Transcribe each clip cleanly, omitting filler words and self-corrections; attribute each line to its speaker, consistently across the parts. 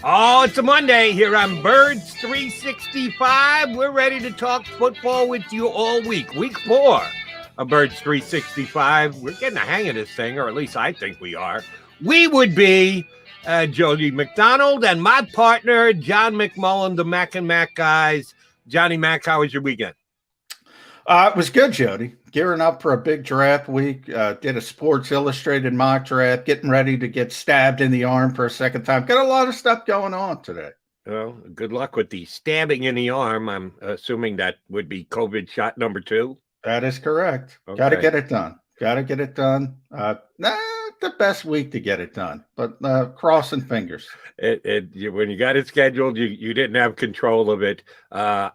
Speaker 1: Oh, it's a Monday here on Birds 365. We're ready to talk football with you all week. Week 4 of Birds 365. We're getting the hang of this thing, or at least I think we are. We would be Jody McDonald and my partner, John McMullen, the Mac and Mac guys. Johnny Mac, how was your weekend?
Speaker 2: It was good, Jody. Gearing up for a big draft week. Did a Sports Illustrated mock draft, getting ready to get stabbed in the arm for a second time. Got a lot of stuff going on today.
Speaker 1: Well, good luck with the stabbing in the arm. I'm assuming that would be COVID shot number 2.
Speaker 2: That is correct.
Speaker 1: Okay.
Speaker 2: Got to get it done. The best week to get it done, but crossing fingers.
Speaker 1: When you got it scheduled, you didn't have control of it.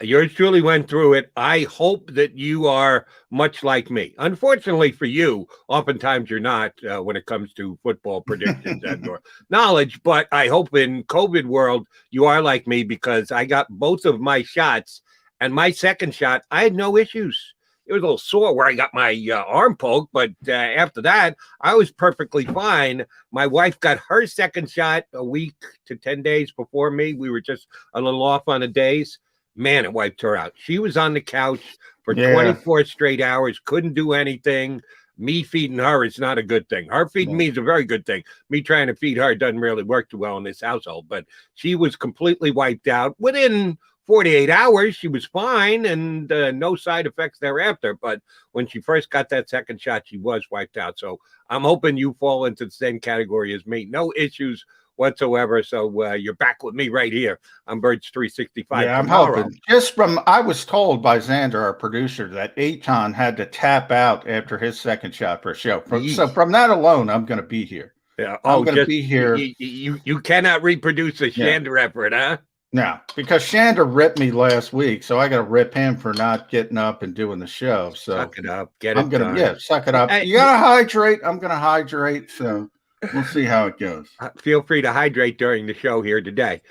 Speaker 1: Yours truly went through it. I hope that you are much like me. Unfortunately for you, oftentimes you're not when it comes to football predictions and or knowledge, but I hope in COVID world you are like me, because I got both of my shots, and my second shot, I had no issues. It was a little sore where I got my arm poked, but after that, I was perfectly fine. My wife got her second shot a week to 10 days before me. We were just a little off on the days. Man, it wiped her out. She was on the couch for 24 straight hours, couldn't do anything. Me feeding her is not a good thing. Her feeding me is a very good thing. Me trying to feed her doesn't really work too well in this household, but she was completely wiped out. Within 48 hours, she was fine, and no side effects thereafter. But when she first got that second shot, she was wiped out. So I'm hoping you fall into the same category as me. No issues whatsoever. So you're back with me right here on Birds 365.
Speaker 2: Yeah,
Speaker 1: tomorrow.
Speaker 2: I'm hoping. I was told by Xander, our producer, that Aton had to tap out after his second shot for a show. So from that alone, I'm going to be here.
Speaker 1: Yeah,
Speaker 2: I'm going to be here.
Speaker 1: You cannot reproduce a Shander effort, huh?
Speaker 2: No, because Shander ripped me last week, so I got to rip him for not getting up and doing the show. So
Speaker 1: suck it up, get it done.
Speaker 2: Yeah, suck it up. You got to hydrate. I'm going to hydrate, so we'll see how it goes.
Speaker 1: Feel free to hydrate during the show here today.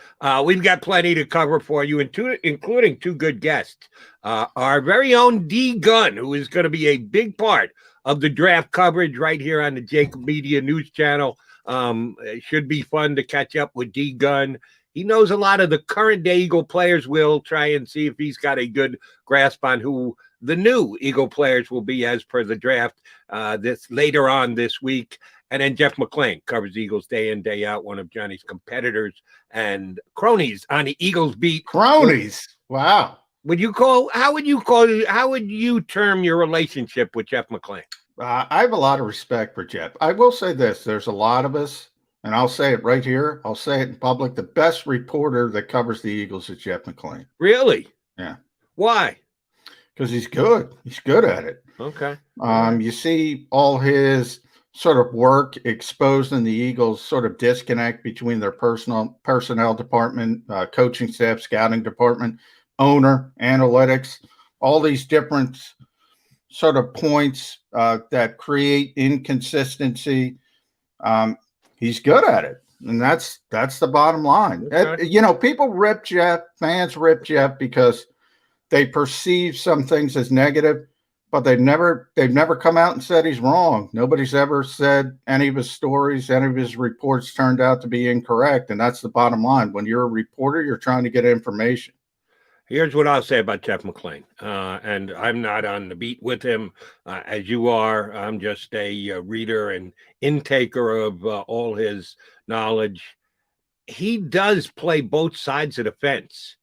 Speaker 1: We've got plenty to cover for you, including 2 good guests. Our very own D Gunn, who is going to be a big part of the draft coverage right here on the JAKIB Media News Channel. It should be fun to catch up with D Gunn. He knows a lot of the current day Eagle players. We'll try and see if he's got a good grasp on who the new Eagle players will be as per the draft this later on this week. And then Jeff McClain covers Eagles day in, day out, one of Johnny's competitors and cronies on the Eagles beat.
Speaker 2: Cronies. Wow.
Speaker 1: How would you term your relationship with Jeff McClain?
Speaker 2: I have a lot of respect for Jeff. I will say this. There's a lot of us, and I'll say it right here. I'll say it in public. The best reporter that covers the Eagles is Jeff McClain.
Speaker 1: Really?
Speaker 2: Yeah.
Speaker 1: Why?
Speaker 2: Because he's good. He's good at it.
Speaker 1: Okay.
Speaker 2: You see all his sort of work exposed in the Eagles sort of disconnect between their personnel department, coaching staff, scouting department, owner, analytics, all these different sort of points that create inconsistency. He's good at it, and that's the bottom line. Okay. People rip Jeff, fans rip Jeff because they perceive some things as negative, but they've never come out and said he's wrong. Nobody's ever said any of his stories, any of his reports turned out to be incorrect, and that's the bottom line. When you're a reporter, you're trying to get information.
Speaker 1: Here's what I'll say about Jeff McClain, and I'm not on the beat with him as you are. I'm just a reader and intaker of all his knowledge. He does play both sides of the fence.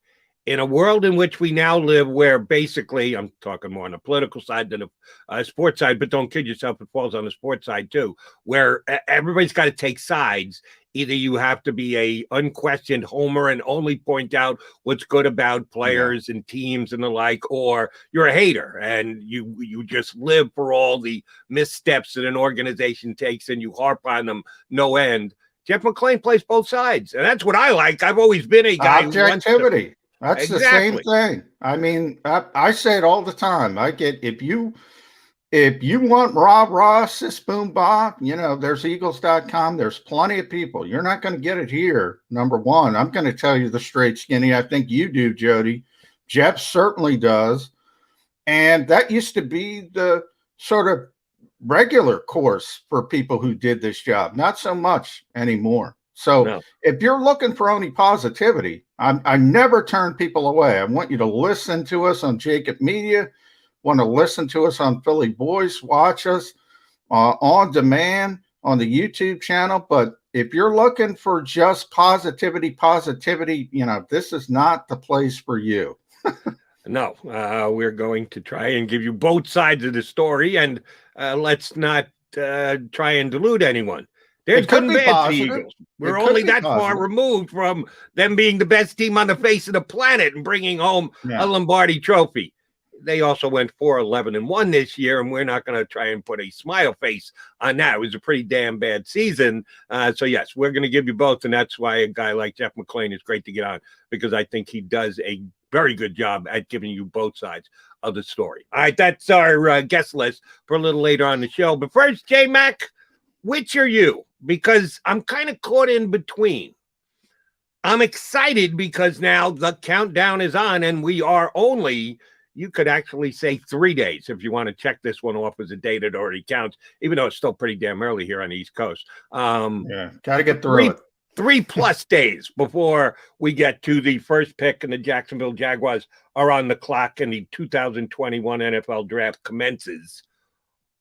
Speaker 1: In a world in which we now live, where basically, I'm talking more on the political side than the sports side, but don't kid yourself, it falls on the sports side too, where everybody's got to take sides. Either you have to be a unquestioned homer and only point out what's good about players and teams and the like, or you're a hater and you just live for all the missteps that an organization takes and you harp on them no end. Jeff McClain plays both sides, and that's what I like. I've always been a guy
Speaker 2: objectivity. That's exactly the same thing. I mean, I say it all the time. If you want rah, sis, boom, bah, there's eagles.com. There's plenty of people. You're not going to get it here. Number one, I'm going to tell you the straight skinny. I think you do, Jody. Jeff certainly does. And that used to be the sort of regular course for people who did this job. Not so much anymore. So
Speaker 1: No.
Speaker 2: if you're looking for only positivity, I never turn people away. I want you to listen to us on JAKIB Media, want to listen to us on Philly Boys, watch us on demand on the YouTube channel. But if you're looking for just positivity, this is not the place for you.
Speaker 1: No, we're going to try and give you both sides of the story, and let's not try and delude anyone. There's good and bad to the Eagles. We're only that far removed from them being the best team on the face of the planet and bringing home a Lombardi trophy. They also went 4-11-1 this year, and we're not going to try and put a smile face on that. It was a pretty damn bad season. So, yes, we're going to give you both, and that's why a guy like Jeff McMullen is great to get on, because I think he does a very good job at giving you both sides of the story. All right, that's our guest list for a little later on the show. But first, J-Mac, which are you? Because I'm kind of caught in between. I'm excited because now the countdown is on, and we are only, you could actually say 3 days if you want to check this one off as a day that already counts, even though it's still pretty damn early here on the East Coast.
Speaker 2: Got to get through it.
Speaker 1: 3+ days before we get to the first pick, and the Jacksonville Jaguars are on the clock, and the 2021 NFL draft commences.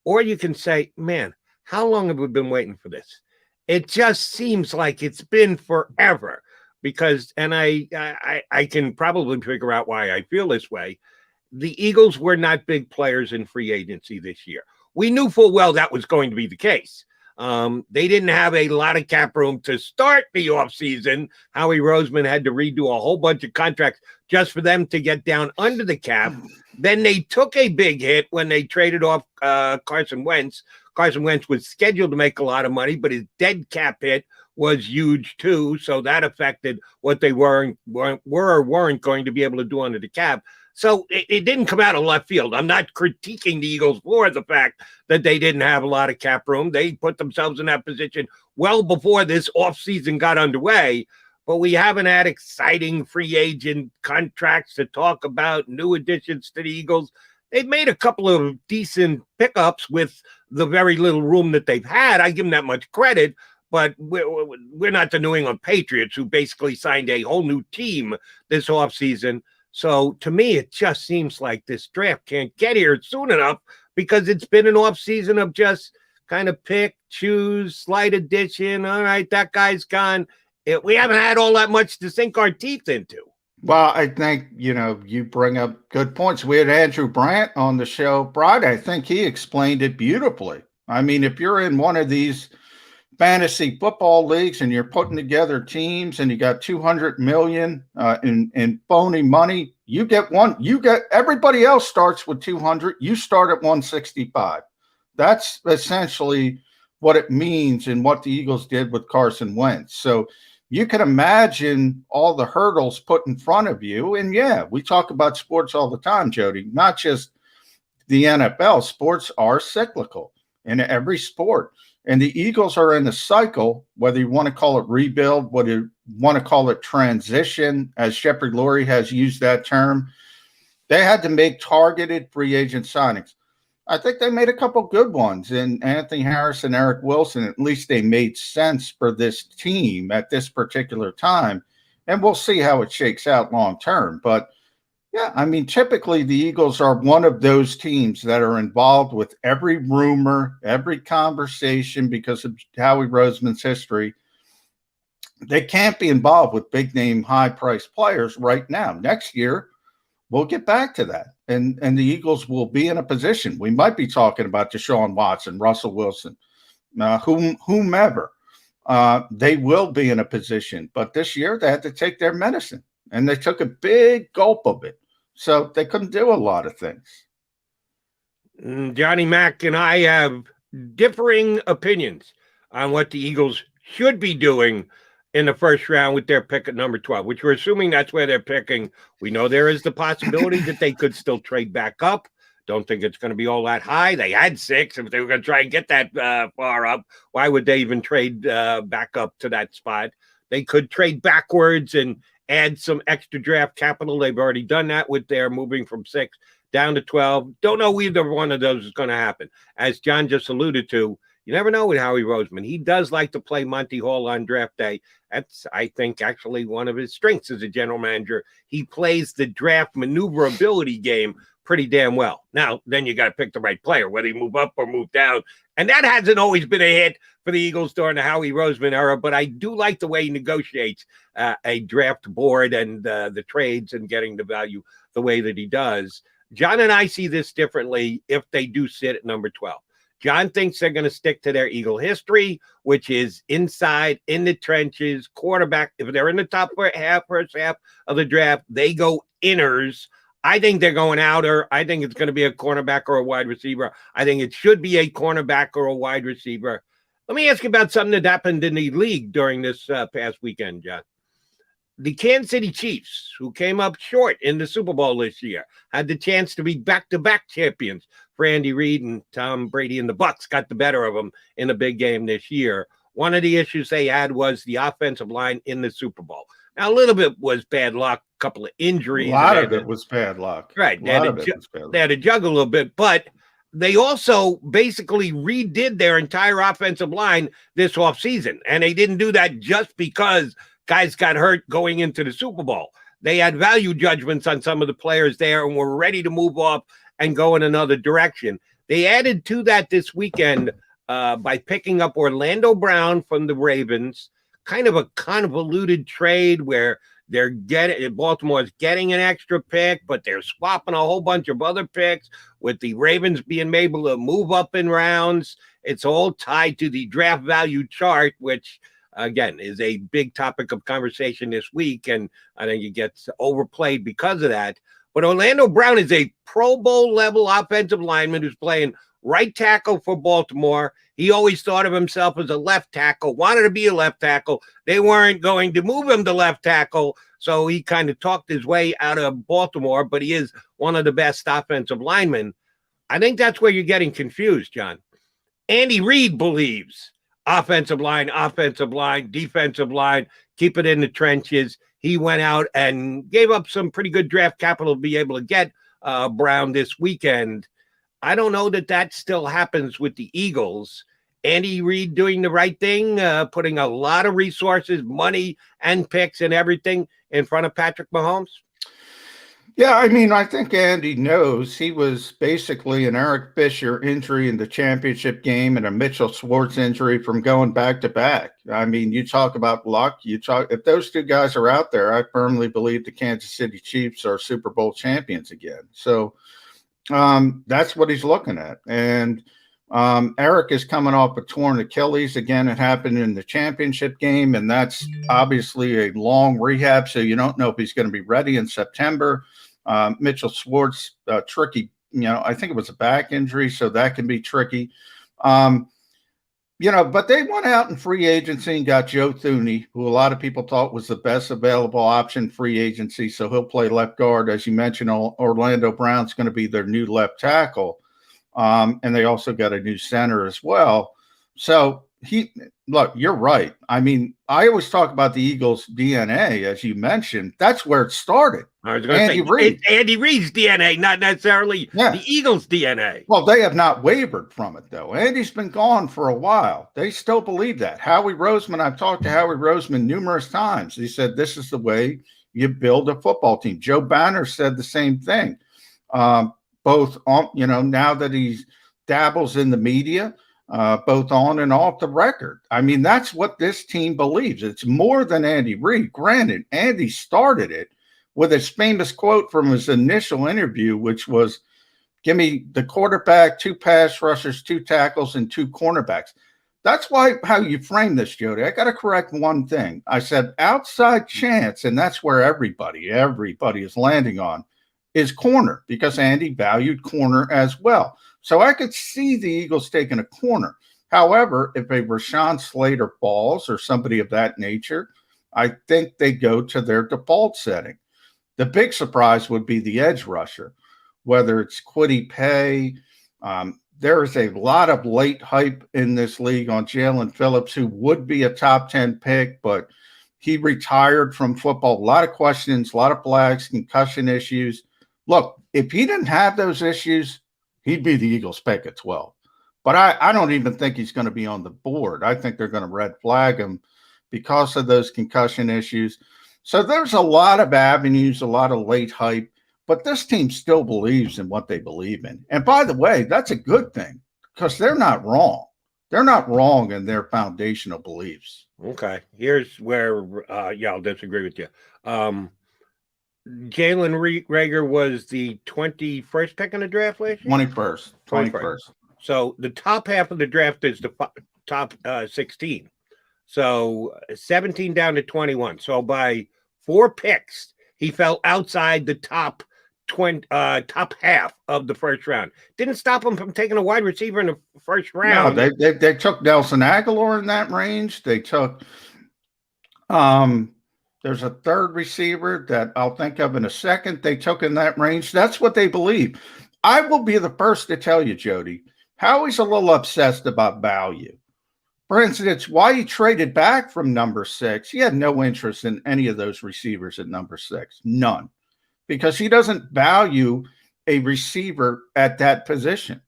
Speaker 1: Or you can say, man, how long have we been waiting for this? It just seems like it's been forever, because, and I can probably figure out why I feel this way. The Eagles were not big players in free agency this year. We knew full well that was going to be the case. They didn't have a lot of cap room to start the offseason. Howie Roseman had to redo a whole bunch of contracts just for them to get down under the cap. Then they took a big hit when they traded off Carson Wentz. Carson Wentz was scheduled to make a lot of money, but his dead cap hit was huge too. So that affected what they were or weren't going to be able to do under the cap. So it didn't come out of left field. I'm not critiquing the Eagles for the fact that they didn't have a lot of cap room. They put themselves in that position well before this offseason got underway. But we haven't had exciting free agent contracts to talk about, new additions to the Eagles. They've made a couple of decent pickups with the very little room that they've had. I give them that much credit. But we're not the New England Patriots, who basically signed a whole new team this offseason. So to me, it just seems like this draft can't get here soon enough, because it's been an offseason of just kind of pick, choose, slight addition. All right, that guy's gone. We haven't had all that much to sink our teeth into.
Speaker 2: Well, I think, you bring up good points. We had Andrew Brandt on the show Friday. I think he explained it beautifully. I mean, if you're in one of these fantasy football leagues and you're putting together teams and you got 200 million in phony money, you get everybody else starts with 200. You start at 165. That's essentially what it means and what the Eagles did with Carson Wentz. So you can imagine all the hurdles put in front of you. And yeah, we talk about sports all the time, Jody, not just the NFL. Sports are cyclical in every sport. And the Eagles are in a cycle, whether you want to call it rebuild, whether you want to call it transition, as Shepard Lurie has used that term. They had to make targeted free agent signings. I think they made a couple good ones in Anthony Harris and Eric Wilson. At least they made sense for this team at this particular time. And we'll see how it shakes out long term. But yeah, I mean, typically the Eagles are one of those teams that are involved with every rumor, every conversation because of Howie Roseman's history. They can't be involved with big name, high priced players right now. Next year, we'll get back to that. And the Eagles will be in a position. We might be talking about Deshaun Watson, Russell Wilson, whomever. They will be in a position. But this year they had to take their medicine. And they took a big gulp of it. So they couldn't do a lot of things.
Speaker 1: Johnny Mac and I have differing opinions on what the Eagles should be doing in the first round with their pick at number 12, which we're assuming that's where they're picking. We know there is the possibility that they could still trade back up. Don't think it's going to be all that high. They had 6. If they were going to try and get that far up, why would they even trade back up to that spot? They could trade backwards and add some extra draft capital. They've already done that with their moving from 6 down to 12. Don't know either one of those is going to happen. As John just alluded to, You never know with Howie Roseman. He does like to play Monty Hall on draft day. That's, I think, actually one of his strengths as a general manager. He plays the draft maneuverability game pretty damn well. Now, then you got to pick the right player, whether you move up or move down. And that hasn't always been a hit for the Eagles during the Howie Roseman era, but I do like the way he negotiates a draft board and the trades and getting the value the way that he does. John and I see this differently if they do sit at number 12. John thinks they're going to stick to their Eagle history, which is inside, in the trenches, quarterback. If they're in the top first half of the draft, they go inners. I think they're going outer. I think it's going to be a cornerback or a wide receiver. I think it should be a cornerback or a wide receiver. Let me ask you about something that happened in the league during this past weekend, John. The Kansas City Chiefs, who came up short in the Super Bowl this year, had the chance to be back-to-back champions. For Andy Reid and Tom Brady and the Bucs got the better of them in a big game this year. One of the issues they had was the offensive line in the Super Bowl. Now, a little bit was bad luck, a couple of injuries.
Speaker 2: A lot of it was bad luck.
Speaker 1: Right. They had to juggle a little bit, but they also basically redid their entire offensive line this offseason. And they didn't do that just because guys got hurt going into the Super Bowl. They had value judgments on some of the players there and were ready to move off and go in another direction. They added to that this weekend by picking up Orlando Brown from the Ravens, kind of a convoluted trade where Baltimore's getting an extra pick, but they're swapping a whole bunch of other picks with the Ravens being able to move up in rounds. It's all tied to the draft value chart, which again is a big topic of conversation this week. And I think it gets overplayed because of that. But Orlando Brown is a Pro Bowl level offensive lineman who's playing right tackle for Baltimore. He always thought of himself as a left tackle, wanted to be a left tackle. They weren't going to move him to left tackle, so he kind of talked his way out of Baltimore, but he is one of the best offensive linemen. I think that's where you're getting confused, John. Andy Reid believes offensive line, defensive line, keep it in the trenches. He went out and gave up some pretty good draft capital to be able to get Brown this weekend. I don't know that still happens with the Eagles. Andy Reid doing the right thing, putting a lot of resources, money, and picks and everything in front of Patrick Mahomes.
Speaker 2: Yeah, I mean, I think Andy knows he was basically an Eric Fisher injury in the championship game and a Mitchell Schwartz injury from going back to back. I mean, you talk about luck. If those two guys are out there, I firmly believe the Kansas City Chiefs are Super Bowl champions again. So that's what he's looking at. And Eric is coming off a torn Achilles. Again, it happened in the championship game, and that's obviously a long rehab, so you don't know if he's going to be ready in September. Mitchell Schwartz, tricky, I think it was a back injury, so that can be tricky. But they went out in free agency and got Joe Thuney, who a lot of people thought was the best available option free agency, so he'll play left guard. As you mentioned, Orlando Brown's going to be their new left tackle. And they also got a new center as well. So look, you're right. I mean, I always talk about the Eagles' DNA, as you mentioned. That's where it started.
Speaker 1: I was going to say, Reid. It's Andy Reid's DNA, not necessarily the Eagles' DNA.
Speaker 2: Well, they have not wavered from it, though. Andy's been gone for a while. They still believe that. Howie Roseman, I've talked to Howie Roseman numerous times. He said, this is the way you build a football team. Joe Banner said the same thing. Both on, now that he dabbles in the media, both on and off the record. I mean, that's what this team believes. It's more than Andy Reid. Granted, Andy started it with his famous quote from his initial interview, which was, give me the quarterback, 2 pass rushers, 2 tackles, and 2 cornerbacks. That's how you frame this, Jody. I got to correct one thing. I said outside chance, and that's where everybody is landing on, is corner, because Andy valued corner as well. So I could see the Eagles taking a corner. However, if a Rashawn Slater falls or somebody of that nature, I think they go to their default setting. The big surprise would be the edge rusher, whether it's Kwity Paye. There is a lot of late hype in this league on Jalen Phillips, who would be a top 10 pick, but he retired from football. A lot of questions, a lot of flags, concussion issues. Look, if he didn't have those issues, he'd be the Eagles' pick at 12. But I don't even think he's going to be on the board. I think they're going to red flag him because of those concussion issues. So there's a lot of avenues, a lot of late hype, but this team still believes in what they believe in. And by the way, that's a good thing because they're not wrong. They're not wrong in their foundational beliefs.
Speaker 1: Okay. Here's where, I'll disagree with you. Jalen Rager was the 21st pick in the draft last year?
Speaker 2: 21st.
Speaker 1: So the top half of the draft is the top 16. So 17 down to 21. So by 4 picks, he fell outside the top half of the first round. Didn't stop him from taking a wide receiver in the first round.
Speaker 2: No, they took Nelson Aguilar in that range. They took there's a third receiver that I'll think of in a second. They took in that range. That's what they believe. I will be the first to tell you, Jody, Howie's a little obsessed about value. For instance, why he traded back from number 6, he had no interest in any of those receivers at number 6. None. Because he doesn't value a receiver at that position.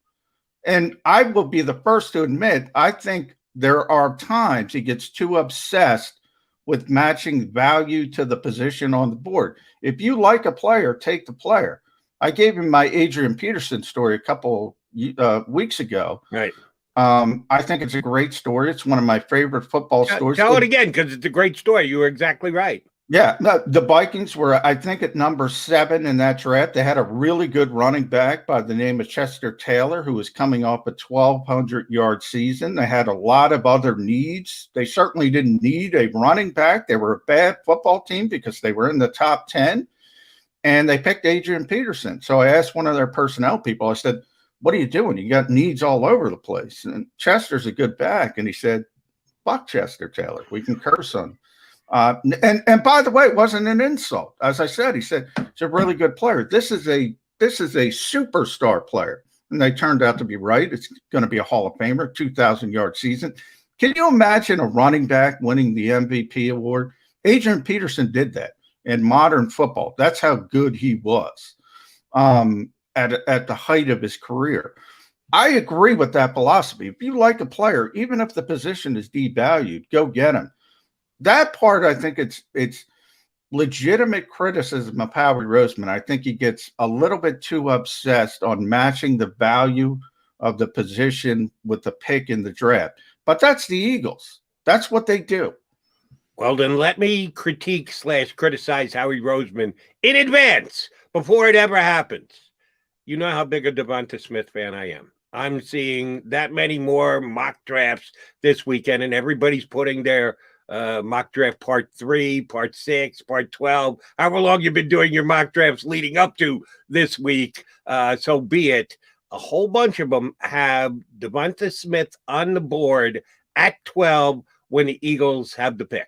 Speaker 2: And I will be the first to admit, I think there are times he gets too obsessed with matching value to the position on the board. If you like a player, take the player. I gave him my Adrian Peterson story a couple weeks ago.
Speaker 1: Right.
Speaker 2: I think it's a great story. It's one of my favorite football stories.
Speaker 1: Tell it again, because it's a great story. You were exactly right.
Speaker 2: Yeah, no, the Vikings were, I think, at number 7 in that draft. They had a really good running back by the name of Chester Taylor, who was coming off a 1,200-yard season. They had a lot of other needs. They certainly didn't need a running back. They were a bad football team because they were in the top 10, and they picked Adrian Peterson. So I asked one of their personnel people, I said, what are you doing? You got needs all over the place. And Chester's a good back. And he said, fuck Chester Taylor. We can curse on him. And by the way, it wasn't an insult. As I said, he said, he's a really good player. This is a superstar player. And they turned out to be right. It's going to be a Hall of Famer, 2,000-yard season. Can you imagine a running back winning the MVP award? Adrian Peterson did that in modern football. That's how good he was. At the height of his career. I agree with that philosophy. If you like a player, even if the position is devalued, go get him. That part, I think it's legitimate criticism of Howie Roseman. I think he gets a little bit too obsessed on matching the value of the position with the pick in the draft. But that's the Eagles. That's what they do.
Speaker 1: Well, then let me critique/criticize Howie Roseman in advance before it ever happens. You know how big a Devonta Smith fan I am. I'm seeing that many more mock drafts this weekend, and everybody's putting their mock draft part 3, part 6, part 12, however long you've been doing your mock drafts leading up to this week. So be it. A whole bunch of them have Devonta Smith on the board at 12 when the Eagles have the pick.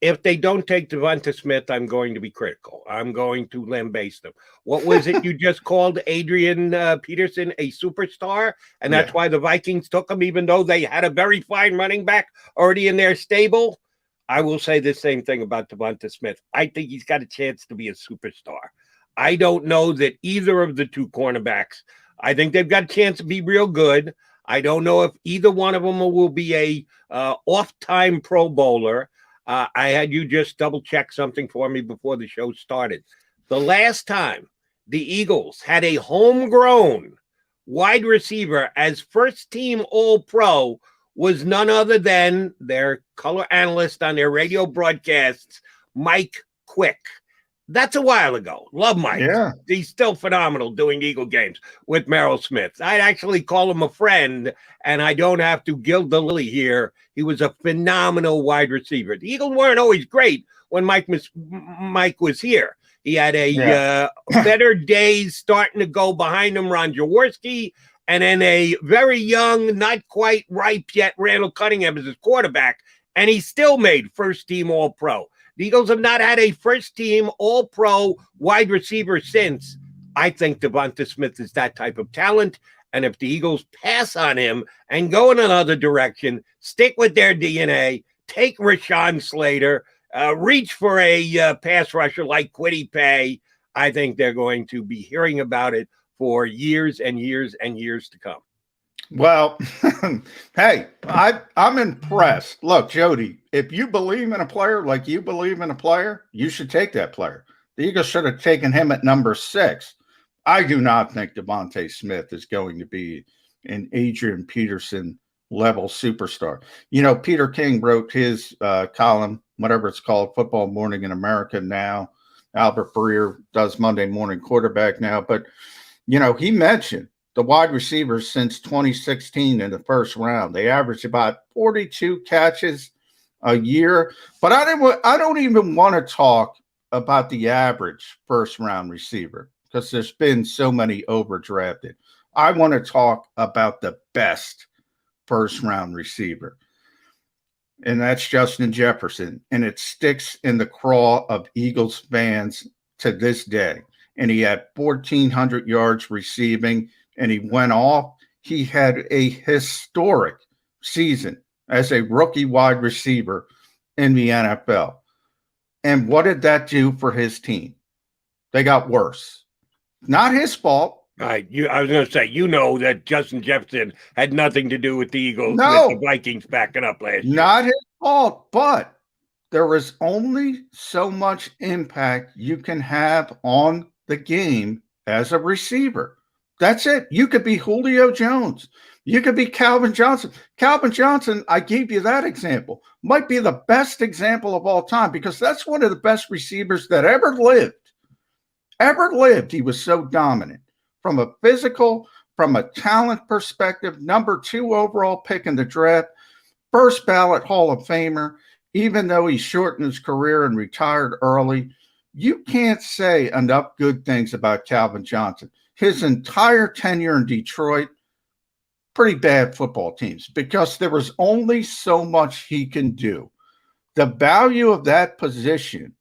Speaker 1: If they don't take Devonta Smith, I'm going to be critical. I'm going to lambaste them. What was it you just called Adrian Peterson a superstar? And that's why the Vikings took him, even though they had a very fine running back already in their stable? I will say the same thing about Devonta Smith. I think he's got a chance to be a superstar. I don't know that either of the two cornerbacks, I think they've got a chance to be real good. I don't know if either one of them will be a off-time Pro Bowler. I had you just double-check something for me before the show started. The last time the Eagles had a homegrown wide receiver as first-team All-Pro was none other than their color analyst on their radio broadcasts, Mike Quick. That's a while ago. Love Mike.
Speaker 2: Yeah.
Speaker 1: He's still phenomenal doing Eagle games with Merrill Smith. I'd actually call him a friend, and I don't have to gild the lily here. He was a phenomenal wide receiver. The Eagles weren't always great when Mike was here. He had a better days starting to go behind him, Ron Jaworski, and then a very young, not quite ripe yet, Randall Cunningham as his quarterback, and he still made first-team All-Pro. The Eagles have not had a first-team All-Pro wide receiver since. I think Devonta Smith is that type of talent, and if the Eagles pass on him and go in another direction, stick with their DNA, take Rashawn Slater, reach for a pass rusher like Kwity Paye, I think they're going to be hearing about it for years and years and years to come.
Speaker 2: Well, hey, I'm impressed. Look, Jody, if you believe in a player like you believe in a player, you should take that player. The Eagles should have taken him at number 6. I do not think Devontae Smith is going to be an Adrian Peterson level superstar. You know, Peter King wrote his column, whatever it's called, Football Morning in America now. Albert Breer does Monday Morning Quarterback now. But, you know, he mentioned the wide receivers since 2016 in the first round. They average about 42 catches a year. But I don't even want to talk about the average first round receiver because there's been so many overdrafted. I want to talk about the best first round receiver, and that's Justin Jefferson. And it sticks in the craw of Eagles fans to this day. And he had 1,400 yards receiving, and he went off. He had a historic season as a rookie wide receiver in the NFL. And what did that do for his team? They got worse. Not his fault.
Speaker 1: Right. I was going to say, you know that Justin Jefferson had nothing to do with the Eagles,
Speaker 2: No.
Speaker 1: with the Vikings backing up last year.
Speaker 2: Not his fault, but there is only so much impact you can have on the game as a receiver. That's it. You could be Julio Jones. You could be Calvin Johnson. Calvin Johnson, I gave you that example, might be the best example of all time because that's one of the best receivers that ever lived. Ever lived. He was so dominant from a physical, from a talent perspective, number 2 overall pick in the draft, first ballot Hall of Famer, even though he shortened his career and retired early. You can't say enough good things about Calvin Johnson. His entire tenure in Detroit, pretty bad football teams because there was only so much he can do. The value of that position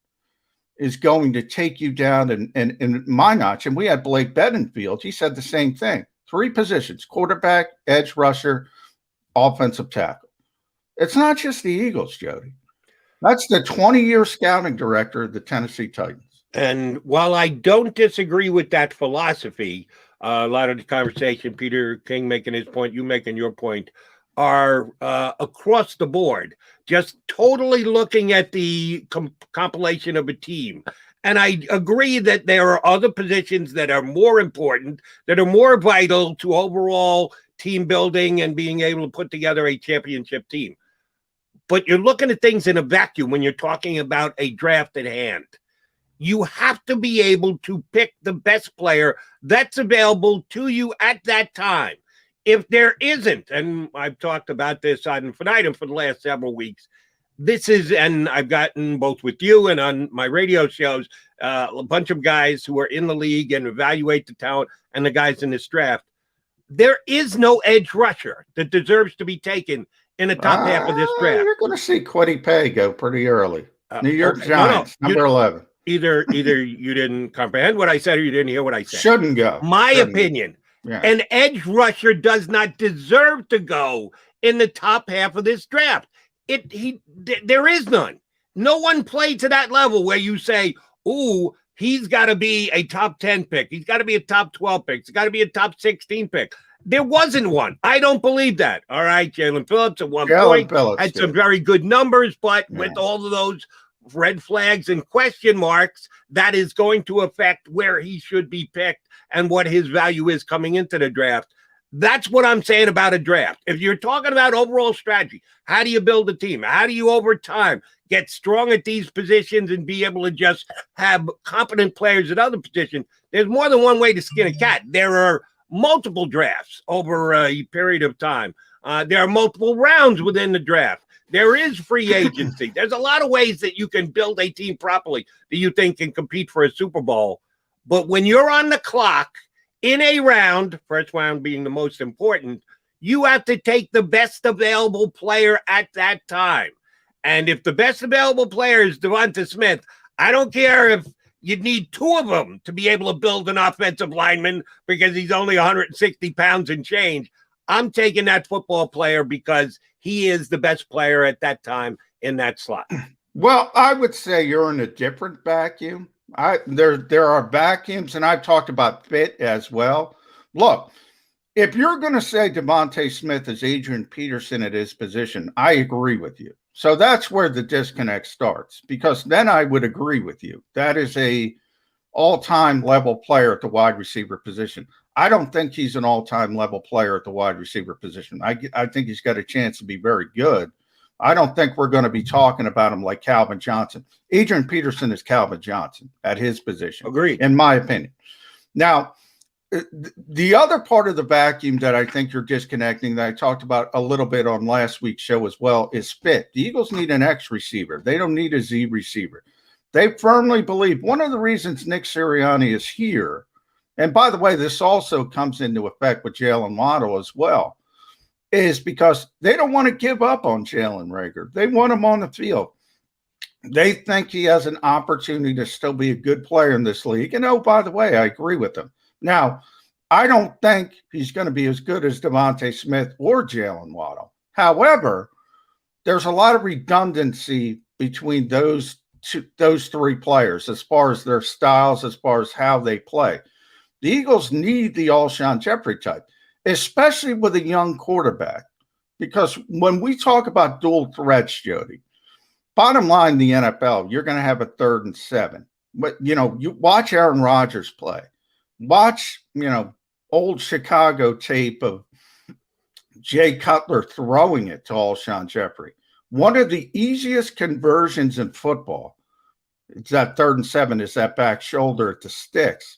Speaker 2: is going to take you down in my notch. And we had Blake Bedenfield. He said the same thing. 3 positions, quarterback, edge rusher, offensive tackle. It's not just the Eagles, Jody. That's the 20-year scouting director of the Tennessee Titans.
Speaker 1: And while I don't disagree with that philosophy, a lot of the conversation, Peter King making his point, you making your point, are across the board, just totally looking at the compilation of a team. And I agree that there are other positions that are more important, that are more vital to overall team building and being able to put together a championship team. But you're looking at things in a vacuum when you're talking about a draft at hand. You have to be able to pick the best player that's available to you at that time. If there isn't, and I've talked about this ad infinitum for the last several weeks, this is, and I've gotten both with you and on my radio shows, a bunch of guys who are in the league and evaluate the talent and the guys in this draft. There is no edge rusher that deserves to be taken in the top half of this draft.
Speaker 2: You're going to see Kwity Paye go pretty early. New York Giants, number 11.
Speaker 1: Either you didn't comprehend what I said or you didn't hear what I said.
Speaker 2: Shouldn't go.
Speaker 1: My opinion.
Speaker 2: Yeah.
Speaker 1: An edge rusher does not deserve to go in the top half of this draft. There is none. No one played to that level where you say, ooh, he's got to be a top 10 pick. He's got to be a top 12 pick. He's got to be a top 16 pick. There wasn't one. I don't believe that. All right, Jalen Phillips at one point had some very good numbers, but with all of those red flags and question marks, that is going to affect where he should be picked and what his value is coming into the draft. That's what I'm saying about a draft. If you're talking about overall strategy, how do you build a team? How do you, over time, get strong at these positions and be able to just have competent players at other positions? There's more than one way to skin a cat. There are multiple drafts over a period of time. There are multiple rounds within the draft. There is free agency. There's a lot of ways that you can build a team properly that you think can compete for a Super Bowl. But when you're on the clock in a round, first round being the most important, you have to take the best available player at that time. And if the best available player is Devonta Smith, I don't care if you need 2 of them to be able to build an offensive lineman because he's only 160 pounds and change. I'm taking that football player because he is the best player at that time in that slot.
Speaker 2: Well, I would say you're in a different vacuum. There are vacuums, and I've talked about fit as well. Look, If you're going to say Devontae Smith is Adrian Peterson at his position, I agree with you. So that's where the disconnect starts, because then I would agree with you. That is a all-time level player at the wide receiver position. I don't think he's an all-time level player at the wide receiver position. I think he's got a chance to be very good. I don't think we're going to be talking about him like Calvin Johnson. Adrian Peterson is Calvin Johnson at his position.
Speaker 1: Agreed.
Speaker 2: In my opinion. Now, the other part of the vacuum that I think you're disconnecting, that I talked about a little bit on last week's show as well, is fit. The Eagles need an X receiver. They don't need a Z receiver. They firmly believe one of the reasons Nick Sirianni is here, and by the way, this also comes into effect with Jalen Waddle as well, is because they don't want to give up on Jalen Reagor. They want him on the field. They think he has an opportunity to still be a good player in this league. And oh, by the way, I agree with them. Now, I don't think he's going to be as good as Devontae Smith or Jalen Waddle. However, there's a lot of redundancy between those three players as far as their styles, as far as how they play. The Eagles need the Alshon Jeffrey type, especially with a young quarterback, because when we talk about dual threats, Jody, bottom line in the NFL, you're going to have a 3rd and 7. But, you watch Aaron Rodgers play. Watch, old Chicago tape of Jay Cutler throwing it to Alshon Jeffrey. One of the easiest conversions in football, it's that 3rd and 7, is that back shoulder at the sticks.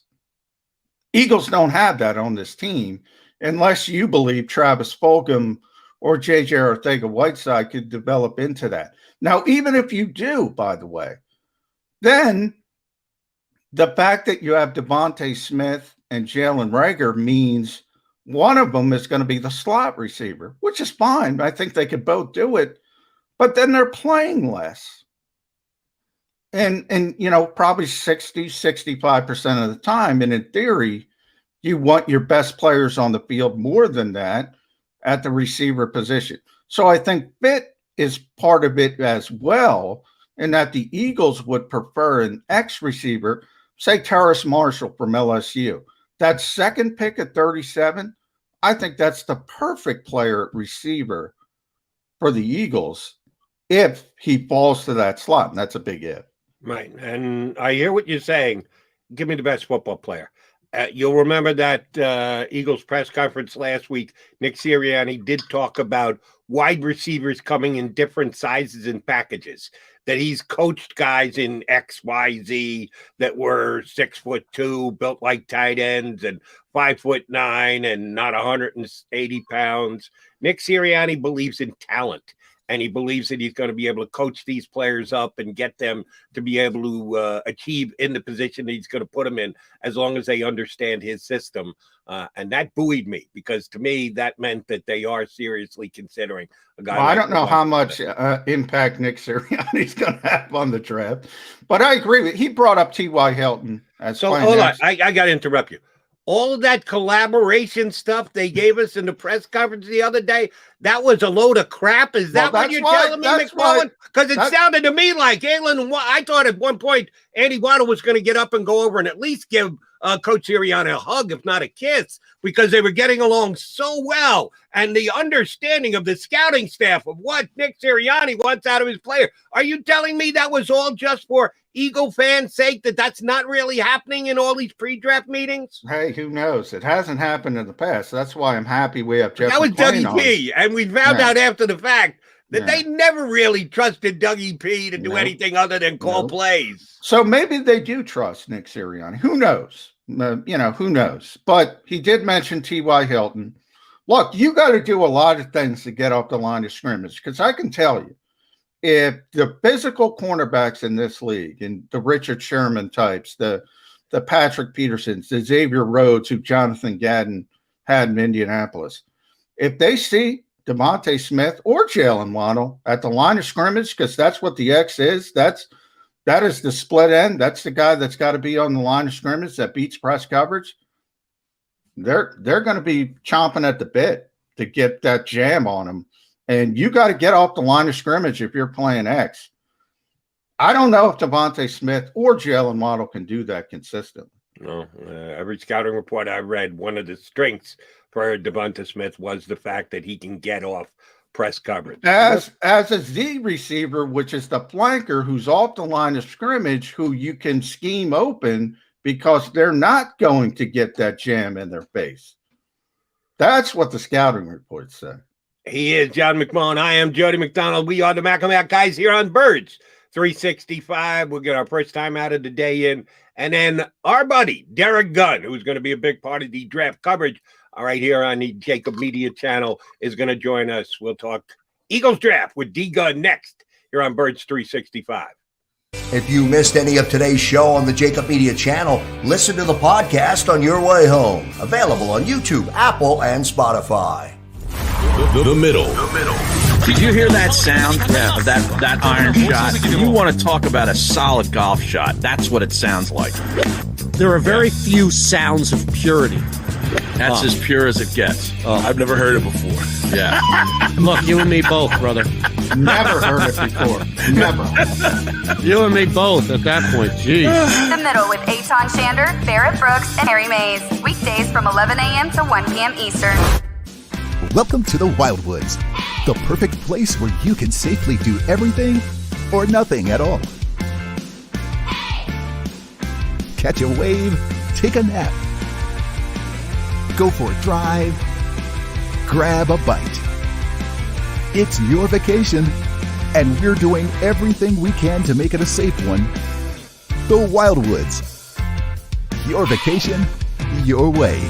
Speaker 2: Eagles don't have that on this team unless you believe Travis Fulgham or J.J. Arcega-Whiteside could develop into that. Now, even if you do, by the way, then the fact that you have Devontae Smith and Jalen Reagor means one of them is going to be the slot receiver, which is fine. I think they could both do it, but then they're playing less. And probably 65% of the time. And in theory, you want your best players on the field more than that at the receiver position. So I think fit is part of it as well, in that the Eagles would prefer an X receiver, say Terrace Marshall from LSU. That second pick at 37, I think that's the perfect player at receiver for the Eagles if he falls to that slot, and that's a big if.
Speaker 1: Right, and I hear what you're saying. Give me the best football player. You'll remember that Eagles press conference last week, Nick Sirianni did talk about wide receivers coming in different sizes and packages, that he's coached guys in X, Y, Z that were 6'2", built like tight ends, and 5'9", and not 180 pounds. Nick Sirianni believes in talent, and he believes that he's going to be able to coach these players up and get them to be able to achieve in the position that he's going to put them in, as long as they understand his system. And that buoyed me, because to me, that meant that they are seriously considering a guy.
Speaker 2: Well, I don't know how much impact Nick Sirianni is going to have on the draft, but I agree with he brought up T.Y. Hilton.
Speaker 1: So hold on, I got to interrupt you. All of that collaboration stuff they gave us in the press conference the other day, that was a load of crap. Is that what you're telling me, McMullen? Because it sounded to me like I thought at one point Andy Waddle was going to get up and go over and at least give Coach Sirianni a hug, if not a kiss, because they were getting along so well. And the understanding of the scouting staff of what Nick Sirianni wants out of his player. Are you telling me that was all just for Eagle fans' sake, that that's not really happening in all these pre-draft meetings?
Speaker 2: Hey, who knows? It hasn't happened in the past. That's why I'm happy we have Jeff.
Speaker 1: That was Dougie P, and we found out after the fact that they never really trusted Dougie P to do anything other than call plays.
Speaker 2: So maybe they do trust Nick Sirianni. Who knows? Who knows? But he did mention T.Y. Hilton. Look, you got to do a lot of things to get off the line of scrimmage, because I can tell you, if the physical cornerbacks in this league, and the Richard Sherman types, the Patrick Petersons, the Xavier Rhodes, who Jonathan Gadden had in Indianapolis, if they see Devontae Smith or Jalen Waddle at the line of scrimmage, because that's what the X is, that is the split end. That's the guy that's got to be on the line of scrimmage that beats press coverage. They're going to be chomping at the bit to get that jam on him. And you got to get off the line of scrimmage if you're playing X. I don't know if Devontae Smith or Jalen Waddle can do that consistently.
Speaker 1: No, every scouting report I read, one of the strengths for Devonta Smith was the fact that he can get off press coverage.
Speaker 2: As a Z receiver, which is the flanker who's off the line of scrimmage, who you can scheme open because they're not going to get that jam in their face. That's what the scouting reports say.
Speaker 1: He is John McMullen. I am Jody McDonald. We are the Mac and Mac guys here on Birds 365. We'll get our first time out of the day in. And then our buddy, Derek Gunn, who's going to be a big part of the draft coverage right here on the JAKIB Media channel, is going to join us. We'll talk Eagles draft with D Gunn next here on Birds 365.
Speaker 3: If you missed any of today's show on the JAKIB Media channel, listen to the podcast on your way home. Available on YouTube, Apple, and Spotify.
Speaker 4: The middle.
Speaker 5: Did you hear that sound? Yeah, of that iron shot? If you want to talk about a solid golf shot, that's what it sounds like.
Speaker 6: There are very few sounds of purity.
Speaker 5: That's as pure as it gets.
Speaker 4: Oh, I've never heard it before.
Speaker 5: Yeah.
Speaker 6: Look, you and me both, brother.
Speaker 2: Never heard it before. Never.
Speaker 6: You and me both at that point. Jeez.
Speaker 7: The Middle with Eitan Shander, Barrett Brooks, and Harry Mays. Weekdays from 11 a.m. to 1 p.m. Eastern.
Speaker 8: Welcome to the Wildwoods, the perfect place where you can safely do everything or nothing at all. Catch a wave, take a nap, go for a drive, grab a bite. It's your vacation, and we're doing everything we can to make it a safe one. The Wildwoods. Your vacation, your way.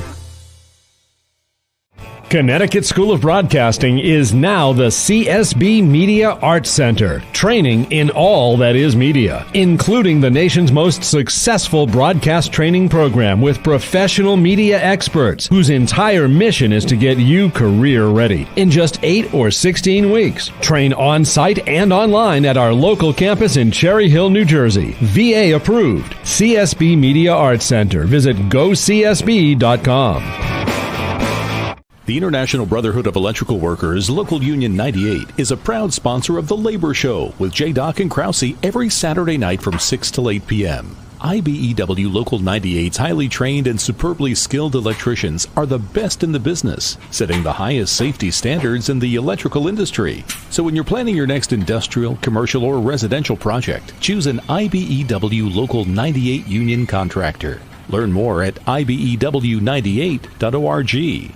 Speaker 9: Connecticut School of Broadcasting is now the CSB Media Arts Center, training in all that is media, including the nation's most successful broadcast training program with professional media experts whose entire mission is to get you career ready in just 8 or 16 weeks. Train on-site and online at our local campus in Cherry Hill, New Jersey. VA approved. CSB Media Arts Center. Visit gocsb.com.
Speaker 4: The International Brotherhood of Electrical Workers, Local Union 98, is a proud sponsor of The Labor Show with J. Doc and Krause every Saturday night from 6 till 8 p.m. IBEW Local 98's highly trained and superbly skilled electricians are the best in the business, setting the highest safety standards in the electrical industry. So when you're planning your next industrial, commercial, or residential project, choose an IBEW Local 98 union contractor. Learn more at ibew98.org.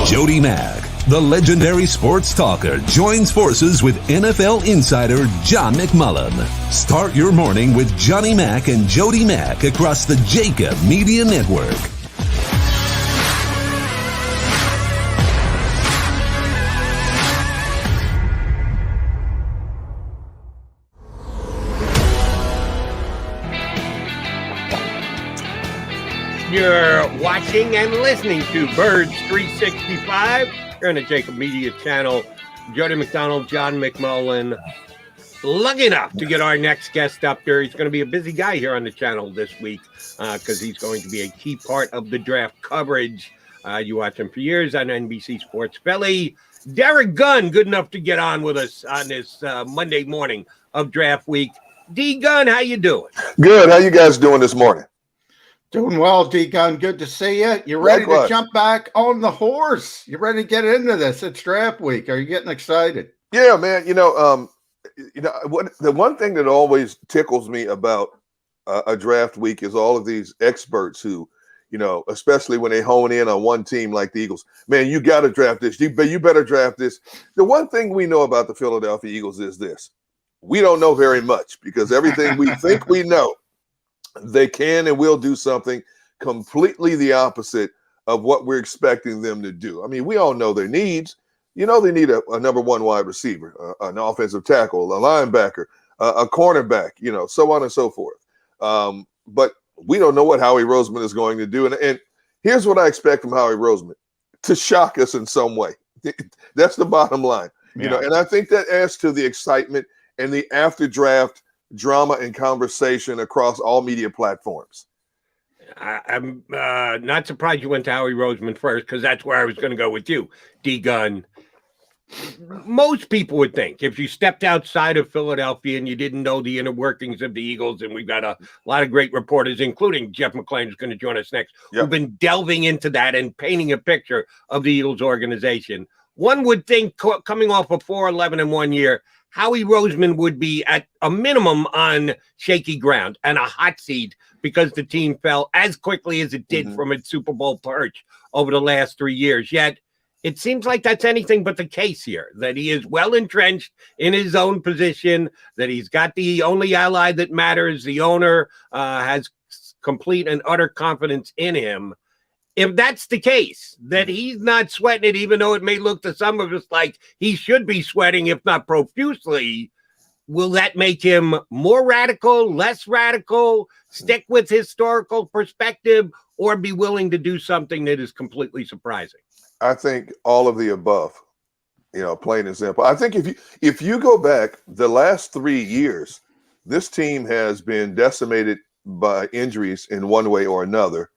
Speaker 10: Jody Mack, the legendary sports talker, joins forces with NFL insider John McMullen. Start your morning with Johnny Mack and Jody Mack across the JAKIB Media Network.
Speaker 1: You're watching and listening to Birds 365. You're on the JAKIB Media channel. Jody McDonald, John McMullen. Lucky enough to get our next guest up there. He's going to be a busy guy here on the channel this week because he's going to be a key part of the draft coverage. You watch him for years on NBC Sports Philly. Derek Gunn, good enough to get on with us on this Monday morning of draft week. D Gunn, how you doing?
Speaker 11: Good. How you guys doing this morning?
Speaker 2: Doing well, D-Gun. Good to see you. You ready to jump back on the horse? You ready to get into this? It's draft week. Are you getting excited?
Speaker 11: Yeah, man. The one thing that always tickles me about a draft week is all of these experts who, especially when they hone in on one team like the Eagles. Man, you got to draft this. You better draft this. The one thing we know about the Philadelphia Eagles is this: we don't know very much because everything we think we know, they can and will do something completely the opposite of what we're expecting them to do. I mean, we all know their needs. They need a number one wide receiver, an offensive tackle, a linebacker, a cornerback, so on and so forth. But we don't know what Howie Roseman is going to do. And here's what I expect from Howie Roseman: to shock us in some way. That's the bottom line.
Speaker 2: Yeah.
Speaker 11: And I think that adds to the excitement and the after-draft drama and conversation across all media platforms.
Speaker 1: I'm not surprised you went to Howie Roseman first because that's where I was going to go with you, D Gunn. most people would think if you stepped outside of Philadelphia and you didn't know the inner workings of the Eagles, and we've got a lot of great reporters, including Jeff McMullen, who's going to join us next, who've been delving into that and painting a picture of the Eagles organization. One would think coming off a 4-11 in 1 year, Howie Roseman would be at a minimum on shaky ground and a hot seat because the team fell as quickly as it did from its Super Bowl perch over the last 3 years. Yet it seems like that's anything but the case here, that he is well entrenched in his own position, that he's got the only ally that matters. The owner has complete and utter confidence in him. If that's the case, that he's not sweating it, even though it may look to some of us like he should be sweating, if not profusely, will that make him more radical, less radical, stick with historical perspective, or be willing to do something that is completely surprising?
Speaker 11: I think all of the above, plain and simple. I think if you go back the last 3 years, this team has been decimated by injuries in one way or another.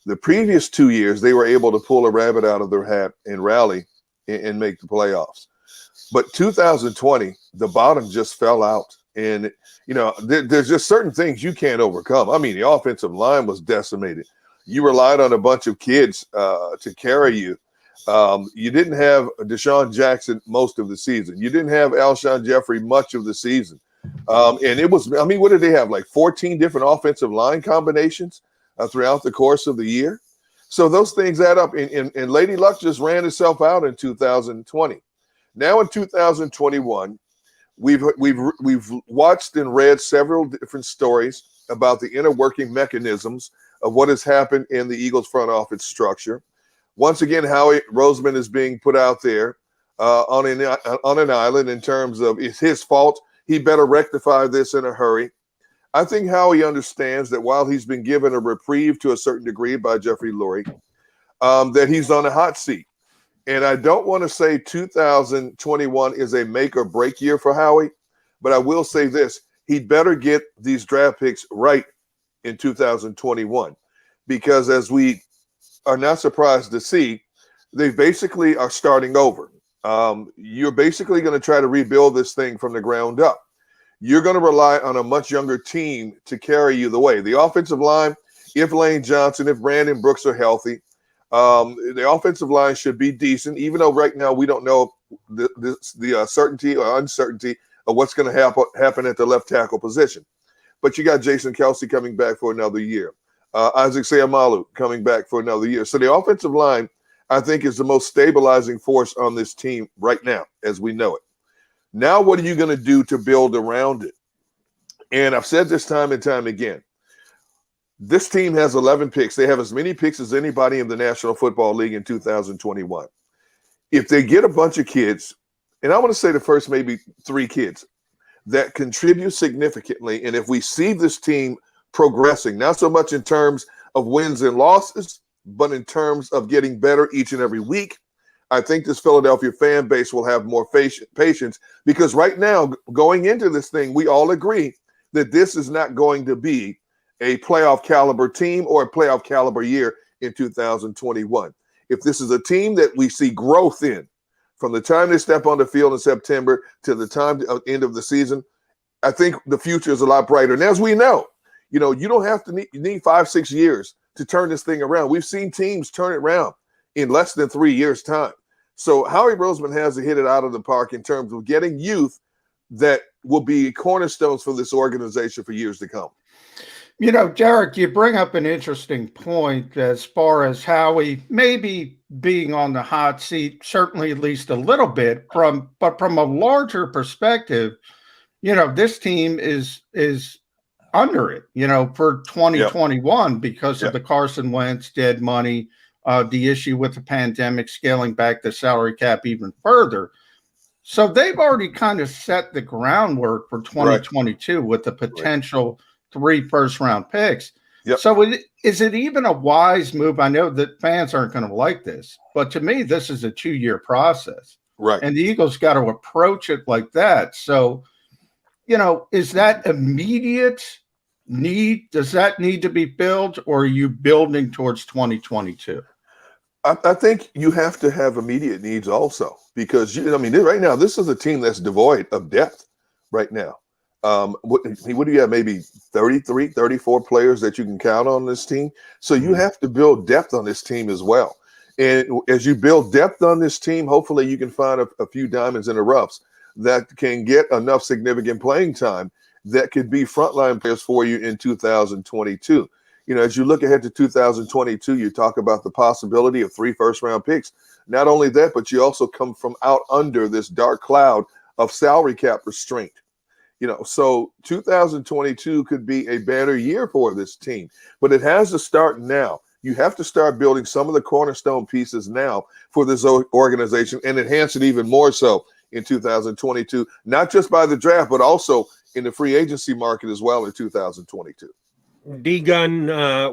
Speaker 11: The previous 2 years, they were able to pull a rabbit out of their hat and rally and make the playoffs. But 2020, the bottom just fell out. And, there's just certain things you can't overcome. I mean, the offensive line was decimated. You relied on a bunch of kids to carry you. You didn't have Deshaun Jackson most of the season. You didn't have Alshon Jeffrey much of the season. And it was, what did they have? Like 14 different offensive line combinations throughout the course of the year. So those things add up. And Lady Luck just ran itself out in 2020. Now in 2021, we've watched and read several different stories about the inner working mechanisms of what has happened in the Eagles front office structure. Once again, Howie Roseman is being put out there on an island in terms of it's his fault. He better rectify this in a hurry. I think Howie understands that while he's been given a reprieve to a certain degree by Jeffrey Lurie, that he's on a hot seat. And I don't want to say 2021 is a make or break year for Howie, but I will say this. He'd better get these draft picks right in 2021, because as we are not surprised to see, they basically are starting over. You're basically going to try to rebuild this thing from the ground up. You're going to rely on a much younger team to carry you the way. The offensive line, if Lane Johnson, if Brandon Brooks are healthy, the offensive line should be decent, even though right now we don't know the certainty or uncertainty of what's going to happen at the left tackle position. But you got Jason Kelsey coming back for another year. Isaac Seumalo coming back for another year. So the offensive line, I think, is the most stabilizing force on this team right now, as we know it. Now, what are you going to do to build around it? And I've said this time and time again. This team has 11 picks. They have as many picks as anybody in the National Football League in 2021. If they get a bunch of kids, and I want to say the first maybe 3 kids that contribute significantly, and if we see this team progressing, not so much in terms of wins and losses, but in terms of getting better each and every week, I think this Philadelphia fan base will have more patience, because right now, going into this thing, we all agree that this is not going to be a playoff caliber team or a playoff caliber year in 2021. If this is a team that we see growth in from the time they step on the field in September to the time end of the season, I think the future is a lot brighter. And as we know, you don't have to need 5-6 years to turn this thing around. We've seen teams turn it around in less than 3 years' time. So Howie Roseman has to hit it out of the park in terms of getting youth that will be cornerstones for this organization for years to come.
Speaker 2: Jarek, you bring up an interesting point as far as Howie maybe being on the hot seat, certainly at least a little bit, but from a larger perspective, this team is under it, for 2021 because of the Carson Wentz dead money, the issue with the pandemic, scaling back the salary cap even further. So they've already kind of set the groundwork for 2022 with the potential 3 first-round picks. So is it even a wise move? I know that fans aren't going to like this, but to me, this is a 2-year process.
Speaker 11: Right.
Speaker 2: And the Eagles got to approach it like that. So, is that immediate need? Does that need to be built, or are you building towards 2022?
Speaker 11: I think you have to have immediate needs also, because right now this is a team that's devoid of depth right now. What do you have? Maybe 33, 34 players that you can count on this team. So you have to build depth on this team as well. And as you build depth on this team, hopefully you can find a few diamonds in the roughs that can get enough significant playing time that could be frontline players for you in 2022. As you look ahead to 2022, you talk about the possibility of 3 first-round picks. Not only that, but you also come from out under this dark cloud of salary cap restraint. So 2022 could be a better year for this team, but it has to start now. You have to start building some of the cornerstone pieces now for this organization and enhance it even more so in 2022, not just by the draft, but also in the free agency market as well in 2022.
Speaker 1: D-Gun,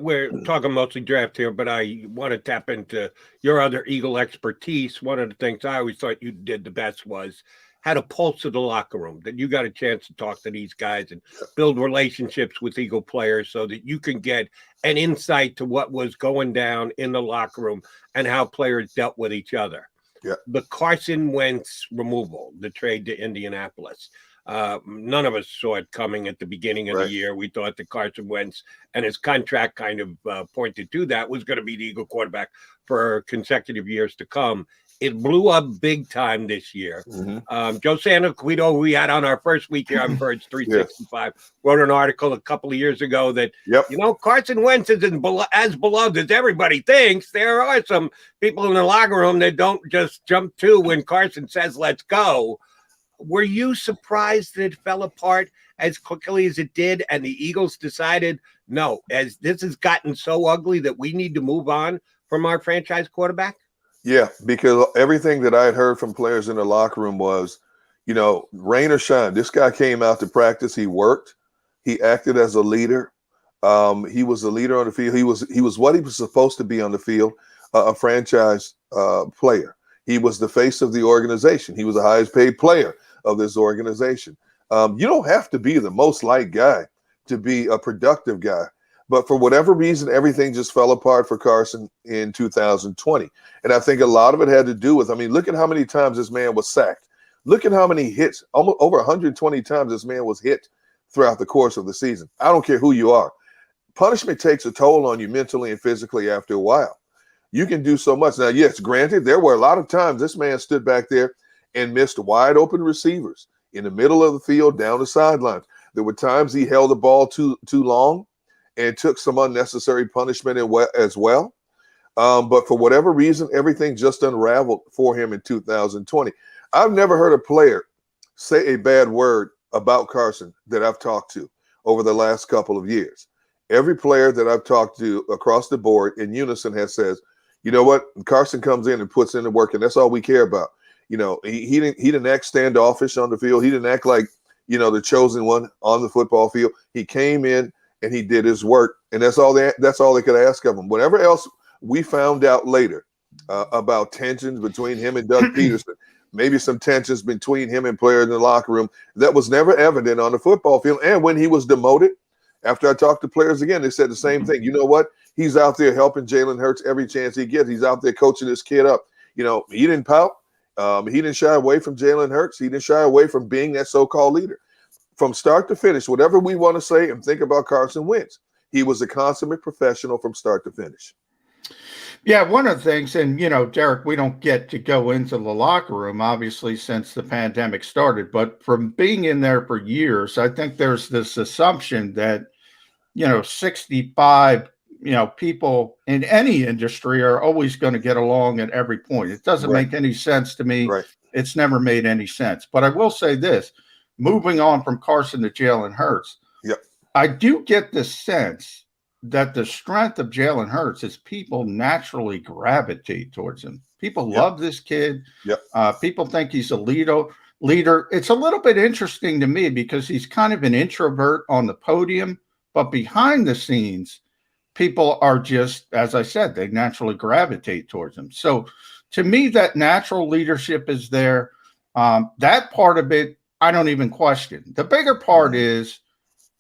Speaker 1: we're talking mostly draft here, but I want to tap into your other Eagle expertise. One of the things I always thought you did the best was had a pulse of the locker room, that you got a chance to talk to these guys and build relationships with Eagle players so that you can get an insight to what was going down in the locker room and how players dealt with each other.
Speaker 11: Yeah.
Speaker 1: The Carson Wentz removal, the trade to Indianapolis. None of us saw it coming at the beginning of the year. We thought that Carson Wentz and his contract kind of pointed to that was going to be the Eagle quarterback for consecutive years to come. It blew up big time this year. Joe Santaquito, we had on our first week here on Birds 365, wrote an article a couple of years ago that, Carson Wentz isn't as beloved as everybody thinks. There are some people in the locker room that don't just jump to when Carson says, let's go. Were you surprised that it fell apart as quickly as it did and the Eagles decided, no, as this has gotten so ugly that we need to move on from our franchise quarterback?
Speaker 11: Yeah, because everything that I had heard from players in the locker room was, rain or shine, this guy came out to practice. He worked. He acted as a leader. He was a leader on the field. He was what he was supposed to be on the field, a franchise player. He was the face of the organization. He was the highest paid player of this organization. You don't have to be the most liked guy to be a productive guy. But for whatever reason, everything just fell apart for Carson in 2020. And I think a lot of it had to do with, look at how many times this man was sacked. Look at how many hits, almost over 120 times this man was hit throughout the course of the season. I don't care who you are. Punishment takes a toll on you mentally and physically after a while. You can do so much. Now, yes, granted, there were a lot of times this man stood back there and missed wide open receivers in the middle of the field down the sidelines. There were times he held the ball too long and took some unnecessary punishment as well. But for whatever reason, everything just unraveled for him in 2020. I've never heard a player say a bad word about Carson that I've talked to over the last couple of years. Every player that I've talked to across the board in unison has says, you know what, Carson comes in and puts in the work, and that's all we care about. He didn't act standoffish on the field. He didn't act like, the chosen one on the football field. He came in and he did his work, and that's all they could ask of him. Whatever else we found out later about tensions between him and Doug Peterson, maybe some tensions between him and players in the locker room, that was never evident on the football field. And when he was demoted, after I talked to players again, they said the same thing. You know what? He's out there helping Jalen Hurts every chance he gets. He's out there coaching this kid up. He didn't pout. He didn't shy away from Jalen Hurts. He didn't shy away from being that so-called leader. From start to finish, whatever we want to say and think about Carson Wentz, he was a consummate professional from start to finish.
Speaker 2: Yeah, one of the things, and, Derek, we don't get to go into the locker room, obviously, since the pandemic started, but from being in there for years, I think there's this assumption that, 65, people in any industry are always going to get along at every point. It doesn't make any sense to me.
Speaker 11: Right.
Speaker 2: It's never made any sense. But I will say this, moving on from Carson to Jalen Hurts, I do get the sense that the strength of Jalen Hurts is people naturally gravitate towards him. People love this kid. People think he's a leader. It's a little bit interesting to me because he's kind of an introvert on the podium, but behind the scenes, people are just, as I said, they naturally gravitate towards him. So to me, that natural leadership is there. That part of it, I don't even question. The bigger part is,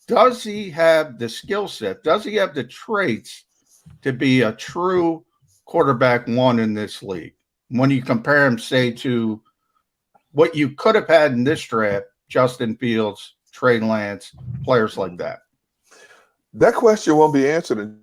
Speaker 2: does he have the skill set? Does he have the traits to be a true quarterback one in this league. When you compare him, say, to what you could have had in this draft, Justin Fields, Trey Lance, players like that.
Speaker 11: That question won't be answered until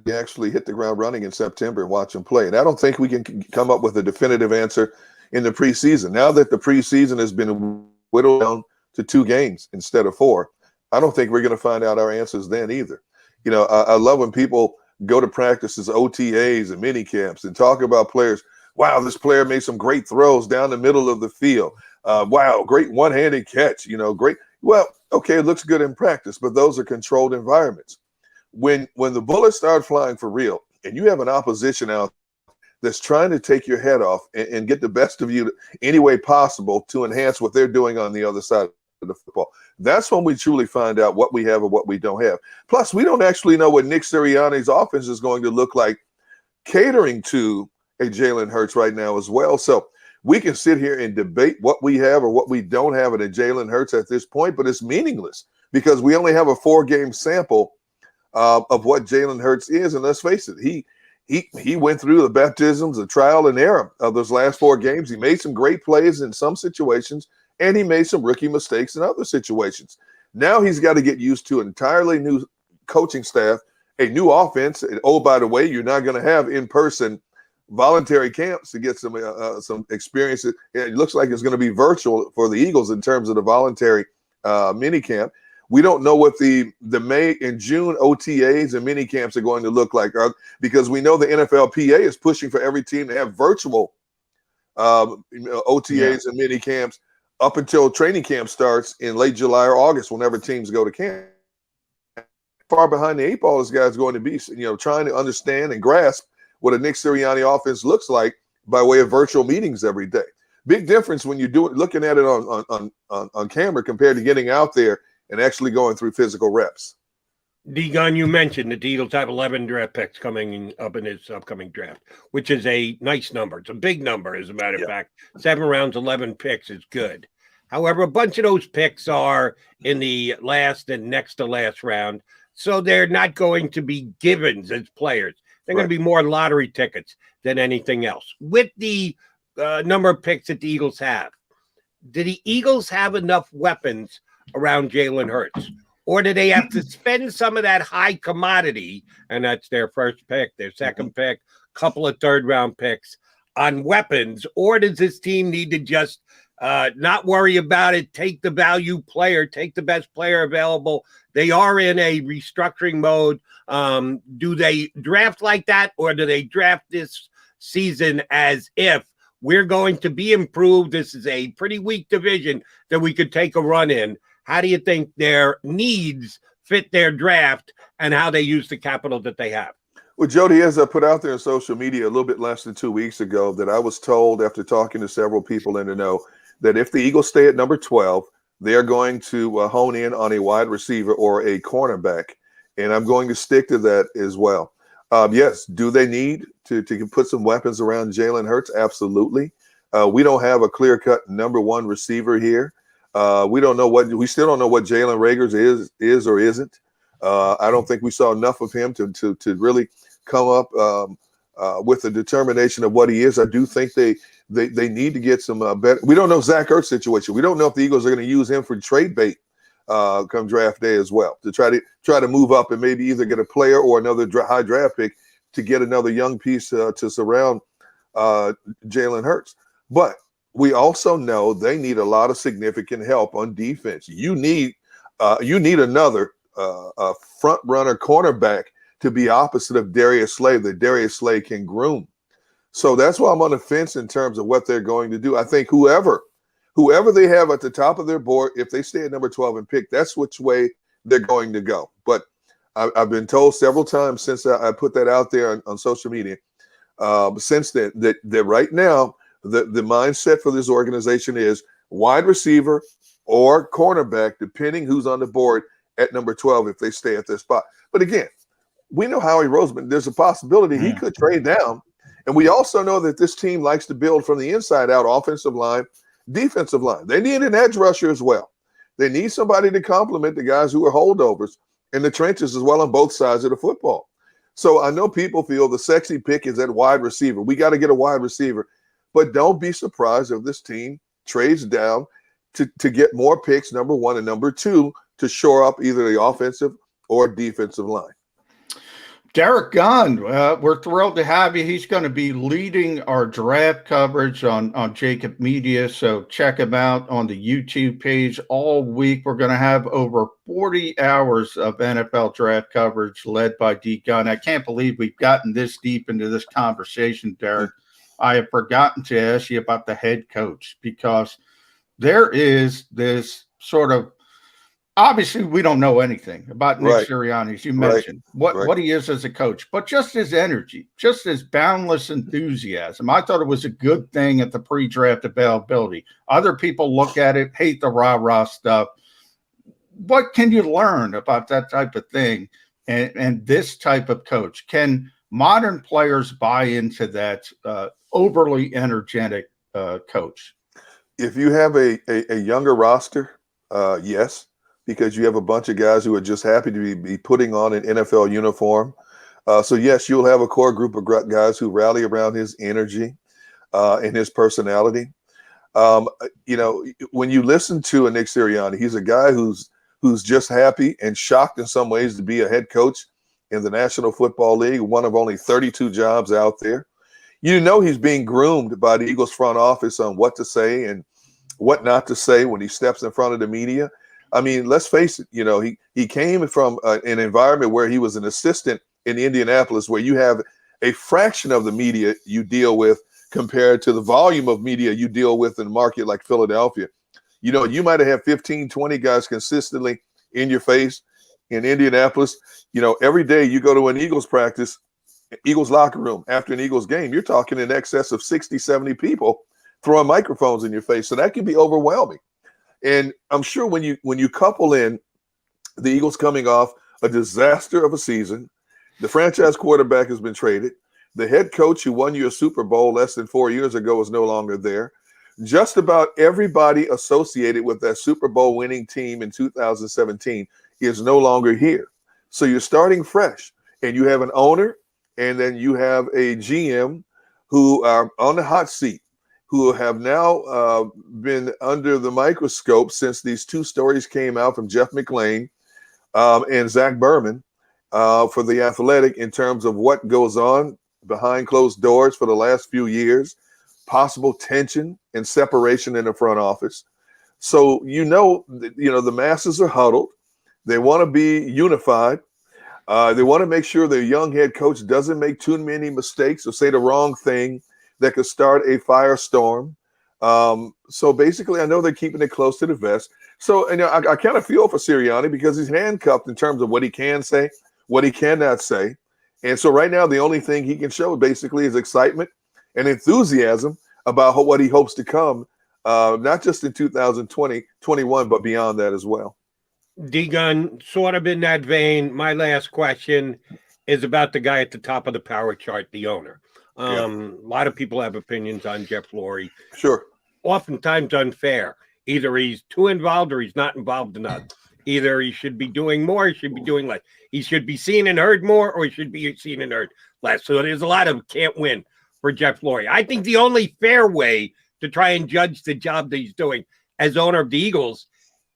Speaker 11: you actually hit the ground running in September and watch them play. And I don't think we can come up with a definitive answer in the preseason. Now that the preseason has been whittled down to 2 games instead of 4, I don't think we're going to find out our answers then either. You know, I love when people go to practices, OTAs, and mini camps and talk about players. Wow, this player made some great throws down the middle of the field. Wow, great one-handed catch. You know, great. Well, okay, it looks good in practice, but those are controlled environments. When the bullets start flying for real, and you have an opposition out that's trying to take your head off and get the best of you any way possible to enhance what they're doing on the other side of the football, that's when we truly find out what we have and what we don't have. Plus, we don't actually know what Nick Sirianni's offense is going to look like catering to a Jalen Hurts right now as well. So we can sit here and debate what we have or what we don't have in a Jalen Hurts at this point, but it's meaningless because we only have a 4-game sample of what Jalen Hurts is. And let's face it, he went through the baptisms, the trial and error of those last 4 games. He made some great plays in some situations, and he made some rookie mistakes in other situations. Now he's got to get used to an entirely new coaching staff, a new offense. And, oh, by the way, you're not going to have in-person voluntary camps to get some experiences. It looks like it's going to be virtual for the Eagles in terms of the voluntary mini camp. We don't know what the May and June OTAs and mini camps are going to look like because we know the NFLPA is pushing for every team to have virtual OTAs and mini camps up until training camp starts in late July or August, whenever teams go to camp. Far behind the 8 ball this guy's going to be, trying to understand and grasp what a Nick Sirianni offense looks like by way of virtual meetings every day. Big difference when you're looking at it on camera compared to getting out there and actually going through physical reps.
Speaker 1: D-Gun, you mentioned the Eagles have 11 draft picks coming up in his upcoming draft, which is a nice number. It's a big number, as a matter of fact. 7 rounds, 11 picks is good. However, a bunch of those picks are in the last and next to last round, so they're not going to be givens as players. They're going to be more lottery tickets than anything else. With the number of picks that the Eagles have, do the Eagles have enough weapons around Jalen Hurts? Or do they have to spend some of that high commodity, and that's their first pick, their second pick, couple of third-round picks, on weapons? Or does this team need to just not worry about it, take the value player, take the best player available? They are in a restructuring mode. Do they draft like that, or do they draft this season as if we're going to be improved? This is a pretty weak division that we could take a run in. How do you think their needs fit their draft and how they use the capital that they have?
Speaker 11: Well, Jody, as I put out there on social media a little bit less than 2 weeks ago, that I was told after talking to several people in the know that if the Eagles stay at number 12, they're going to hone in on a wide receiver or a cornerback. And I'm going to stick to that as well. Yes, do they need to put some weapons around Jalen Hurts? Absolutely. We don't have a clear-cut number 1 receiver here. We still don't know what Jalen Reagor is or isn't. I don't think we saw enough of him to really come up with a determination of what he is. I do think they need to get some better. We don't know Zach Ertz's situation. We don't know if the Eagles are going to use him for trade bait come draft day as well, to try to move up and maybe either get a player or another high draft pick to get another young piece to surround Jalen Hurts. But we also know they need a lot of significant help on defense. You need another front runner cornerback to be opposite of Darius Slay that Darius Slay can groom. So that's why I'm on the fence in terms of what they're going to do. I think whoever they have at the top of their board, if they stay at number 12 and pick, that's which way they're going to go. But I've been told several times since I put that out there on social media, since then, that right now, the mindset for this organization is wide receiver or cornerback, depending who's on the board at number 12 if they stay at their spot. But again, we know Howie Roseman, there's a possibility he could trade down. And we also know that this team likes to build from the inside out, offensive line, defensive line. They need an edge rusher as well. They need somebody to complement the guys who are holdovers in the trenches as well on both sides of the football. So I know people feel the sexy pick is at wide receiver. We got to get a wide receiver. But don't be surprised if this team trades down to get more picks, number one, and number two, to shore up either the offensive or defensive line.
Speaker 2: Derek Gunn, we're thrilled to have you. He's going to be leading our draft coverage on JAKIB Media, so check him out on the YouTube page all week. We're going to have over 40 hours of NFL draft coverage led by D. Gunn. I can't believe we've gotten this deep into this conversation, Derek. I have forgotten to ask you about the head coach, because there is this sort of, obviously we don't know anything about Nick Sirianni, as you mentioned, what he is as a coach, but just his energy, just his boundless enthusiasm. I thought it was a good thing at the pre-draft availability. Other people look at it, hate the rah-rah stuff. What can you learn about that type of thing and this type of coach? Can modern players buy into that overly energetic coach?
Speaker 11: If you have a younger roster, yes, because you have a bunch of guys who are just happy to be putting on an NFL uniform. So, yes, you'll have a core group of guys who rally around his energy and his personality. You know, when you listen to a Nick Sirianni, he's a guy who's just happy and shocked in some ways to be a head coach in the National Football League, one of only 32 jobs out there. You know he's being groomed by the Eagles front office on what to say and what not to say when he steps in front of the media. I mean, let's face it, you know, he came from an environment where he was an assistant in Indianapolis, where you have a fraction of the media you deal with compared to the volume of media you deal with in a market like Philadelphia. You know, you might have had 15, 20 guys consistently in your face in Indianapolis. You know, every day you go to an Eagles practice, Eagles locker room after an Eagles game, you're talking in excess of 60, 70 people throwing microphones in your face. So that can be overwhelming. And I'm sure when you couple in the Eagles coming off a disaster of a season, the franchise quarterback has been traded, the head coach who won you a Super Bowl less than 4 years ago is no longer there. Just about everybody associated with that Super Bowl winning team in 2017 is no longer here. So you're starting fresh, and you have an owner, and then you have a GM who are on the hot seat, who have now been under the microscope since these two stories came out from Jeff McLean and Zach Berman for The Athletic in terms of what goes on behind closed doors for the last few years, possible tension and separation in the front office. So, you know, the masses are huddled. They want to be unified. They want to make sure their young head coach doesn't make too many mistakes or say the wrong thing that could start a firestorm. So basically, I know they're keeping it close to the vest. So, and I kind of feel for Sirianni because he's handcuffed in terms of what he can say, what he cannot say. And so right now, the only thing he can show basically is excitement and enthusiasm about what he hopes to come, not just in 2020, 21, but beyond that as well.
Speaker 1: D-Gun, sort of in that vein, my last question is about the guy at the top of the power chart, the owner. A lot of people have opinions on Jeff Lurie.
Speaker 11: Sure.
Speaker 1: Oftentimes unfair. Either he's too involved or he's not involved enough. Either he should be doing more, he should be doing less. He should be seen and heard more, or he should be seen and heard less. So there's a lot of can't win for Jeff Lurie. I think the only fair way to try and judge the job that he's doing as owner of the Eagles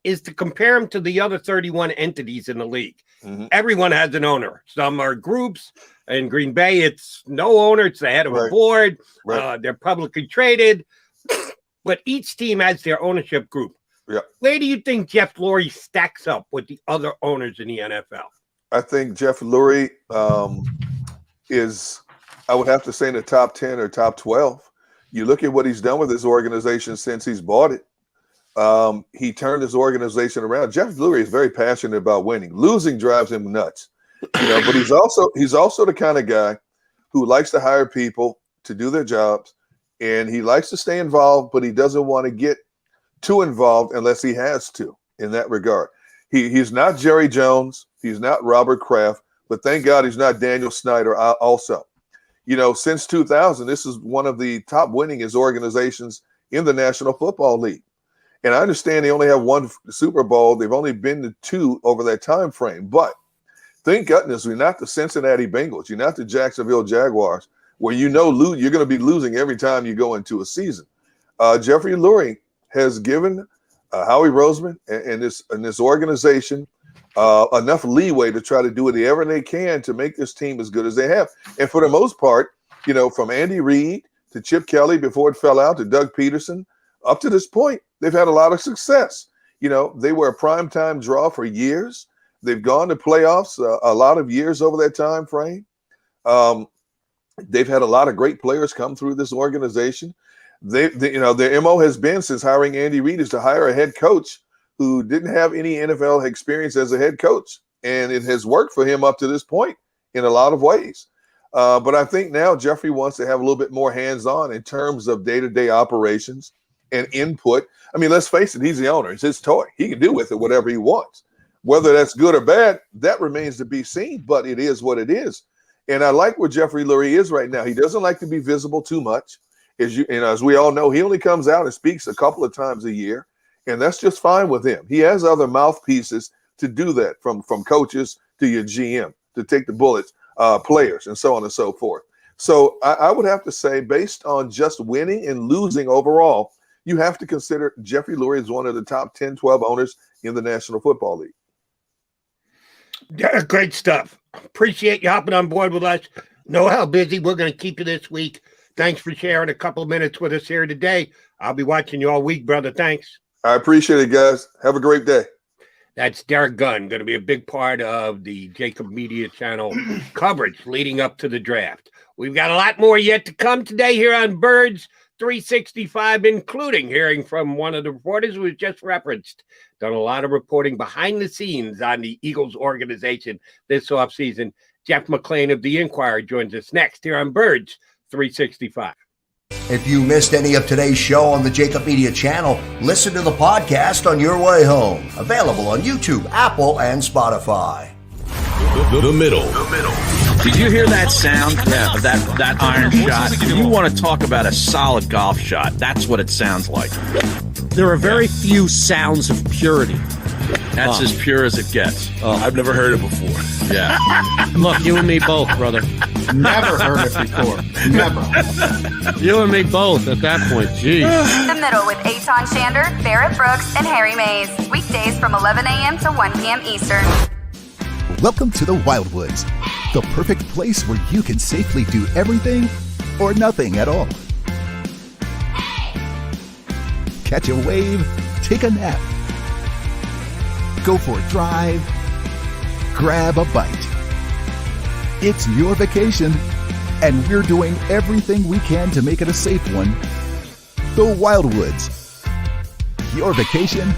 Speaker 1: is to compare him to the other 31 entities in the league. Mm-hmm. Everyone has an owner. Some are groups. In Green Bay, it's no owner. It's the head of a board. They're publicly traded. But each team has their ownership group.
Speaker 11: Yeah.
Speaker 1: Where do you think Jeff Lurie stacks up with the other owners in the NFL?
Speaker 11: I think Jeff Lurie is, I would have to say, in the top 10 or top 12. You look at what he's done with his organization since he's bought it. He turned his organization around. Jeff Lurie is very passionate about winning. Losing drives him nuts, but he's also the kind of guy who likes to hire people to do their jobs, and he likes to stay involved, but he doesn't want to get too involved unless he has to in that regard. He's not Jerry Jones. He's not Robert Kraft, but thank God he's not Daniel Snyder also. Since 2000, this is one of the top winningest organizations in the National Football League. And I understand they only have one Super Bowl. They've only been to two over that time frame. But thank goodness we're not the Cincinnati Bengals. You're not the Jacksonville Jaguars, where you're going to be losing every time you go into a season. Jeffrey Lurie has given Howie Roseman and this organization enough leeway to try to do whatever they can to make this team as good as they have. And for the most part, from Andy Reid to Chip Kelly before it fell out to Doug Peterson, up to this point, they've had a lot of success. They were a primetime draw for years. They've gone to playoffs a lot of years over that time frame. They've had a lot of great players come through this organization. Their MO has been, since hiring Andy Reid, is to hire a head coach who didn't have any NFL experience as a head coach. And it has worked for him up to this point in a lot of ways. But I think now Jeffrey wants to have a little bit more hands-on in terms of day-to-day operations and input. I mean, let's face it, he's the owner. It's his toy. He can do with it whatever he wants. Whether that's good or bad, that remains to be seen, but it is what it is. And I like where Jeffrey Lurie is right now. He doesn't like to be visible too much. As we all know, he only comes out and speaks a couple of times a year, and that's just fine with him. He has other mouthpieces to do that, from coaches to your GM, to take the bullets, players, and so on and so forth. So I would have to say, based on just winning and losing overall, you have to consider Jeffrey Lurie as one of the top 10, 12 owners in the National Football League.
Speaker 1: Yeah, great stuff. Appreciate you hopping on board with us. Know how busy we're going to keep you this week. Thanks for sharing a couple of minutes with us here today. I'll be watching you all week, brother. Thanks.
Speaker 11: I appreciate it, guys. Have a great day.
Speaker 1: That's Derek Gunn, going to be a big part of the JAKIB Media Channel coverage leading up to the draft. We've got a lot more yet to come today here on Birds 365, including hearing from one of the reporters who was just referenced. Done a lot of reporting behind the scenes on the Eagles organization this offseason. Jeff McClain of The Inquirer joins us next here on Birds 365.
Speaker 3: If you missed any of today's show on the JAKIB Media channel, listen to the podcast on your way home. Available on YouTube, Apple, and Spotify.
Speaker 10: The middle.
Speaker 5: Did you hear that sound of that iron shot? If you want to talk about a solid golf shot, that's what it sounds like.
Speaker 6: There are very few sounds of purity.
Speaker 5: That's as pure as it gets.
Speaker 12: I've never heard it before.
Speaker 5: Yeah.
Speaker 6: Look, you and me both, brother.
Speaker 2: Never heard it before. Never.
Speaker 6: You and me both at that point. Jeez.
Speaker 7: The Middle with Eitan Shander, Barrett Brooks, and Harry Mays. Weekdays from 11 a.m. to 1 p.m. Eastern.
Speaker 8: Welcome to the Wildwoods, the perfect place where you can safely do everything or nothing at all. Catch a wave, take a nap, go for a drive, grab a bite. It's your vacation, and we're doing everything we can to make it a safe one. The Wildwoods. Your vacation,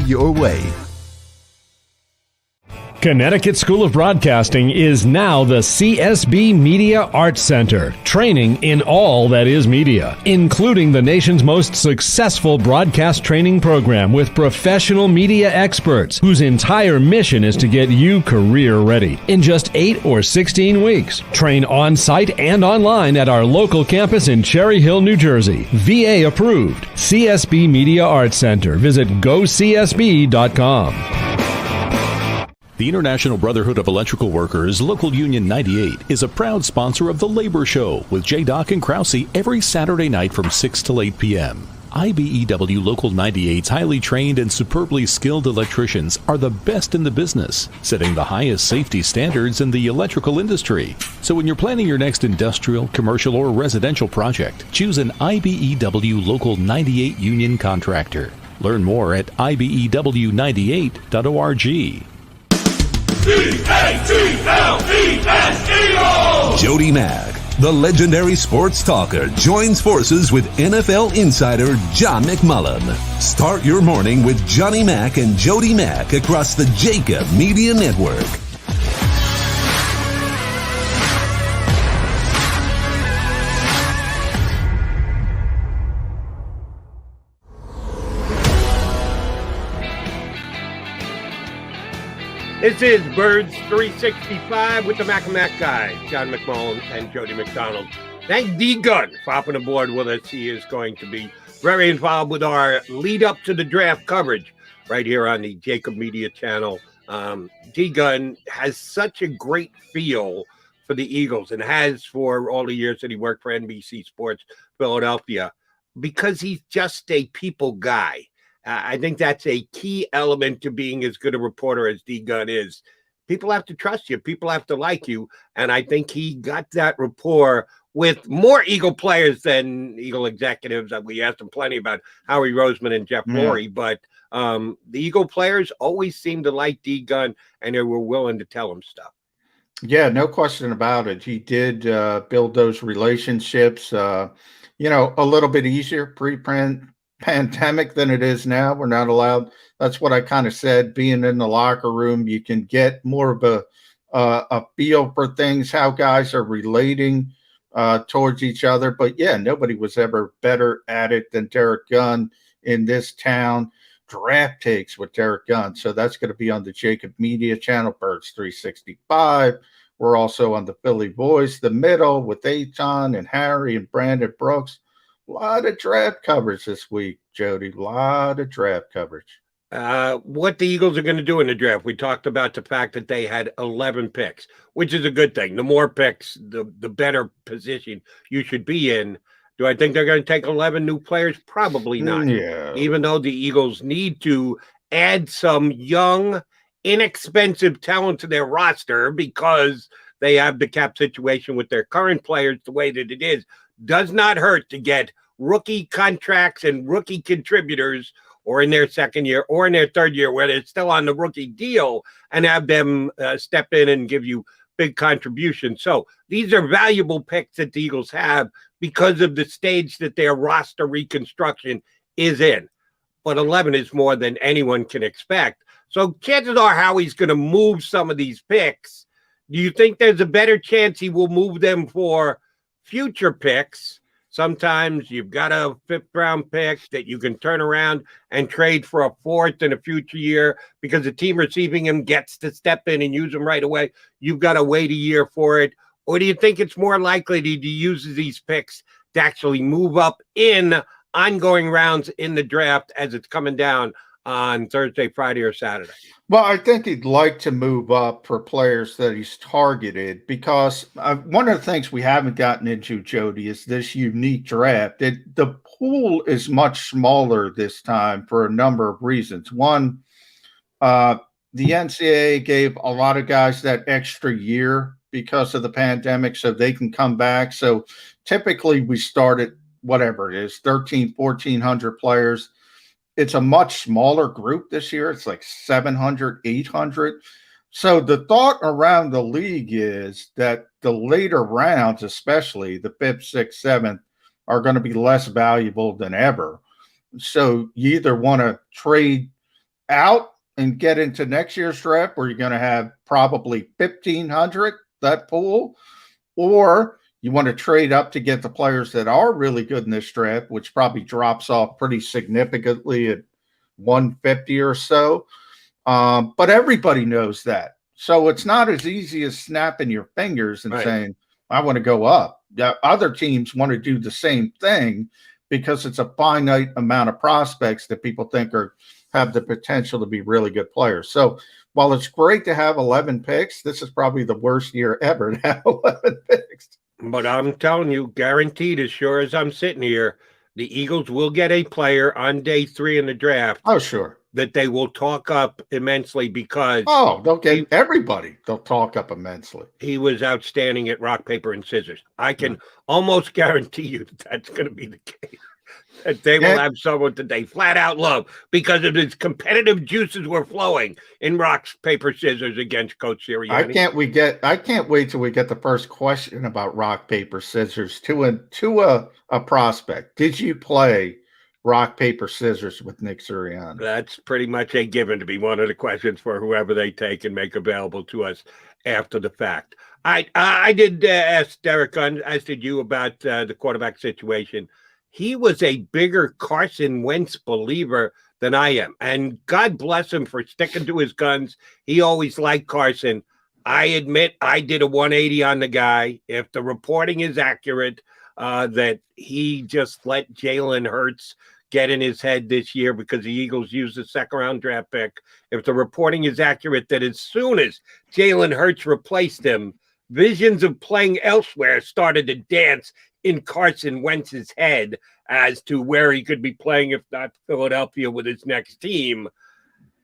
Speaker 8: your way.
Speaker 9: Connecticut School of Broadcasting is now the CSB Media Arts Center, training in all that is media, including the nation's most successful broadcast training program with professional media experts whose entire mission is to get you career ready in just 8 or 16 weeks. Train on-site and online at our local campus in Cherry Hill, New Jersey. VA approved. CSB Media Arts Center. Visit gocsb.com.
Speaker 4: The International Brotherhood of Electrical Workers, Local Union 98, is a proud sponsor of The Labor Show with J. Doc and Krause every Saturday night from 6 till 8 p.m. IBEW Local 98's highly trained and superbly skilled electricians are the best in the business, setting the highest safety standards in the electrical industry. So when you're planning your next industrial, commercial, or residential project, choose an IBEW Local 98 union contractor. Learn more at ibew98.org.
Speaker 10: Jody Mack, the legendary sports talker, joins forces with NFL insider John McMullen. Start your morning with Johnny Mack and Jody Mack across the JAKIB Media Network.
Speaker 1: This is Birds 365 with the Mac and Mac guys, John McMullen and Jody McDonald. Thank D. Gunn for hopping aboard with us. He is going to be very involved with our lead up to the draft coverage right here on the JAKIB Media Channel D-Gun has such a great feel for the Eagles and has for all the years that he worked for NBC Sports Philadelphia because he's just a people guy. I think that's a key element to being as good a reporter as D-Gun is. People have to trust you. People have to like you. And I think he got that rapport with more Eagle players than Eagle executives. We asked him plenty about Howie Roseman and Jeff Lurie, but the Eagle players always seemed to like D-Gun, and they were willing to tell him stuff.
Speaker 2: Yeah, no question about it. He did build those relationships, a little bit easier pre-pandemic than it is now. We're not allowed. That's what I kind of said. Being in the locker room, you can get more of a feel for things, how guys are relating towards each other. But yeah, nobody was ever better at it than Derek Gunn in this town. Draft takes with Derek Gunn. So that's going to be on the JAKIB Media channel, Birds 365. We're also on the Philly Voice, The Middle with Aton and Harry and Brandon Brooks. A lot of draft coverage this week, Jody. A lot of draft coverage.
Speaker 1: What the Eagles are going to do in the draft. We talked about the fact that they had 11 picks, which is a good thing. The more picks, the better position you should be in. Do I think they're going to take 11 new players? Probably not.
Speaker 2: Yeah.
Speaker 1: Even though the Eagles need to add some young, inexpensive talent to their roster because they have the cap situation with their current players the way that it is. Does not hurt to get rookie contracts and rookie contributors or in their second year or in their third year where they're still on the rookie deal and have them step in and give you big contributions. So these are valuable picks that the Eagles have because of the stage that their roster reconstruction is in. But 11 is more than anyone can expect. So chances are Howie's going to move some of these picks. Do you think there's a better chance he will move them for future picks? Sometimes you've got a 5th-round pick that you can turn around and trade for a 4th in a future year because the team receiving him gets to step in and use him right away. You've got to wait a year for it. Or do you think it's more likely that he uses these picks to actually move up in ongoing rounds in the draft as it's coming down on Thursday, Friday, or Saturday?
Speaker 2: Well, I think he'd like to move up for players that he's targeted because one of the things we haven't gotten into, Jody, is this unique draft. The pool is much smaller this time for a number of reasons. One, the NCAA gave a lot of guys that extra year because of the pandemic so they can come back. So typically we start at whatever it is, 1,400 players. It's a much smaller group this year. It's like 700, 800. So the thought around the league is that the later rounds, especially the 5th, 6th, 7th, are going to be less valuable than ever. So you either want to trade out and get into next year's draft where you're going to have probably 1,500, that pool, or you want to trade up to get the players that are really good in this draft, which probably drops off pretty significantly at 150 or so. But everybody knows that. So it's not as easy as snapping your fingers and saying, I want to go up. Other teams want to do the same thing because it's a finite amount of prospects that people think have the potential to be really good players. So while it's great to have 11 picks, this is probably the worst year ever to have 11 picks.
Speaker 1: But I'm telling you, guaranteed, as sure as I'm sitting here, the Eagles will get a player on day 3 in the draft.
Speaker 2: Oh, sure.
Speaker 1: That they will talk up immensely because...
Speaker 2: Oh, they'll get everybody. They'll talk up immensely.
Speaker 1: He was outstanding at rock, paper, and scissors. I can almost guarantee you that's going to be the case. That they will have someone that they flat out love because of his competitive juices were flowing in rock, paper, scissors against Coach Sirianni.
Speaker 2: I can't wait till we get the first question about rock, paper, scissors to a prospect. Did you play rock, paper, scissors with Nick Sirianni?
Speaker 1: That's pretty much a given to be one of the questions for whoever they take and make available to us after the fact. I did ask Derek Gunn, as did you, about the quarterback situation. He was a bigger Carson Wentz believer than I am. And God bless him for sticking to his guns. He always liked Carson. I admit I did a 180 on the guy. If the reporting is accurate, that he just let Jalen Hurts get in his head this year because the Eagles used a second-round draft pick. If the reporting is accurate that as soon as Jalen Hurts replaced him, visions of playing elsewhere started to dance in Carson Wentz's head as to where he could be playing, if not Philadelphia, with his next team.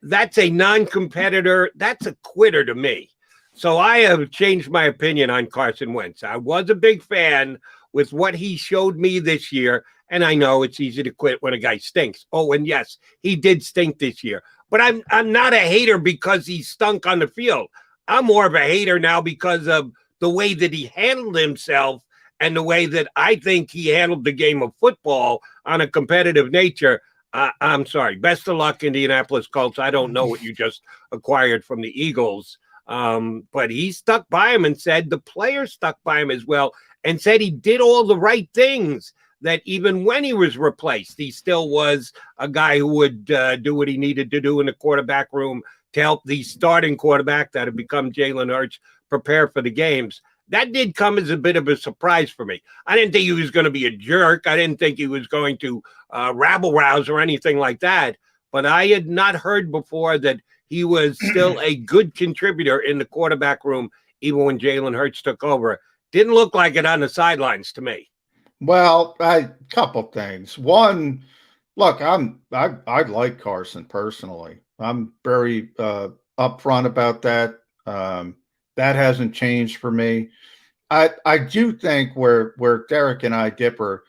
Speaker 1: That's a non-competitor. That's a quitter to me. So I have changed my opinion on Carson Wentz. I was a big fan with what he showed me this year, and I know it's easy to quit when a guy stinks. Oh, and yes, he did stink this year. But I'm not a hater because he stunk on the field. I'm more of a hater now because of the way that he handled himself and the way that I think he handled the game of football on a competitive nature. I'm sorry. Best of luck, Indianapolis Colts. I don't know what you just acquired from the Eagles. But he stuck by him and said the player stuck by him as well and said he did all the right things, that even when he was replaced, he still was a guy who would do what he needed to do in the quarterback room to help the starting quarterback that had become Jalen Hurts prepare for the games. That did come as a bit of a surprise for me. I didn't think he was going to be a jerk. I didn't think he was going to rabble-rouse or anything like that. But I had not heard before that he was still a good contributor in the quarterback room, even when Jalen Hurts took over. Didn't look like it on the sidelines to me.
Speaker 2: Well, couple things. One, look, I like Carson personally. I'm very upfront about that. That hasn't changed for me. I do think where Derek and I differ,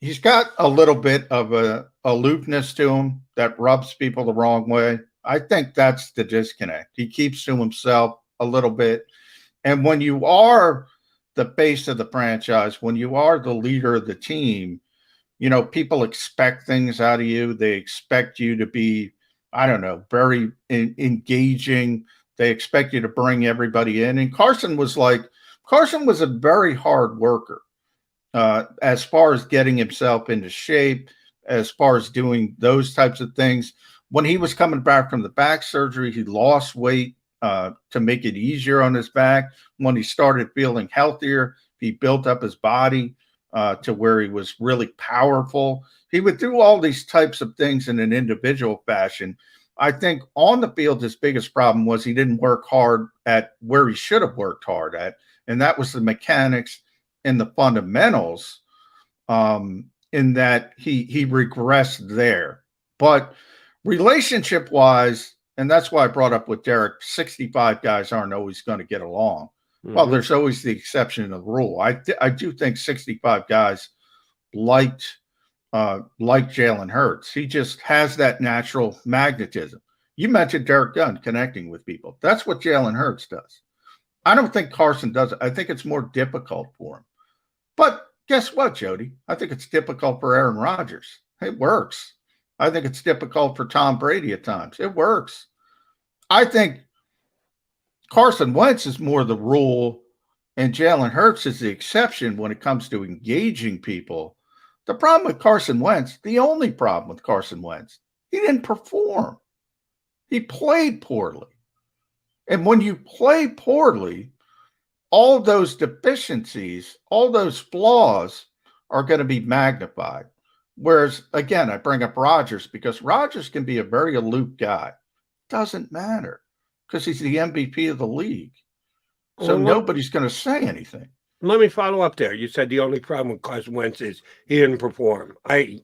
Speaker 2: he's got a little bit of a aloofness to him that rubs people the wrong way. I think that's the disconnect. He keeps to himself a little bit. And when you are the face of the franchise, when you are the leader of the team, you know, people expect things out of you. They expect you to be, I don't know, very engaging. They expect you to bring everybody in. And Carson was a very hard worker as far as getting himself into shape, as far as doing those types of things. When he was coming back from the back surgery, he lost weight to make it easier on his back. When he started feeling healthier, he built up his body to where he was really powerful. He would do all these types of things in an individual fashion. I think on the field, his biggest problem was he didn't work hard at where he should have worked hard at, and that was the mechanics and the fundamentals, in that he regressed there. But relationship-wise, and that's why I brought up with Derek, 65 guys aren't always going to get along. Mm-hmm. Well, there's always the exception of the rule. I do think 65 guys liked Jalen Hurts. He just has that natural magnetism. You mentioned Derek Gunn connecting with people. That's what Jalen Hurts does. I don't think Carson does it. I think it's more difficult for him. But guess what, Jody? I think it's difficult for Aaron Rodgers. It works. I think it's difficult for Tom Brady at times. It works. I think Carson Wentz is more the rule, and Jalen Hurts is the exception when it comes to engaging people. The problem with Carson Wentz, the only problem with Carson Wentz, he didn't perform. He played poorly. And when you play poorly, all those deficiencies, all those flaws are going to be magnified. Whereas, again, I bring up Rodgers because Rodgers can be a very aloof guy. Doesn't matter because he's the MVP of the league. So nobody's going to say anything.
Speaker 1: Let me follow up there. You said the only problem with Carson Wentz is he didn't perform. I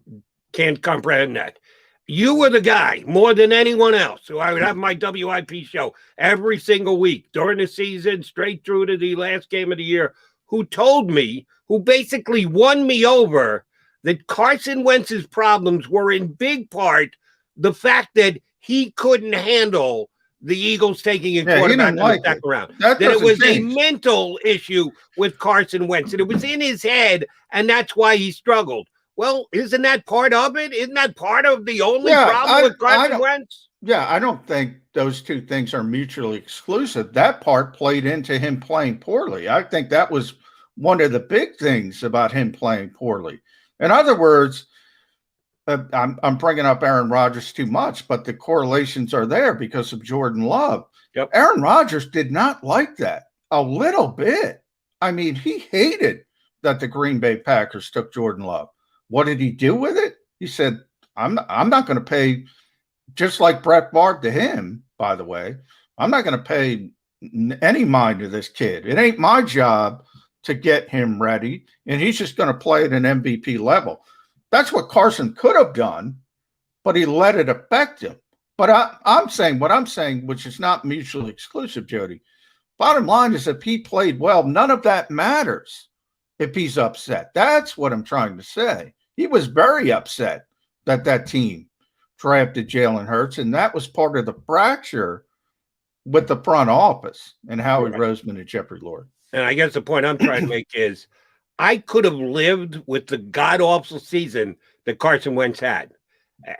Speaker 1: can't comprehend that. You were the guy more than anyone else. So I would have my WIP show every single week during the season, straight through to the last game of the year, who told me, who basically won me over, that Carson Wentz's problems were in big part the fact that he couldn't handle the Eagles taking a quarterback in the second round. That it was a mental issue with Carson Wentz, and it was in his head, and that's why he struggled. Well, isn't that part of it? Isn't that part of the only problem with Carson Wentz?
Speaker 2: Yeah, I don't think those two things are mutually exclusive. That part played into him playing poorly. I think that was one of the big things about him playing poorly. In other words, I'm bringing up Aaron Rodgers too much, but the correlations are there because of Jordan Love.
Speaker 1: Yep.
Speaker 2: Aaron Rodgers did not like that a little bit. I mean, he hated that the Green Bay Packers took Jordan Love. What did he do with it? He said, I'm not going to pay, just like Brett Favre to him, by the way. I'm not going to pay any mind to this kid. It ain't my job to get him ready, and he's just going to play at an MVP level. That's what Carson could have done, but he let it affect him. But I'm saying what I'm saying, which is not mutually exclusive, Jody. Bottom line is, if he played well, none of that matters if he's upset. That's what I'm trying to say. He was very upset that team drafted Jalen Hurts, and that was part of the fracture with the front office and Howie Roseman and Jeffrey Lurie.
Speaker 1: And I guess the point I'm trying to make is I could have lived with the god-awful season that Carson Wentz had.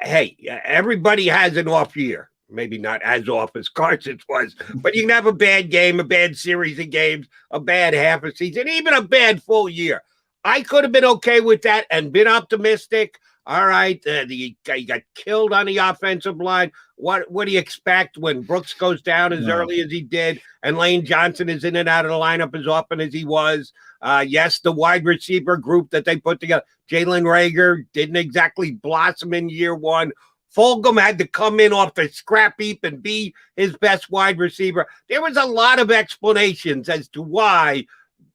Speaker 1: Hey, everybody has an off year. Maybe not as off as Carson's was, but you can have a bad game, a bad series of games, a bad half a season, even a bad full year. I could have been okay with that and been optimistic. All right, he got killed on the offensive line. What do you expect when Brooks goes down as early as he did and Lane Johnson is in and out of the lineup as often as he was? Yes, the wide receiver group that they put together, Jalen Reagor didn't exactly blossom in year one. Fulgham had to come in off the scrap heap and be his best wide receiver. There was a lot of explanations as to why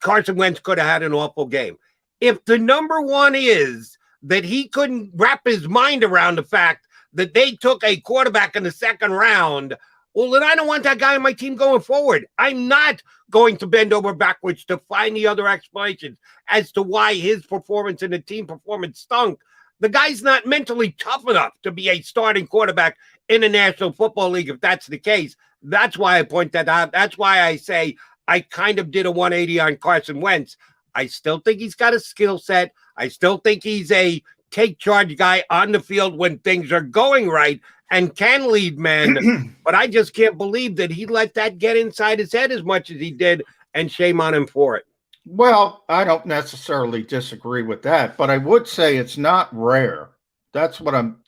Speaker 1: Carson Wentz could have had an awful game. If the number one is that he couldn't wrap his mind around the fact that they took a quarterback in the second round, well, then I don't want that guy on my team going forward. I'm not going to bend over backwards to find the other explanations as to why his performance and the team performance stunk. The guy's not mentally tough enough to be a starting quarterback in the National Football League, if that's the case. That's why I point that out. That's why I say I kind of did a 180 on Carson Wentz. I still think he's got a skill set. I still think he's a take charge guy on the field when things are going right and can lead men. But I just can't believe that he let that get inside his head as much as he did, and shame on him for it.
Speaker 2: Well, I don't necessarily disagree with that, but I would say it's not rare. That's what I'm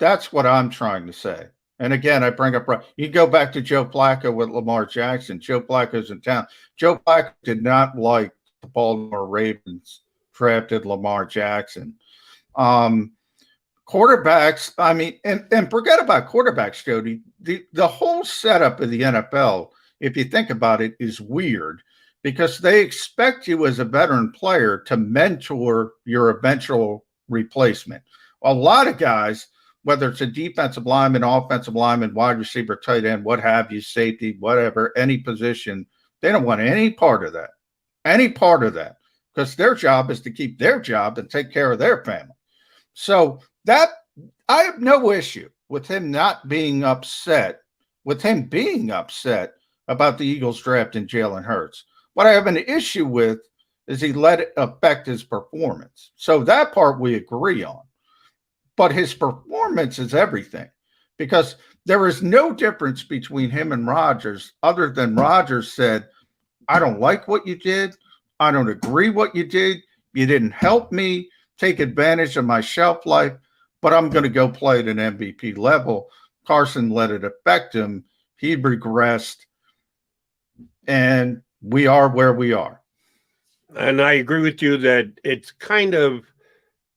Speaker 2: trying to say. And again, I bring up, you go back to Joe Flacco with Lamar Jackson. Joe Flacco's in town. Joe Flacco did not like the Baltimore Ravens drafted Lamar Jackson. Quarterbacks, I mean, and forget about quarterbacks, Jody. The whole setup of the NFL, if you think about it, is weird because they expect you as a veteran player to mentor your eventual replacement. A lot of guys, whether it's a defensive lineman, offensive lineman, wide receiver, tight end, what have you, safety, whatever, any position, they don't want any part of that. Any part of that, because their job is to keep their job and take care of their family. So that I have no issue with him not being upset, with him being upset about the Eagles drafting Jalen Hurts. What I have an issue with is he let it affect his performance. So that part we agree on. But his performance is everything, because there is no difference between him and Rodgers other than Rodgers said, I don't like what you did. I don't agree what you did. You didn't help me take advantage of my shelf life, but I'm going to go play at an MVP level. Carson let it affect him. He regressed, and we are where we are.
Speaker 1: And I agree with you that it's kind of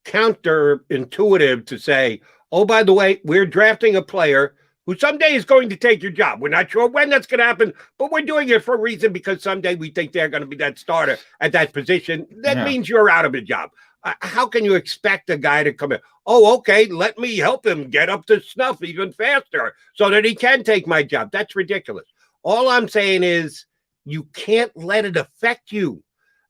Speaker 1: counterintuitive to say, oh, by the way, we're drafting a player who someday is going to take your job. We're not sure when that's going to happen, but we're doing it for a reason because someday we think they're going to be that starter at that position. That means you're out of a job. How can you expect a guy to come in? Oh, okay, let me help him get up to snuff even faster so that he can take my job. That's ridiculous. All I'm saying is you can't let it affect you.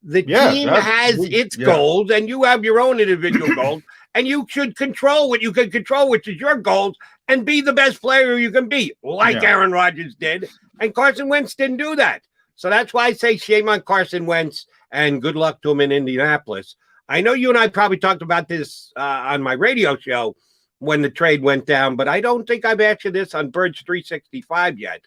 Speaker 1: The team has its goals, and you have your own individual goals, and you should control what you can control, which is your goals, and be the best player you can be, like Aaron Rodgers did. And Carson Wentz didn't do that. So that's why I say shame on Carson Wentz, and good luck to him in Indianapolis. I know you and I probably talked about this on my radio show when the trade went down, but I don't think I've asked you this on Birds 365 yet.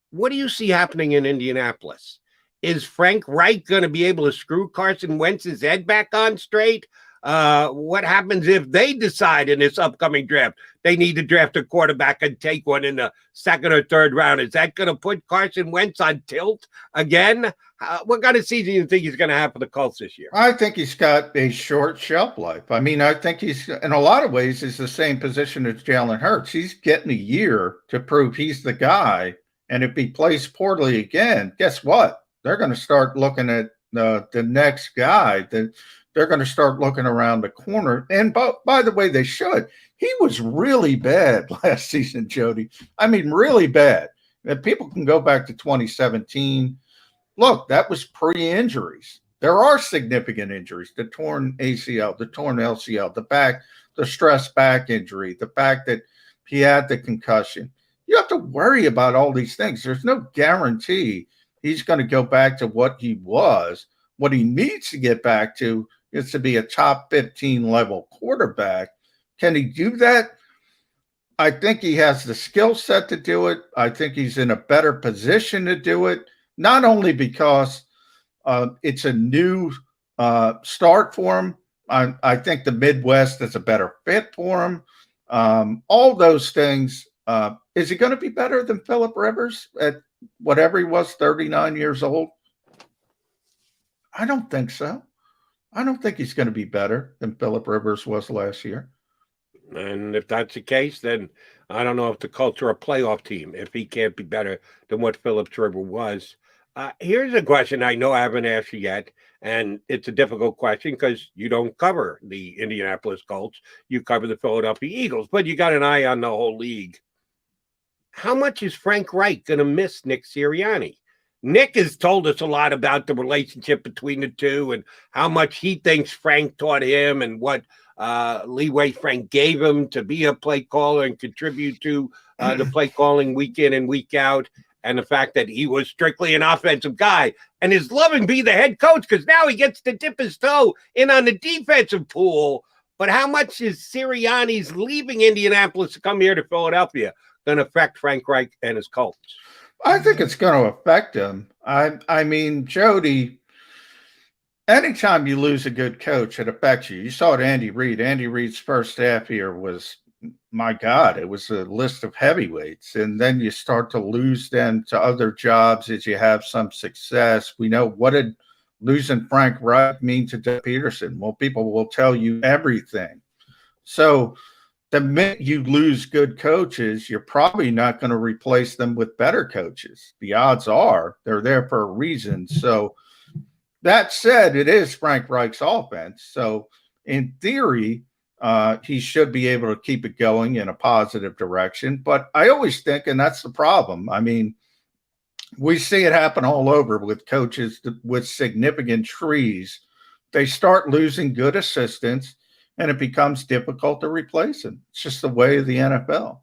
Speaker 1: What do you see happening in Indianapolis? Is Frank Reich going to be able to screw Carson Wentz's head back on straight? What happens if they decide in this upcoming draft they need to draft a quarterback and take one in the second or third round? Is that going to put Carson Wentz on tilt again? What kind of season do you think he's going to have for the Colts this year?
Speaker 2: I think he's got a short shelf life. I mean, I think he's, in a lot of ways, is the same position as Jalen Hurts. He's getting a year to prove he's the guy. And if he plays poorly again, guess what? They're going to start looking at the next guy. They're going to start looking around the corner. And by the way, they should. He was really bad last season, Jody. I mean, really bad. And people can go back to 2017. Look, that was pre-injuries. There are significant injuries: the torn ACL, the torn LCL, the stress back injury, the fact that he had the concussion. You have to worry about all these things. There's no guarantee he's going to go back to what he was. What he needs to get back to is to be a top 15 level quarterback. Can he do that? I think he has the skill set to do it. I think he's in a better position to do it, not only because it's a new start for him. I think the Midwest is a better fit for him. All those things. Is he going to be better than Phillip Rivers at whatever he was, 39 years old? I don't think so. I don't think he's going to be better than Phillip Rivers was last year.
Speaker 1: And if that's the case, then I don't know if the Colts are a playoff team if he can't be better than what Phillips Rivers was. Here's a question I know I haven't asked you yet, and it's a difficult question because you don't cover the Indianapolis Colts. You cover the Philadelphia Eagles, but you got an eye on the whole league. How much is Frank Reich going to miss Nick Sirianni? Nick has told us a lot about the relationship between the two and how much he thinks Frank taught him and what leeway Frank gave him to be a play caller and contribute to the play calling week in and week out, and the fact that he was strictly an offensive guy and is loving being the head coach because now he gets to dip his toe in on the defensive pool. But how much is Sirianni's leaving Indianapolis to come here to Philadelphia going to affect Frank Reich and his Colts?
Speaker 2: I think it's going to affect him. I mean, Jody, anytime you lose a good coach, it affects you. You saw it, Andy Reid. Andy Reid's first half here was, my God, it was a list of heavyweights. And then you start to lose them to other jobs as you have some success. We know, what did losing Frank Reich mean to Adrian Peterson? Well, people will tell you everything. So the minute you lose good coaches, you're probably not going to replace them with better coaches. The odds are they're there for a reason. So that said, it is Frank Reich's offense. So in theory, he should be able to keep it going in a positive direction. But I always think, and that's the problem, I mean, we see it happen all over with coaches with significant trees. They start losing good assistants, and it becomes difficult to replace him. It's just the way of the NFL.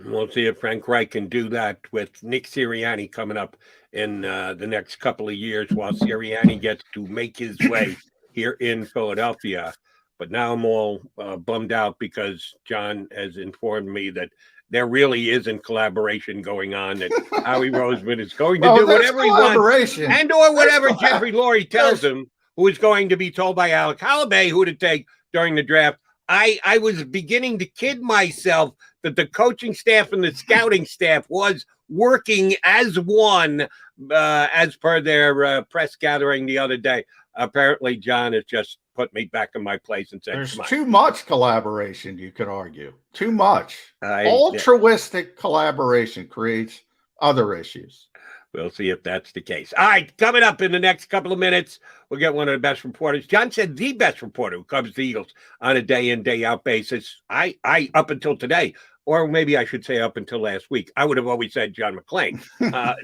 Speaker 1: We'll see if Frank Reich can do that with Nick Sirianni coming up in the next couple of years while Sirianni gets to make his way here in Philadelphia. But now I'm all bummed out because John has informed me that there really isn't collaboration going on, that Howie Roseman is going to do whatever he wants and or whatever Jeffrey Lurie tells him, who is going to be told by Alec Holloway who to take during the draft. I was beginning to kid myself that the coaching staff and the scouting staff was working as one, as per their press gathering the other day. Apparently, John has just put me back in my place and said,
Speaker 2: there's too much collaboration, you could argue. Too much. Altruistic collaboration creates other issues.
Speaker 1: We'll see if that's the case. All right, coming up in the next couple of minutes, we'll get one of the best reporters. John said the best reporter who covers the Eagles on a day-in, day-out basis. I up until today, or maybe I should say up until last week, I would have always said John McMullen.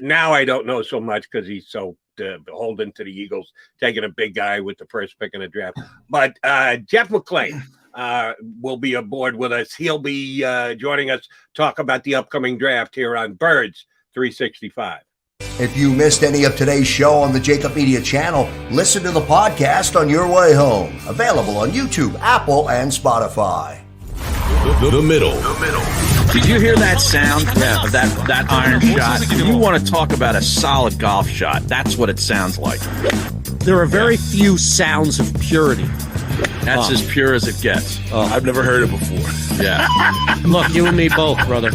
Speaker 1: Now I don't know so much because he's so beholden to the Eagles, taking a big guy with the first pick in the draft. But Jeff McMullen will be aboard with us. He'll be joining us, talk about the upcoming draft here on Birds 365.
Speaker 3: If you missed any of today's show on the JAKIB Media channel, listen to the podcast on your way home. Available on YouTube, Apple, and Spotify.
Speaker 10: The middle.
Speaker 5: Did you hear that sound of that iron shot? You want to talk about a solid golf shot. That's what it sounds like.
Speaker 6: There are very few sounds of purity.
Speaker 5: That's as pure as it gets.
Speaker 12: I've never heard it before.
Speaker 5: Yeah.
Speaker 6: Look, you and me both, brother.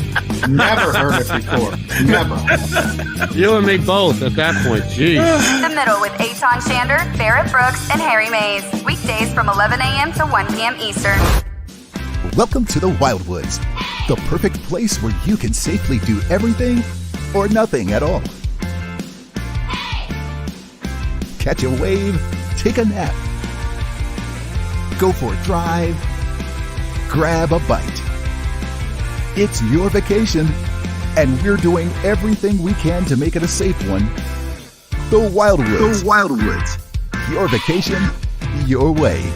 Speaker 2: Never heard it before. Never.
Speaker 6: You and me both at that point. Jeez.
Speaker 7: The Middle with Eitan Shander, Barrett Brooks, and Harry Mays. Weekdays from 11 a.m. to 1 p.m. Eastern.
Speaker 8: Welcome to the Wildwoods, the perfect place where you can safely do everything or nothing at all. Catch a wave, take a nap, go for a drive, grab a bite. It's your vacation, and we're doing everything we can to make it a safe one. The Wildwoods. The Wildwoods. Your vacation, your way.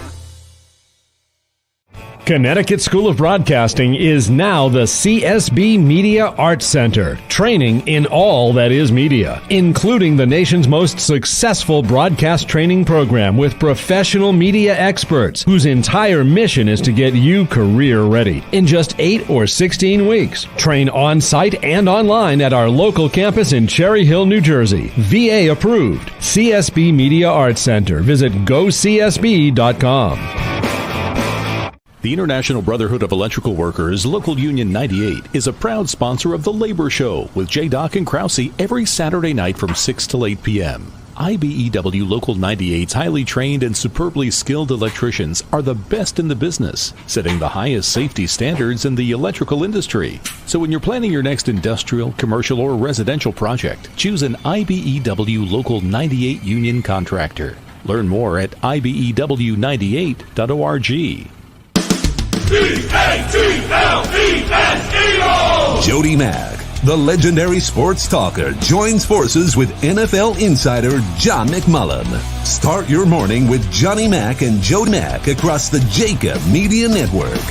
Speaker 9: Connecticut School of Broadcasting is now the CSB Media Arts Center, training in all that is media, including the nation's most successful broadcast training program with professional media experts whose entire mission is to get you career ready. In just 8 or 16 weeks, train on-site and online at our local campus in Cherry Hill, New Jersey. VA approved. CSB Media Arts Center. Visit gocsb.com.
Speaker 4: The International Brotherhood of Electrical Workers, Local Union 98, is a proud sponsor of The Labor Show with J. and Krause every Saturday night from 6 till 8 p.m. IBEW Local 98's highly trained and superbly skilled electricians are the best in the business, setting the highest safety standards in the electrical industry. So when you're planning your next industrial, commercial, or residential project, choose an IBEW Local 98 union contractor. Learn more at IBEW98.org.
Speaker 10: Jody Mack, the legendary sports talker, joins forces with NFL insider John McMullen. Start your morning with Johnny Mack and Jody Mack across the JAKIB Media Network.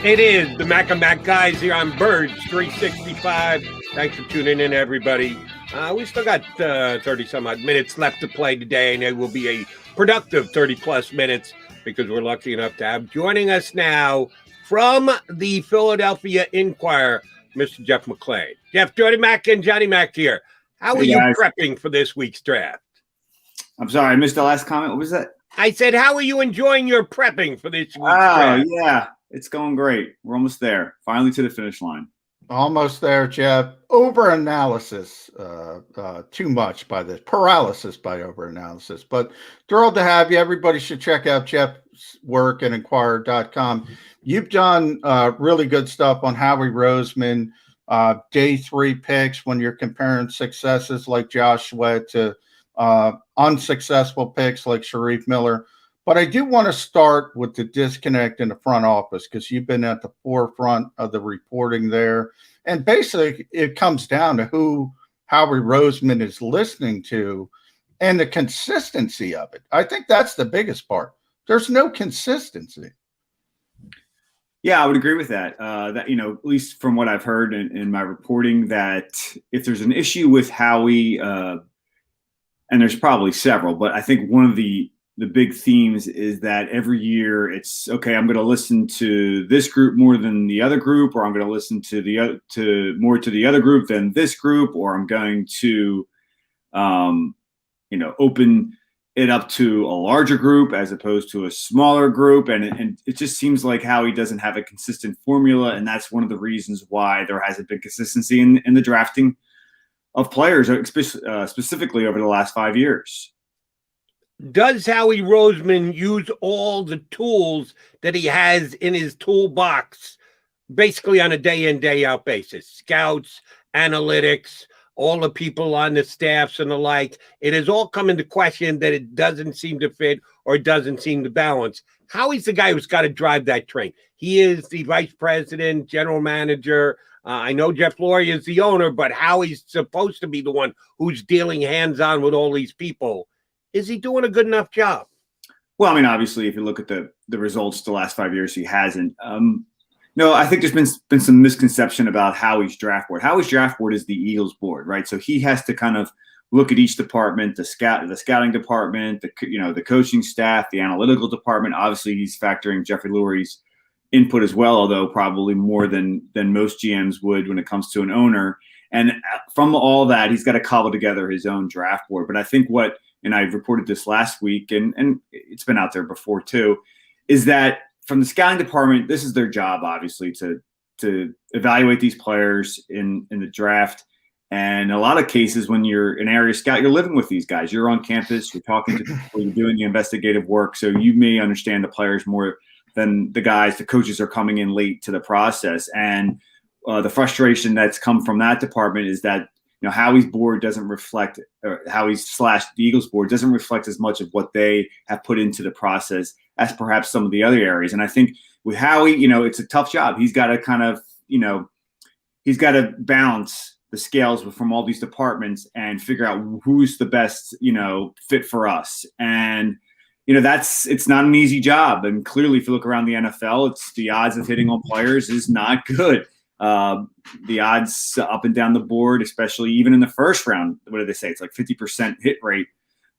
Speaker 1: It is the Mac and Mac guys here on Birds 365. Thanks for tuning in, everybody. We still got 30-some-odd minutes left to play today, and it will be a productive 30-plus minutes because we're lucky enough to have joining us now from the Philadelphia Inquirer, Mr. Jeff McClain. Jeff, Jody Mack and Johnny Mack here. How are you prepping for this week's draft?
Speaker 13: I'm sorry, I missed the last comment. What was that?
Speaker 1: I said, how are you enjoying your prepping for this week's draft?
Speaker 13: Yeah. It's going great. We're almost there. Finally to the finish line.
Speaker 2: Almost there, Jeff. Over-analysis. Too much by this. Paralysis by over-analysis. But thrilled to have you. Everybody should check out Jeff's work at Inquirer.com. You've done really good stuff on Howie Roseman, day 3 picks when you're comparing successes like Josh Sweat to unsuccessful picks like Sharif Miller. But I do want to start with the disconnect in the front office because you've been at the forefront of the reporting there. And basically, it comes down to who Howie Roseman is listening to and the consistency of it. I think that's the biggest part. There's no consistency.
Speaker 13: Yeah, I would agree with that. At least from what I've heard in my reporting, that if there's an issue with Howie, and there's probably several, but I think one of the big themes is that every year it's okay. I'm going to listen to this group more than the other group, or I'm going to listen to the other group than this group, or I'm going to, open it up to a larger group as opposed to a smaller group. And it just seems like Howie doesn't have a consistent formula, and that's one of the reasons why there hasn't been consistency in the drafting of players, specifically over the last 5 years.
Speaker 1: Does Howie Roseman use all the tools that he has in his toolbox basically on a day-in, day-out basis? Scouts, analytics, all the people on the staffs and the like. It has all come into question that it doesn't seem to fit or doesn't seem to balance. Howie's the guy who's got to drive that train. He is the vice president, general manager. I know Jeff Lurie is the owner, but Howie's supposed to be the one who's dealing hands-on with all these people. Is he doing a good enough job?
Speaker 13: Well, I mean, obviously, if you look at the results the last 5 years, he hasn't. No, I think there's been some misconception about Howie's draft board. Howie's draft board is the Eagles board, right? So he has to kind of look at each department, the scouting department, the coaching staff, the analytical department. Obviously, he's factoring Jeffrey Lurie's input as well, although probably more than most GMs would when it comes to an owner. And from all that, he's got to cobble together his own draft board. But I think and I reported this last week, and it's been out there before too, is that from the scouting department, this is their job, obviously, to evaluate these players in the draft. And in a lot of cases, when you're an area scout, you're living with these guys. You're on campus, you're talking to people, you're doing the investigative work. So you may understand the players more than the coaches are coming in late to the process. And the frustration that's come from that department is that, Howie's board doesn't reflect, or Howie's / the Eagles board doesn't reflect as much of what they have put into the process as perhaps some of the other areas. And I think with Howie, it's a tough job. He's got to kind of, he's got to balance the scales from all these departments and figure out who's the best, fit for us. And, it's not an easy job. And clearly, if you look around the NFL, it's the odds of hitting on players is not good. The odds up and down the board, especially even in the first round, what do they say? It's like 50% hit rate.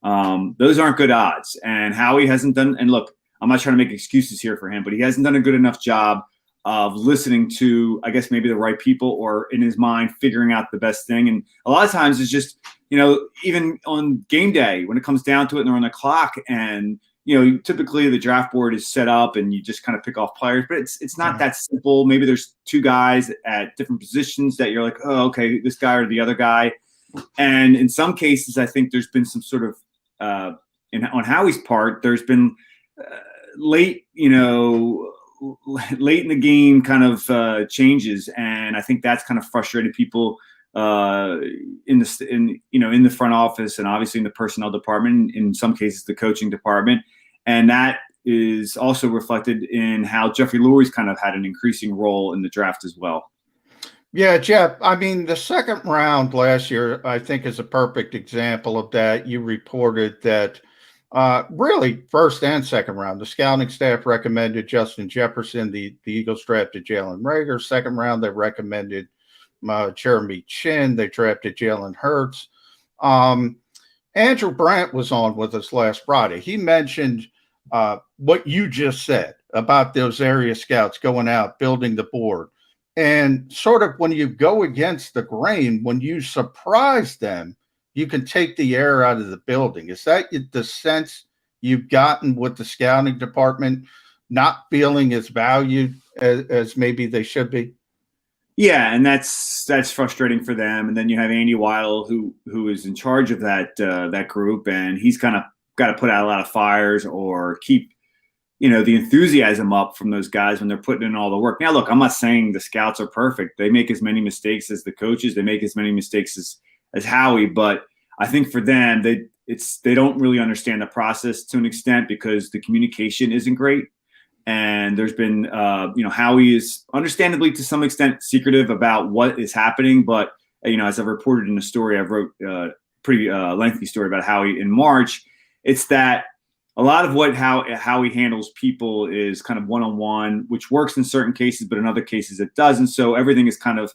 Speaker 13: Those aren't good odds. And Howie hasn't done, and look, I'm not trying to make excuses here for him, but he hasn't done a good enough job of listening to, I guess, maybe the right people, or in his mind, figuring out the best thing. And a lot of times it's just, even on game day, when it comes down to it and they're on the clock, and, typically the draft board is set up and you just kind of pick off players, but it's not that simple. Maybe there's two guys at different positions that you're like, oh, okay, this guy or the other guy. And in some cases, I think there's been some sort of, on Howie's part, there's been late in the game kind of changes, and I think that's kind of frustrated people in the front office, and obviously in the personnel department, in some cases the coaching department, and that is also reflected in how Jeffrey Lurie's kind of had an increasing role in the draft as well.
Speaker 2: Yeah, Jeff, I mean, the second round last year, I think, is a perfect example of that. You reported that really first and second round, the scouting staff recommended Justin Jefferson. The Eagles drafted Jalen Reagor. Second round, they recommended Jeremy Chin. They drafted Jalen Hurts. Andrew Brandt was on with us last Friday. He mentioned what you just said about those area scouts going out, building the board. And sort of when you go against the grain, when you surprise them, you can take the air out of the building. Is that the sense you've gotten with the scouting department not feeling as valued as maybe they should be?
Speaker 13: Yeah, and that's frustrating for them. And then you have Andy Weidel, who is in charge of that group, and he's kind of got to put out a lot of fires or keep the enthusiasm up from those guys when they're putting in all the work. Now, look, I'm not saying the scouts are perfect. They make as many mistakes as the coaches. They make as many mistakes as Howie. But I think for them, they don't really understand the process to an extent because the communication isn't great. And there's been, Howie is understandably to some extent secretive about what is happening. But, as I reported in a story, I wrote a pretty lengthy story about Howie in March. It's that a lot of how he handles people is kind of one-on-one, which works in certain cases, but in other cases it doesn't. So everything is kind of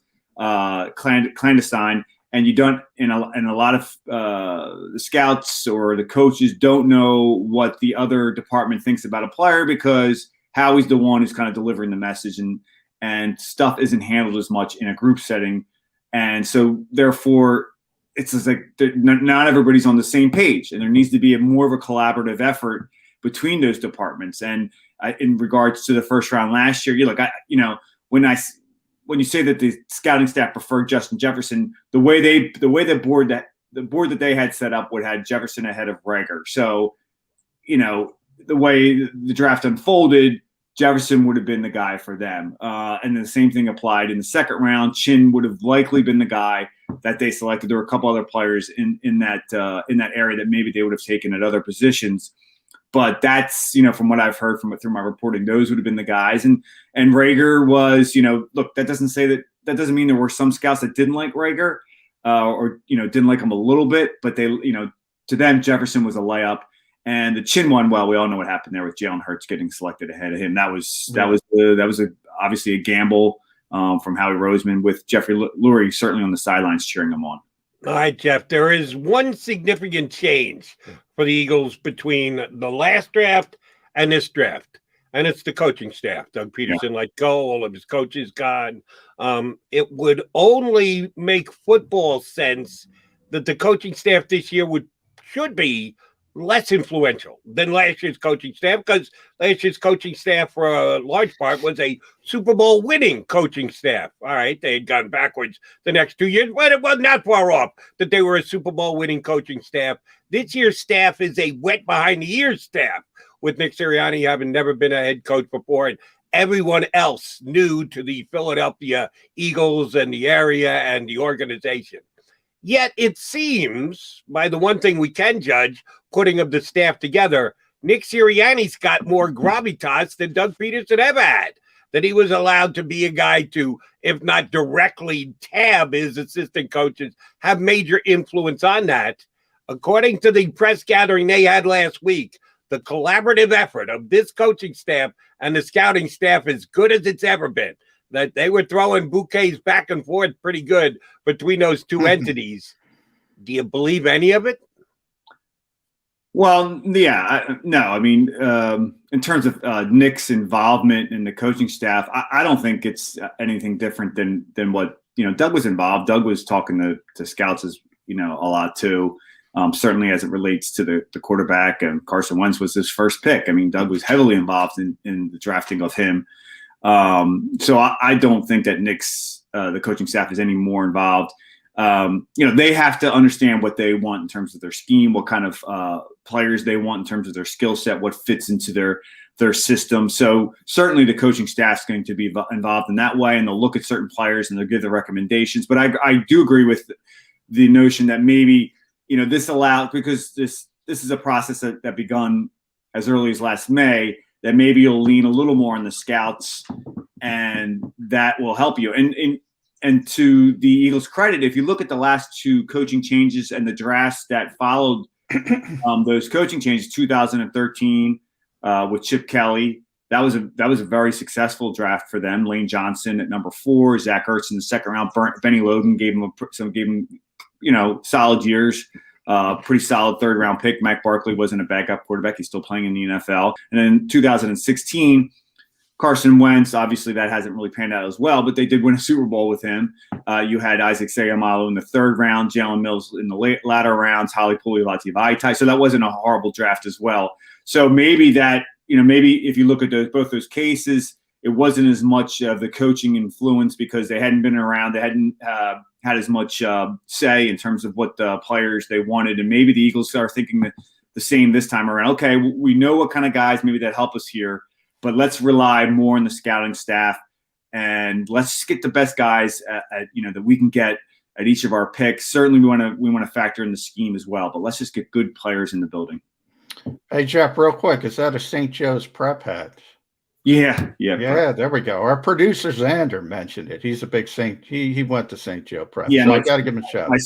Speaker 13: clandestine, and you don't. And a lot of the scouts or the coaches don't know what the other department thinks about a player because Howie's the one who's kind of delivering the message, and stuff isn't handled as much in a group setting, and so therefore. It's just like not everybody's on the same page, and there needs to be more of a collaborative effort between those departments. And in regards to the first round last year, you're like, when you say that the scouting staff preferred Justin Jefferson, the board that they had set up would had Jefferson ahead of Reagor. So, the way the draft unfolded, Jefferson would have been the guy for them. And the same thing applied in the second round. Chin would have likely been the guy that they selected. There were a couple other players in that area that maybe they would have taken at other positions. But that's, from what I've heard through my reporting, those would have been the guys. And Reagor was, look, that doesn't mean there were some scouts that didn't like Reagor or didn't like him a little bit. But they, to them, Jefferson was a layup. And the Chin one, well, we all know what happened there with Jalen Hurts getting selected ahead of him. That was obviously a gamble from Howie Roseman, with Jeffrey Lurie certainly on the sidelines cheering him on.
Speaker 1: All right, Jeff, there is one significant change for the Eagles between the last draft and this draft. and it's the coaching staff. Doug Peterson let go, all of his coaches gone. It would only make football sense that the coaching staff this year should be less influential than last year's coaching staff, because last year's coaching staff, for a large part, was a Super Bowl winning coaching staff. All right, they had gone backwards the next 2 years, but it was not far off that they were a Super Bowl winning coaching staff. This year's staff is a wet behind the ears staff, with Nick Sirianni having never been a head coach before, and everyone else new to the Philadelphia Eagles and the area and the organization. Yet it seems, by the one thing we can judge, putting of the staff together, Nick Sirianni's got more gravitas than Doug Peterson ever had, that he was allowed to be a guy to, if not directly tab his assistant coaches, have major influence on that. According to the press gathering they had last week, the collaborative effort of this coaching staff and the scouting staff is good as it's ever been. That they were throwing bouquets back and forth pretty good between those two entities. Do you believe any of it?
Speaker 13: Well, yeah, no. I mean, in terms of Nick's involvement in the coaching staff, I don't think it's anything different than what, Doug was involved. Doug was talking to scouts, a lot too. Certainly as it relates to the quarterback, and Carson Wentz was his first pick. I mean, Doug was heavily involved in the drafting of him. So I don't think that Nick's the coaching staff is any more involved. They have to understand what they want in terms of their scheme, what kind of players they want in terms of their skill set, what fits into their system. So certainly the coaching staff is going to be involved in that way, and they'll look at certain players and they'll give the recommendations. But I do agree with the notion that maybe this allows, because this is a process that begun as early as last May, that maybe you'll lean a little more on the scouts, and that will help you. And to the Eagles' credit, if you look at the last two coaching changes and the drafts that followed those coaching changes, 2013 with Chip Kelly, that was a very successful draft for them. Lane Johnson at number 4, Zach Ertz in the second round. Benny Logan gave him solid years. Pretty solid third round pick. Mac Barkley wasn't a backup quarterback. He's still playing in the NFL. And then 2016, Carson Wentz, obviously that hasn't really panned out as well, but they did win a Super Bowl with him. You had Isaac Seumalo in the third round, Jalen Mills in the latter rounds, Holly Pulilatia Vaitai. So that wasn't a horrible draft as well. So maybe that, maybe if you look at both those cases, it wasn't as much of the coaching influence because they hadn't been around. They hadn't had as much say in terms of what the players they wanted. And maybe the Eagles are thinking the same this time around. Okay, we know what kind of guys maybe that help us here, but let's rely more on the scouting staff, and let's get the best guys that we can get at each of our picks. Certainly we want to factor in the scheme as well, but let's just get good players in the building.
Speaker 2: Hey, Jeff, real quick, is that a St. Joe's prep hat?
Speaker 13: Yeah.
Speaker 2: There we go. Our producer Xander mentioned it. He's a big St. He went to St. Joe prep.
Speaker 13: Yeah,
Speaker 2: so I got to give him a shout.
Speaker 13: My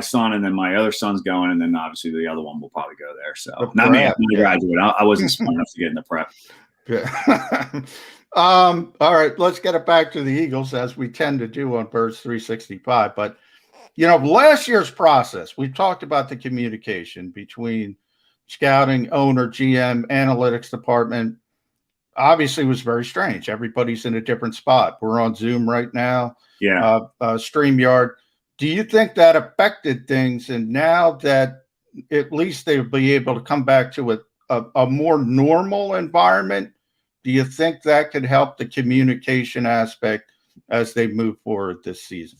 Speaker 13: son, and then my other son's going, and then obviously the other one will probably go there. So not me. I'm a graduate. I wasn't smart enough to get in the prep.
Speaker 2: Yeah. All right, let's get it back to the Eagles, as we tend to do on Birds 365. But last year's process, we talked about the communication between scouting, owner, GM, analytics department. Obviously was very strange. Everybody's in a different spot. We're on Zoom right now.
Speaker 13: Yeah.
Speaker 2: StreamYard. Do you think that affected things? And now that at least they'll be able to come back to a more normal environment, do you think that could help the communication aspect as they move forward this season?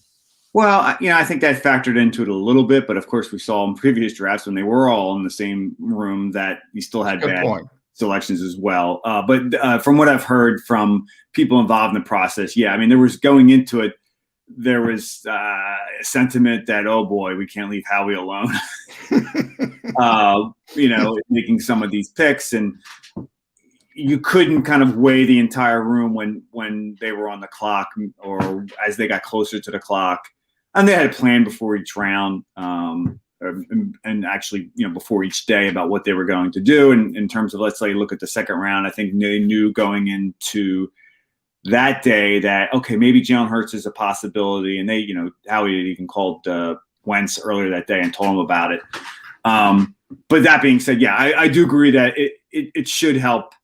Speaker 13: Well, I think that factored into it a little bit, but of course we saw in previous drafts when they were all in the same room that you still had bad selections as well. But from what I've heard from people involved in the process, there was going into it, there was a sentiment that, oh boy, we can't leave Howie alone, making some of these picks, and you couldn't kind of weigh the entire room when they were on the clock or as they got closer to the clock. And they had a plan before each round, and actually, before each day about what they were going to do. And in terms of, let's say, look at the second round, I think they knew going into that day that, okay, maybe Jalen Hurts is a possibility. And they, Howie had even called Wentz earlier that day and told him about it. But that being said, I do agree that it should help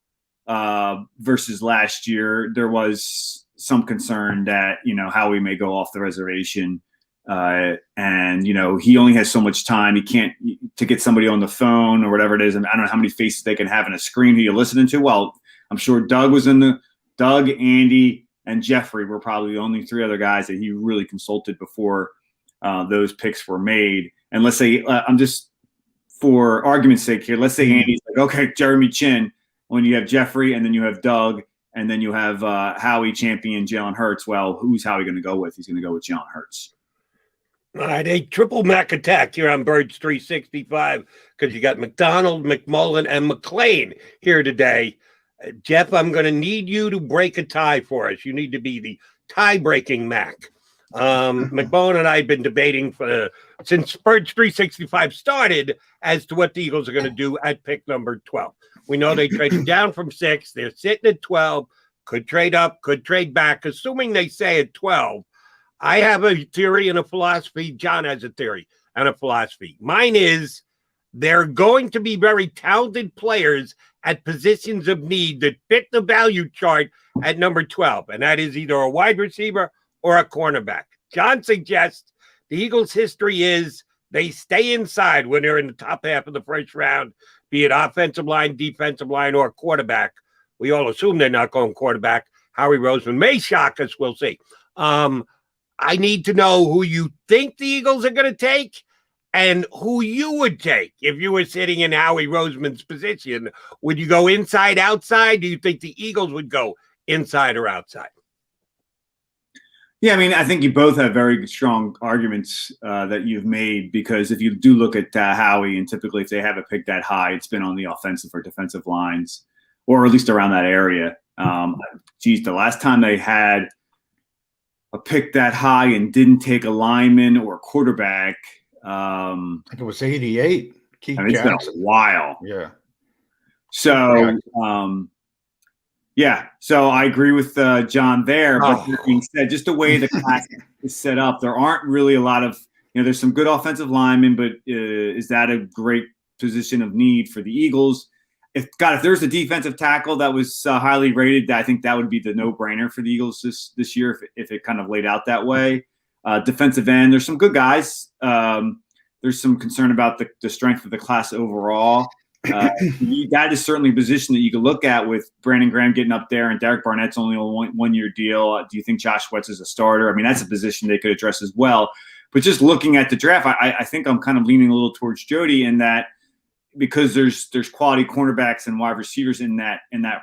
Speaker 13: versus last year. There was some concern that, Howie may go off the reservation. And, he only has so much time. He can't to get somebody on the phone or whatever it is. And I don't know how many faces they can have in a screen who you're listening to. Well, I'm sure Doug, Andy, and Jeffrey were probably the only three other guys that he really consulted before those picks were made. And let's say, I'm just for argument's sake here, let's say Andy's like, okay, Jeremy Chin, when you have Jeffrey and then you have Doug and then you have Howie champion Jalen Hurts. Well, who's Howie going to go with? He's going to go with Jalen Hurts.
Speaker 1: All right, a triple Mac attack here on Birds 365 because you got McDonald, McMullen, and McLean here today. Jeff, I'm going to need you to break a tie for us. You need to be the tie-breaking Mac. McMullen and I have been debating since Birds 365 started as to what the Eagles are going to do at pick number 12. We know they traded down from 6. They're sitting at 12. Could trade up, could trade back, assuming they say at 12. I have a theory and a philosophy. John has a theory and a philosophy. Mine is they're going to be very talented players at positions of need that fit the value chart at number 12, and that is either a wide receiver or a cornerback. John suggests the Eagles' history is they stay inside when they're in the top half of the first round, be it offensive line, defensive line, or quarterback. We all assume they're not going quarterback. Howie Roseman may shock us. We'll see. I need to know who you think the Eagles are going to take and who you would take if you were sitting in Howie Roseman's position. Would you go inside, outside? Do you think the Eagles would go inside or outside?
Speaker 13: Yeah, I mean, I think you both have very strong arguments that you've made because if you do look at Howie, and typically if they have a pick that high, it's been on the offensive or defensive lines, or at least around that area. The last time they had a pick that high and didn't take a lineman or a quarterback.
Speaker 2: I think it was 88.
Speaker 13: Keith Jackson. It's been a while.
Speaker 2: Yeah.
Speaker 13: So, so I agree with John there. But that being said, just the way the class is set up, there aren't really a lot of, there's some good offensive linemen, but is that a great position of need for the Eagles? If there's a defensive tackle that was highly rated, I think that would be the no-brainer for the Eagles this year if it kind of laid out that way. Defensive end, there's some good guys. There's some concern about the strength of the class overall. That is certainly a position that you can look at with Brandon Graham getting up there and Derek Barnett's only a one-year deal. Do you think Josh Wentz is a starter? I mean, that's a position they could address as well. But just looking at the draft, I think I'm kind of leaning a little towards Jody in that because there's quality cornerbacks and wide receivers in that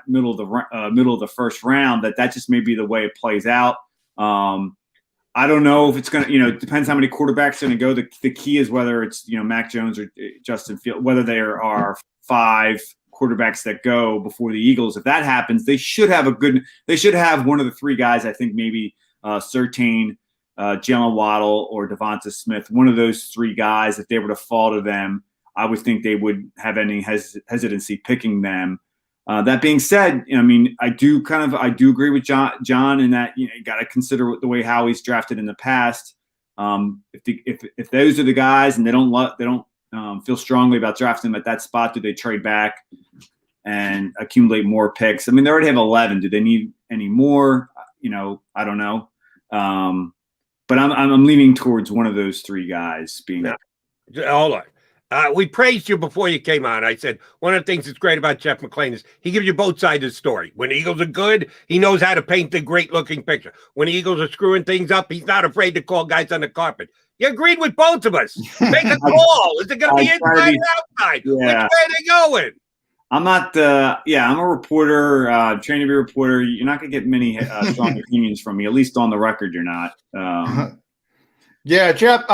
Speaker 13: middle of the first round, that just may be the way it plays out. I don't know if it's going to, it depends how many quarterbacks are going to go. The key is whether it's, Mac Jones or Justin Fields, whether there are 5 quarterbacks that go before the Eagles. If that happens, they should have one of the 3 guys, I think maybe Surtain, Jalen Waddle, or Devonta Smith. One of those 3 guys, if they were to fall to them, I would think they would have any hesitancy picking them. That being said, I mean, I do agree with John in that you got to consider the way Howie's drafted in the past. If those are the guys and they don't feel strongly about drafting them at that spot, do they trade back and accumulate more picks? I mean, they already have 11. Do they need any more? I don't know. But I'm leaning towards one of those 3 guys being.
Speaker 1: No. Hold on. We praised you before you came on. I said one of the things that's great about Jeff McLean is he gives you both sides of the story. When the Eagles are good, he knows how to paint the great-looking picture. When the Eagles are screwing things up, he's not afraid to call guys on the carpet. You agreed with both of us. Make a call. Is it going to be inside or outside? Yeah. Which way are they going?
Speaker 13: I'm not I'm a reporter, trained to be a reporter. You're not going to get many strong opinions from me, at least on the record you're not.
Speaker 2: Yeah, Jeff,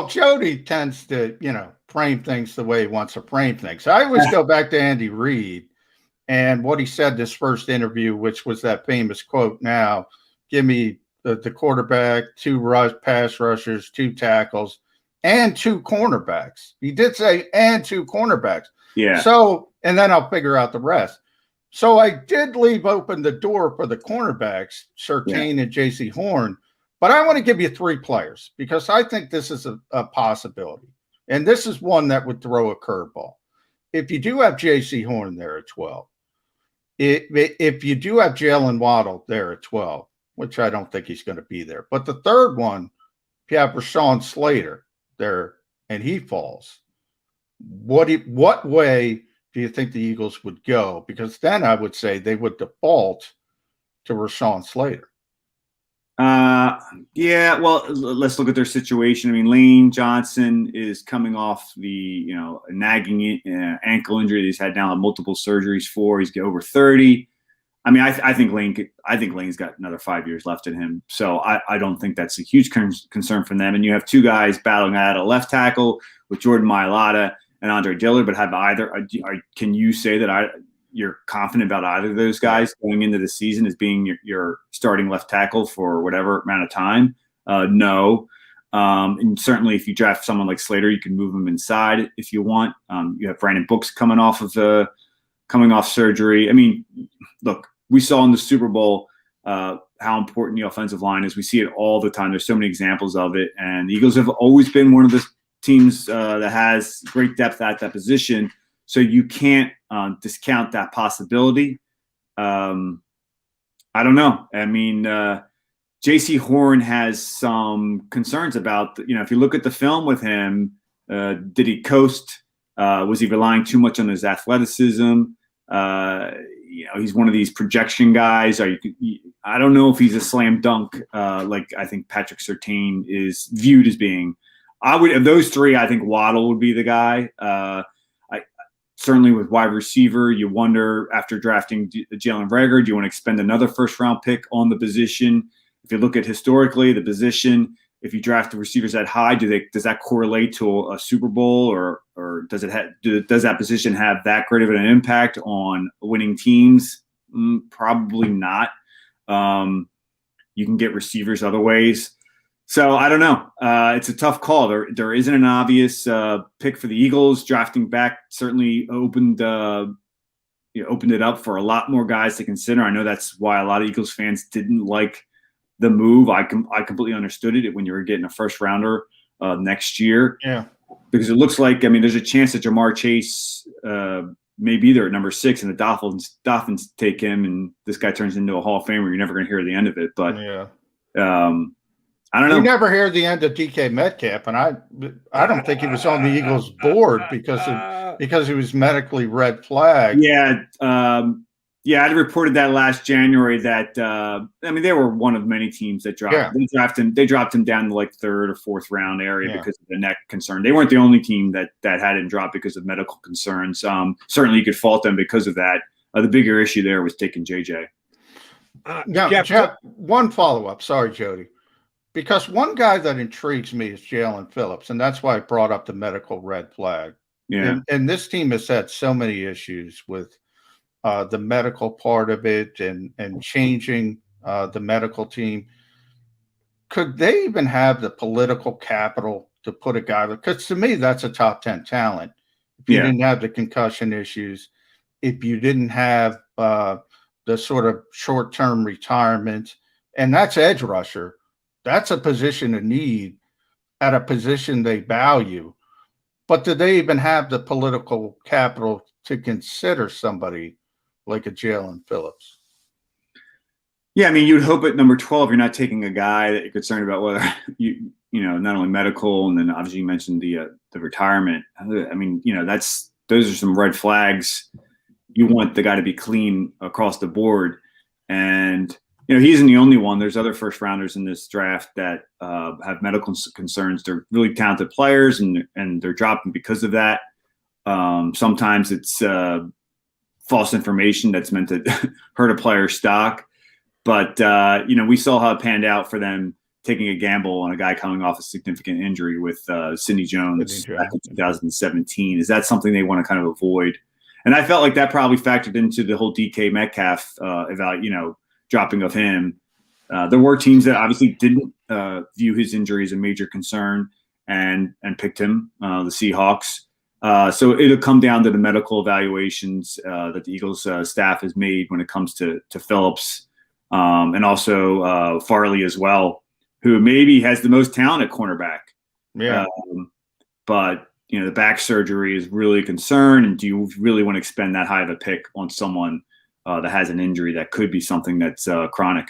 Speaker 2: Jody tends to, frame things the way he wants to frame things. So I always go back to Andy Reid and what he said this first interview, which was that famous quote, now give me the quarterback, 2 pass rushers, 2 tackles, and 2 cornerbacks. He did say, and 2 cornerbacks.
Speaker 13: Yeah.
Speaker 2: So, and then I'll figure out the rest. So I did leave open the door for the cornerbacks, Surtain and J.C. Horn, but I want to give you 3 players because I think this is a possibility. And this is one that would throw a curveball. If you do have J.C. Horn there at 12, if you do have Jalen Waddle there at 12, which I don't think he's going to be there, but the third one, if you have Rashawn Slater there and he falls, what way do you think the Eagles would go? Because then I would say they would default to Rashawn Slater.
Speaker 13: Yeah, well, let's look at their situation. I mean, Lane Johnson is coming off the, nagging ankle injury that he's had now multiple surgeries for. He's over 30. I mean, I think Lane's got another 5 years left in him. So I don't think that's a huge concern for them. And you have two guys battling out a left tackle with Jordan Mailata and Andre Dillard, but can you say that you're confident about either of those guys going into the season as being your starting left tackle for whatever amount of time? No. And certainly if you draft someone like Slater, you can move him inside if you want. You have Brandon Brooks coming off surgery. I mean, look, we saw in the Super Bowl how important the offensive line is. We see it all the time. There's so many examples of it. And the Eagles have always been one of the teams that has great depth at that position. So you can't discount that possibility. I don't know. I mean, J.C. Horn has some concerns about, if you look at the film with him, did he coast? Was he relying too much on his athleticism? He's one of these projection guys. I don't know if he's a slam dunk like I think Patrick Surtain is viewed as being. Of those three, I think Waddle would be the guy. Certainly with wide receiver, you wonder after drafting Jalen Reagor, do you want to expend another first-round pick on the position? If you look at historically the position, if you draft the receivers that high, does that correlate to a Super Bowl, or does that position have that great of an impact on winning teams? Probably not. You can get receivers other ways. So I don't know. It's a tough call. There isn't an obvious pick for the Eagles. Drafting back certainly opened it up for a lot more guys to consider. I know that's why a lot of Eagles fans didn't like the move. I completely understood it when you were getting a first rounder next year.
Speaker 2: Yeah,
Speaker 13: because it looks like there's a chance that Jamar Chase may be there at number 6, and the Dolphins take him, and this guy turns into a Hall of Famer. You're never going to hear the end of it, but I don't know.
Speaker 2: You never hear the end of DK Metcalf, and I don't think he was on the Eagles board because he was medically red flagged.
Speaker 13: Yeah, I reported that last January that they were one of many teams that dropped. Yeah. They dropped him down to like 3rd or 4th round area because of the neck concern. They weren't the only team that had him dropped because of medical concerns. Certainly, you could fault them because of that. The bigger issue there was taking JJ.
Speaker 2: Jeff, one follow up. Sorry, Jody. Because one guy that intrigues me is Jalen Phillips, and that's why I brought up the medical red flag.
Speaker 13: Yeah.
Speaker 2: And this team has had so many issues with the medical part of it and changing the medical team. Could they even have the political capital to put a guy? Because to me, that's a top 10 talent. If you didn't have the concussion issues, if you didn't have the sort of short-term retirement, and that's edge rusher. That's a position of need at a position they value. But do they even have the political capital to consider somebody like a Jalen Phillips?
Speaker 13: Yeah, you'd hope at number 12 you're not taking a guy that you're concerned about whether not only medical, and then obviously you mentioned the retirement. Those are some red flags. You want the guy to be clean across the board, and he isn't the only one. There's other first rounders in this draft that have medical concerns. They're really talented players, and they're dropping because of that. Sometimes it's false information that's meant to hurt a player's stock. But, we saw how it panned out for them taking a gamble on a guy coming off a significant injury with Sidney Jones back in 2017. Is that something they want to kind of avoid? And I felt like that probably factored into the whole DK Metcalf dropping of him. There were teams that obviously didn't view his injury as a major concern and picked him, the Seahawks. So it'll come down to the medical evaluations that the Eagles staff has made when it comes to Phillips and also Farley as well, who maybe has the most talent at cornerback.
Speaker 2: Yeah.
Speaker 13: But the back surgery is really a concern. And do you really want to expend that high of a pick on someone that has an injury that could be something that's chronic.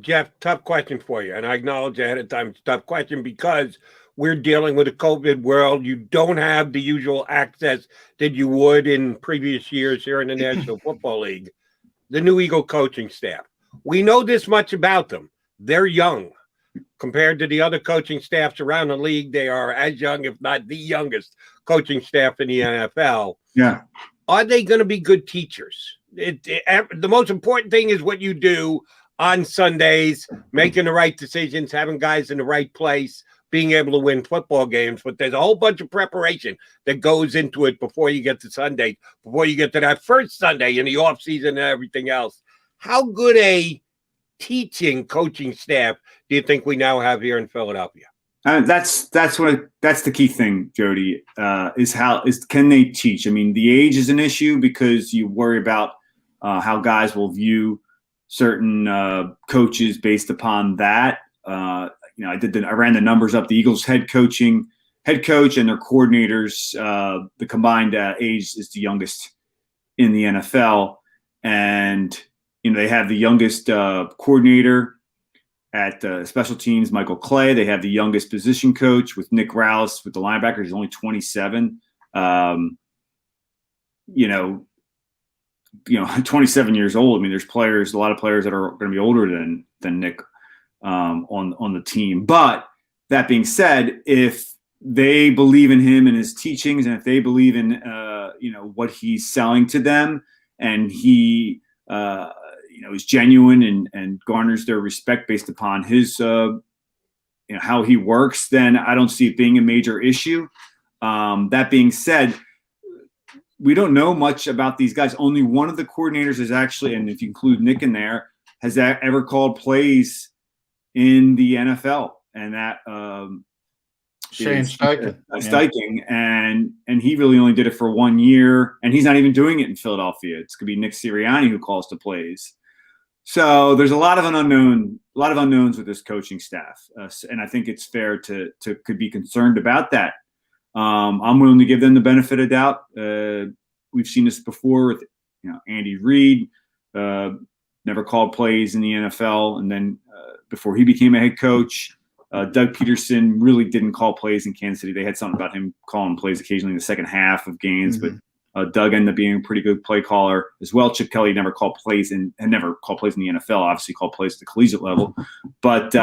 Speaker 1: Jeff, tough question for you. And I acknowledge ahead of time it's a tough question because we're dealing with a COVID world. You don't have the usual access that you would in previous years here in the National Football League. The new Eagle coaching staff. We know this much about them. They're young. Compared to the other coaching staffs around the league, they are as young, if not the youngest coaching staff in the NFL.
Speaker 13: Yeah.
Speaker 1: Are they going to be good teachers? The most important thing is what you do on Sundays, making the right decisions, having guys in the right place, being able to win football games. But there's a whole bunch of preparation that goes into it before you get to Sunday, before you get to that first Sunday in the offseason and everything else. How good a teaching coaching staff do you think we now have here in Philadelphia?
Speaker 13: That's the key thing, Jody, is can they teach? I mean, the age is an issue because you worry about how guys will view certain coaches based upon that. I ran the numbers up. The Eagles head coach and their coordinators, the combined age is the youngest in the NFL, and they have the youngest coordinator at special teams, Michael Clay. They have the youngest position coach with Nick Rouse with the linebacker. He's only 27. 27 years old. I mean, there's a lot of players that are going to be older than Nick on the team. But that being said, if they believe in him and his teachings, and if they believe in what he's selling to them, and he is genuine and garners their respect based upon his how he works, then I don't see it being a major issue. That being said, we don't know much about these guys. Only one of the coordinators is actually, and if you include Nick in there, has ever called plays in the NFL, and that
Speaker 2: Shane Steichen.
Speaker 13: Steichen, and he really only did it for 1 year, and he's not even doing it in Philadelphia. It's going to be Nick Sirianni who calls the plays. So there's a lot of unknowns with this coaching staff, and I think it's fair to could be concerned about that. I'm willing to give them the benefit of doubt. We've seen this before with Andy Reid, never called plays in the NFL, and then before he became a head coach, Doug Peterson really didn't call plays in Kansas City. They had something about him calling plays occasionally in the second half of games, but Doug ended up being a pretty good play caller as well. Chip Kelly never called plays and never called plays in the NFL. Obviously, called plays at the collegiate level, but.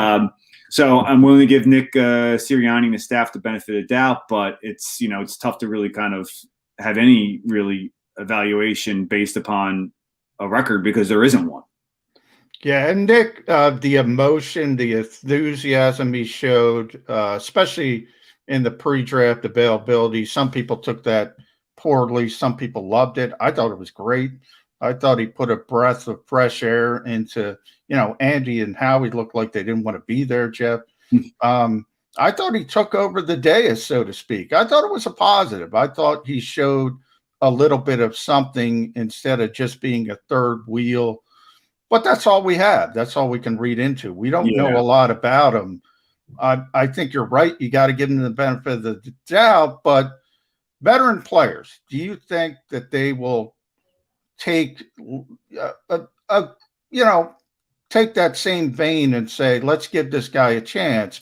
Speaker 13: So I'm willing to give Nick Sirianni and the staff the benefit of the doubt, but it's tough to really kind of have any really evaluation based upon a record because there isn't one.
Speaker 2: Yeah, and Nick, the emotion, the enthusiasm he showed, especially in the pre-draft availability, some people took that poorly. Some people loved it. I thought it was great. I thought he put a breath of fresh air into, Andy and Howie looked like they didn't want to be there, Jeff. I thought he took over the dais, so to speak. I thought it was a positive. I thought he showed a little bit of something instead of just being a third wheel. But that's all we have. That's all we can read into. We don't know a lot about him. I think you're right. You got to give him the benefit of the doubt. But veteran players, do you think that they will take take that same vein and say, let's give this guy a chance,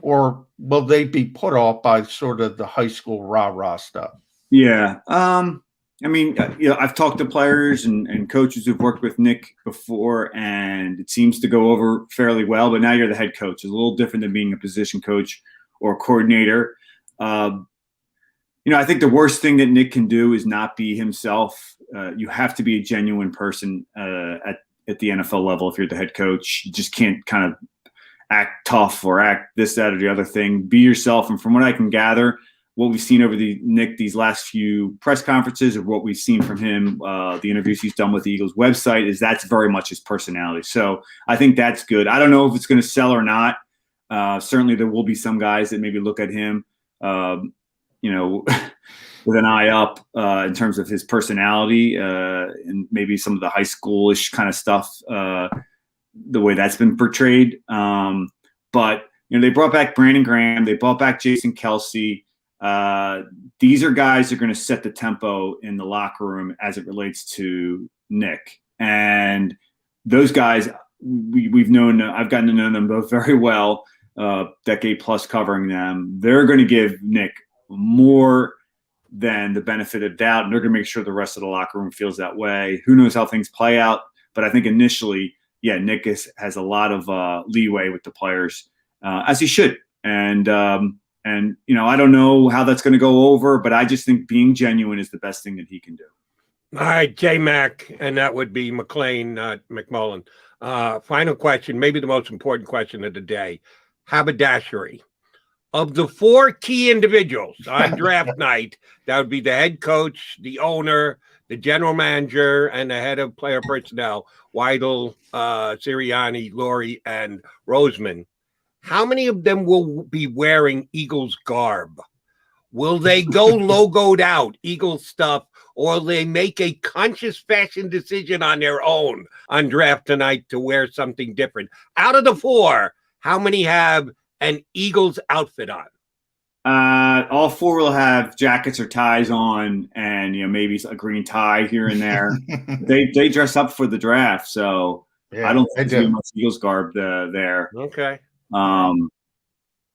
Speaker 2: or will they be put off by sort of the high school rah-rah stuff?
Speaker 13: Yeah. I've talked to players and coaches who've worked with Nick before, and it seems to go over fairly well, but now you're the head coach. It's a little different than being a position coach or a coordinator. I think the worst thing that Nick can do is not be himself. You have to be a genuine person at the NFL level if you're the head coach. You just can't kind of act tough or act this, that, or the other thing. Be yourself. And from what I can gather, what we've seen over these last few press conferences, or what we've seen from him, the interviews he's done with the Eagles website, is that's very much his personality. So I think that's good. I don't know if it's going to sell or not. Certainly there will be some guys that maybe look at him, with an eye up in terms of his personality and maybe some of the high schoolish kind of stuff, the way that's been portrayed. But they brought back Brandon Graham. They brought back Jason Kelsey. These are guys that are going to set the tempo in the locker room as it relates to Nick. And those guys, we've known, I've gotten to know them both very well, decade plus covering them. They're going to give Nick more than the benefit of doubt, and they're going to make sure the rest of the locker room feels that way. Who knows how things play out? But I think initially, yeah, Nick has a lot of leeway with the players, as he should. And I don't know how that's going to go over, but I just think being genuine is the best thing that he can do.
Speaker 1: All right, J-Mac, and that would be McLean, not McMullen. Final question, maybe the most important question of the day. Haberdashery. Of the 4 key individuals on draft night, that would be the head coach, the owner, the general manager, and the head of player personnel, Weidel, Sirianni, Laurie, and Roseman. How many of them will be wearing Eagles garb? Will they go logoed out, Eagles stuff, or will they make a conscious fashion decision on their own on draft tonight to wear something different? Out of the 4, how many have an Eagles outfit on?
Speaker 13: All 4 will have jackets or ties on, and maybe a green tie here and there. they dress up for the draft, so yeah, I don't think there's much Eagles garb there.
Speaker 1: Okay.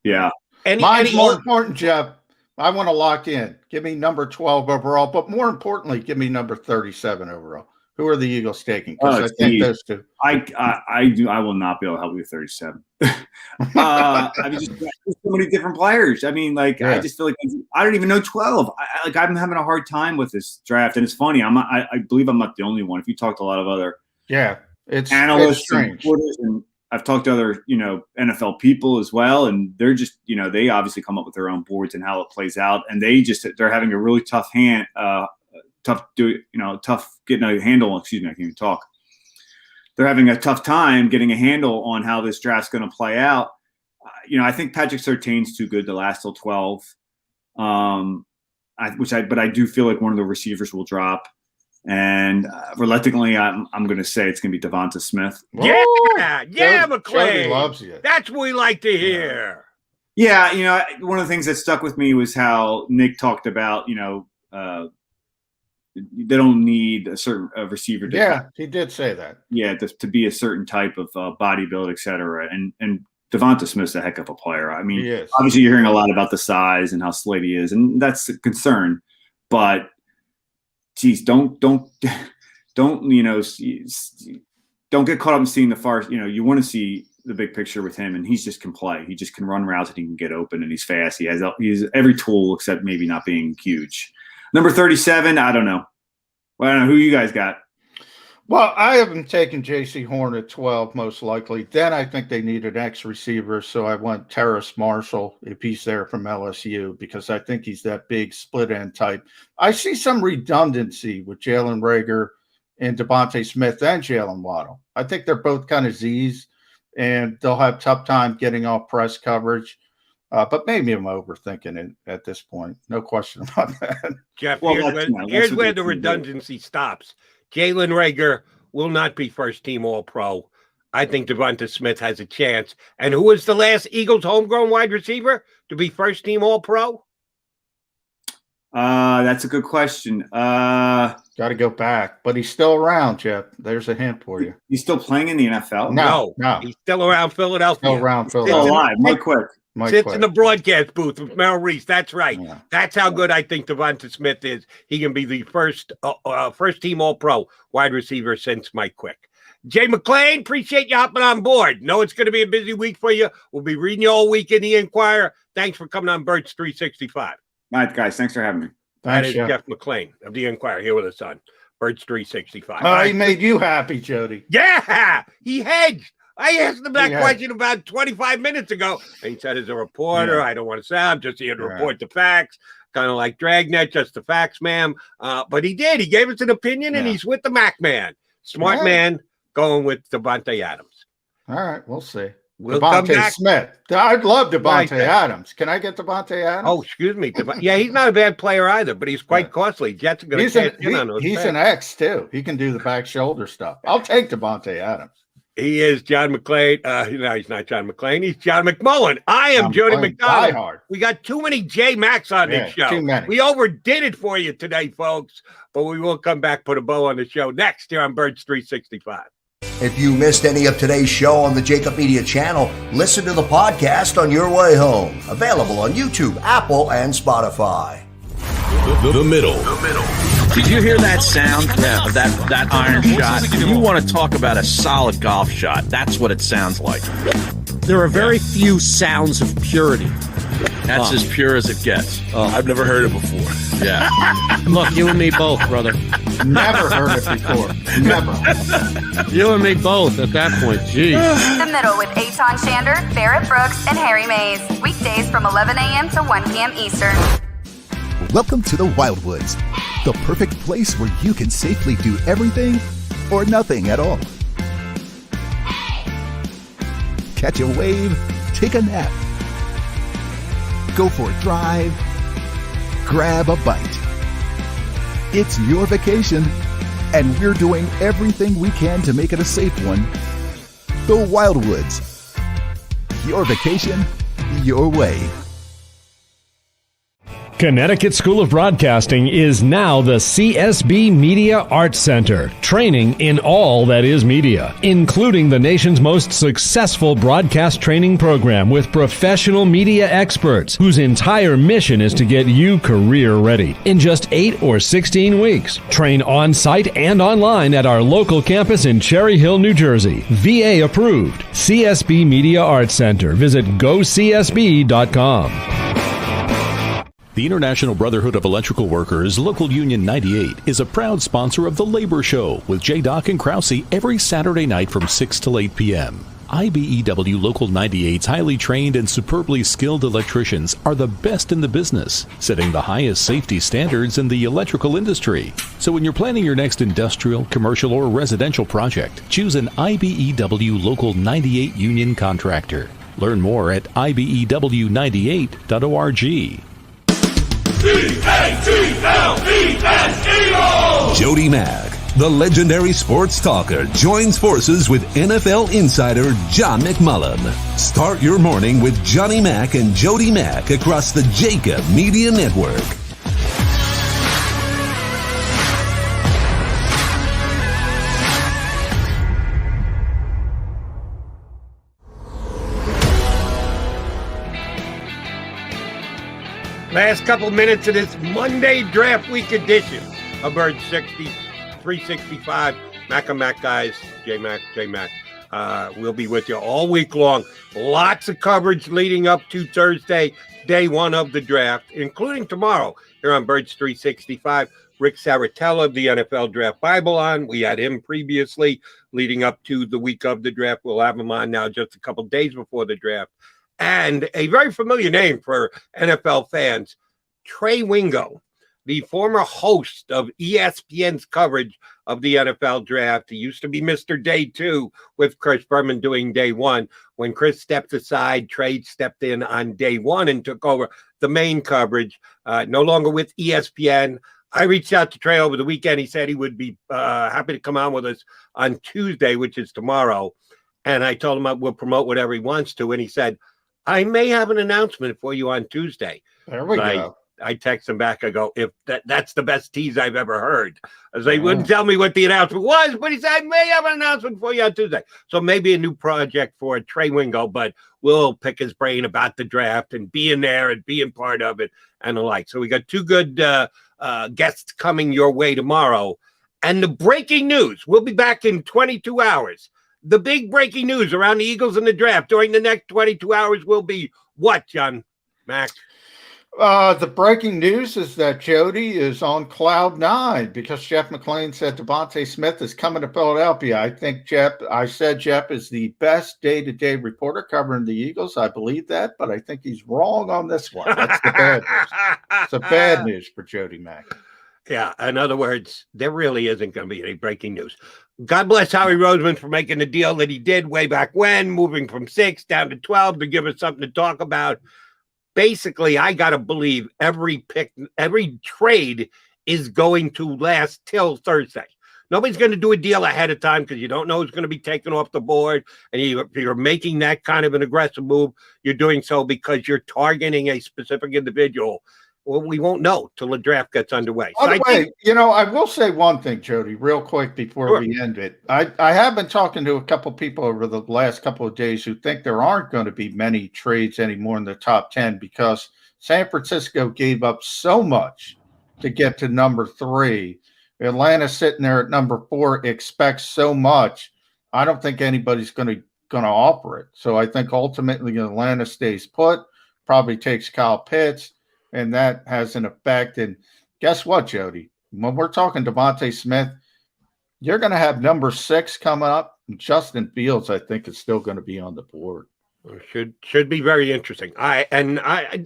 Speaker 13: Yeah.
Speaker 2: Mine's more important, Jeff. I want to lock in. Give me number 12 overall, but more importantly, give me number 37 overall. Who are the Eagles taking? Because I think those 2.
Speaker 13: I will not be able to help you with 37. I mean, just so many different players. I mean, I just feel like I don't even know 12. I'm having a hard time with this draft, and it's funny. I believe I'm not the only one. If you talk to a lot of other analysts and reporters, and I've talked to other NFL people as well, and they're just they obviously come up with their own boards and how it plays out, and they're having a really tough tough getting a handle. Excuse me, I can't even talk. They're having a tough time getting a handle on how this draft's going to play out. I think Patrick Surtain's too good to last till 12. But I do feel like one of the receivers will drop, and reluctantly, I'm going to say it's going to be Devonta Smith.
Speaker 1: Yeah, McClay
Speaker 2: loves you.
Speaker 1: That's what we like to hear.
Speaker 13: Yeah, one of the things that stuck with me was how Nick talked about, they don't need a certain receiver.
Speaker 2: He did say that.
Speaker 13: Yeah, to be a certain type of body build, et cetera. And Devonta Smith's a heck of a player. I mean, obviously you're hearing a lot about the size and how slight he is, and that's a concern. But geez, don't get caught up in seeing the far. You want to see the big picture with him, and he just can play. He just can run routes and he can get open, and he's fast. He has every tool except maybe not being huge. Number 37, I don't know. Well, I don't know who you guys got.
Speaker 2: Well, I haven't taken J.C. Horn at 12, most likely. Then I think they need an X receiver, so I want Terrace Marshall if he's there from LSU, because I think he's that big split end type. I see some redundancy with Jalen Reagor and Devontae Smith and Jalen Waddle. I think they're both kind of Z's, and they'll have tough time getting off press coverage. But maybe I'm overthinking it at this point. No question about that.
Speaker 1: Jeff, here's where the redundancy stops. Jalen Reagor will not be first-team All-Pro. I think Devonta Smith has a chance. And who was the last Eagles homegrown wide receiver to be first-team All-Pro?
Speaker 13: That's a good question.
Speaker 2: Got to go back. But he's still around, Jeff. There's a hint for you.
Speaker 13: He's still playing in the NFL?
Speaker 1: No. He's still around Philadelphia.
Speaker 13: Still alive. Mike Quick.
Speaker 1: Sits in the broadcast booth with Mel Reese. That's right. Yeah. That's how good I think Devonta Smith is. He can be the first team All-Pro wide receiver since Mike Quick. Jay McLean, appreciate you hopping on board. Know it's going to be a busy week for you. We'll be reading you all week in the Inquirer. Thanks for coming on Birds 365.
Speaker 13: All right, guys. Thanks for having me.
Speaker 1: That is Jeff McLean of the Inquirer here with us on Birds 365.
Speaker 2: Oh, he made you happy, Jody.
Speaker 1: Yeah, he hedged. I asked him that question about 25 minutes ago. And he said, as a reporter, I don't want to say, I'm just here to report the facts. Kind of like Dragnet, just the facts, ma'am. But he did. He gave us an opinion, and he's with the Mac man. Smart man going with Devontae Adams.
Speaker 2: All right, we'll see.
Speaker 1: We'll Devontae
Speaker 2: Smith. I'd love Devontae Adams. Can I get Devontae Adams?
Speaker 1: Oh, excuse me. Yeah, he's not a bad player either, but he's quite costly. Jets are going to cash in on those.
Speaker 2: He's an X, too. He can do the back shoulder stuff. I'll take Devontae Adams.
Speaker 1: He is John McClain. No, he's not John McClain. He's John McMullen. I am Jody McDonald. We got too many J Max on this show.
Speaker 2: Too many.
Speaker 1: We overdid it for you today, folks. But we will come back, put a bow on the show next here on Birds 365.
Speaker 3: If you missed any of today's show on the JAKIB Media channel, listen to the podcast on your way home. Available on YouTube, Apple, and Spotify.
Speaker 10: The middle.
Speaker 5: Did you hear that sound of that iron shot? If you want to talk about a solid golf shot, that's what it sounds like.
Speaker 6: There are very few sounds of purity.
Speaker 5: That's as pure as it gets.
Speaker 12: I've never heard it before.
Speaker 5: Yeah.
Speaker 6: Look, you and me both, brother.
Speaker 2: Never heard it before. Never.
Speaker 6: You and me both at that point. Jeez.
Speaker 7: The Middle with Eitan Shander, Barrett Brooks, and Harry Mays. Weekdays from 11 a.m. to 1 p.m. Eastern.
Speaker 8: Welcome to the Wildwoods, the perfect place where you can safely do everything or nothing at all. Catch a wave, take a nap, go for a drive, grab a bite. It's your vacation, and we're doing everything we can to make it a safe one. The Wildwoods. Your vacation, your way.
Speaker 9: Connecticut School of Broadcasting is now the CSB Media Arts Center, training in all that is media, including the nation's most successful broadcast training program with professional media experts whose entire mission is to get you career ready in just 8 or 16 weeks. Train on-site and online at our local campus in Cherry Hill, New Jersey. VA approved. CSB Media Arts Center. Visit gocsb.com.
Speaker 4: The International Brotherhood of Electrical Workers, Local Union 98, is a proud sponsor of The Labor Show with J. Doc and Krause every Saturday night from 6 till 8 p.m. IBEW Local 98's highly trained and superbly skilled electricians are the best in the business, setting the highest safety standards in the electrical industry. So when you're planning your next industrial, commercial, or residential project, choose an IBEW Local 98 union contractor. Learn more at ibew98.org.
Speaker 10: Jody Mack, the legendary sports talker, joins forces with NFL insider John McMullen. Start your morning with Johnny Mack and Jody Mack across the JAKIB Media Network.
Speaker 1: Last couple minutes of this Monday Draft Week edition of Bird 365. Mac and Mac guys, J Mac. We'll be with you all week long. Lots of coverage leading up to Thursday, day one of the draft, including tomorrow here on Birds 365. Rick Saratella of the NFL Draft Bible on. We had him previously leading up to the week of the draft. We'll have him on now just a couple days before the draft. And a very familiar name for NFL fans, Trey Wingo, the former host of ESPN's coverage of the NFL draft. He used to be Mr. Day 2 with Chris Berman doing day 1. When Chris stepped aside, Trey stepped in on day 1 and took over the main coverage, no longer with ESPN. I reached out to Trey over the weekend. He said he would be happy to come on with us on Tuesday, which is tomorrow. And I told him I will promote whatever he wants to. And he said, I may have an announcement for you on Tuesday.
Speaker 2: There we go.
Speaker 1: I text him back. I go, if that's the best tease I've ever heard. As he wouldn't tell me what the announcement was, but he said, I may have an announcement for you on Tuesday. So maybe a new project for Trey Wingo, but we'll pick his brain about the draft and being there and being part of it and the like. So we got two good guests coming your way tomorrow. And the breaking news, we'll be back in 22 hours. The big breaking news around the Eagles and the draft during the next 22 hours will be what, John Mac?
Speaker 2: The breaking news is that Jody is on cloud 9 because Jeff McClain said Devontae Smith is coming to Philadelphia. I think I said Jeff is the best day-to-day reporter covering the Eagles. I believe that, but I think he's wrong on this one. That's the bad news. It's a bad news for Jody Mack.
Speaker 1: Yeah, in other words, there really isn't going to be any breaking news. God bless Howie Roseman for making the deal that he did way back when, moving from 6 down to 12 to give us something to talk about. Basically, I got to believe every trade is going to last till Thursday. Nobody's going to do a deal ahead of time because you don't know who's going to be taken off the board. And if you're making that kind of an aggressive move, you're doing so because you're targeting a specific individual. Well, we won't know till the draft gets underway.
Speaker 2: By the way, I will say one thing, Jody, real quick before we end it. I have been talking to a couple people over the last couple of days who think there aren't going to be many trades anymore in the top 10 because San Francisco gave up so much to get to number 3. Atlanta sitting there at number 4 expects so much. I don't think anybody's going to offer it. So I think ultimately Atlanta stays put, probably takes Kyle Pitts. And that has an effect. And guess what, Jody? When we're talking Devontae Smith, you're going to have number 6 coming up. Justin Fields, I think, is still going to be on the board.
Speaker 1: Should be very interesting. Let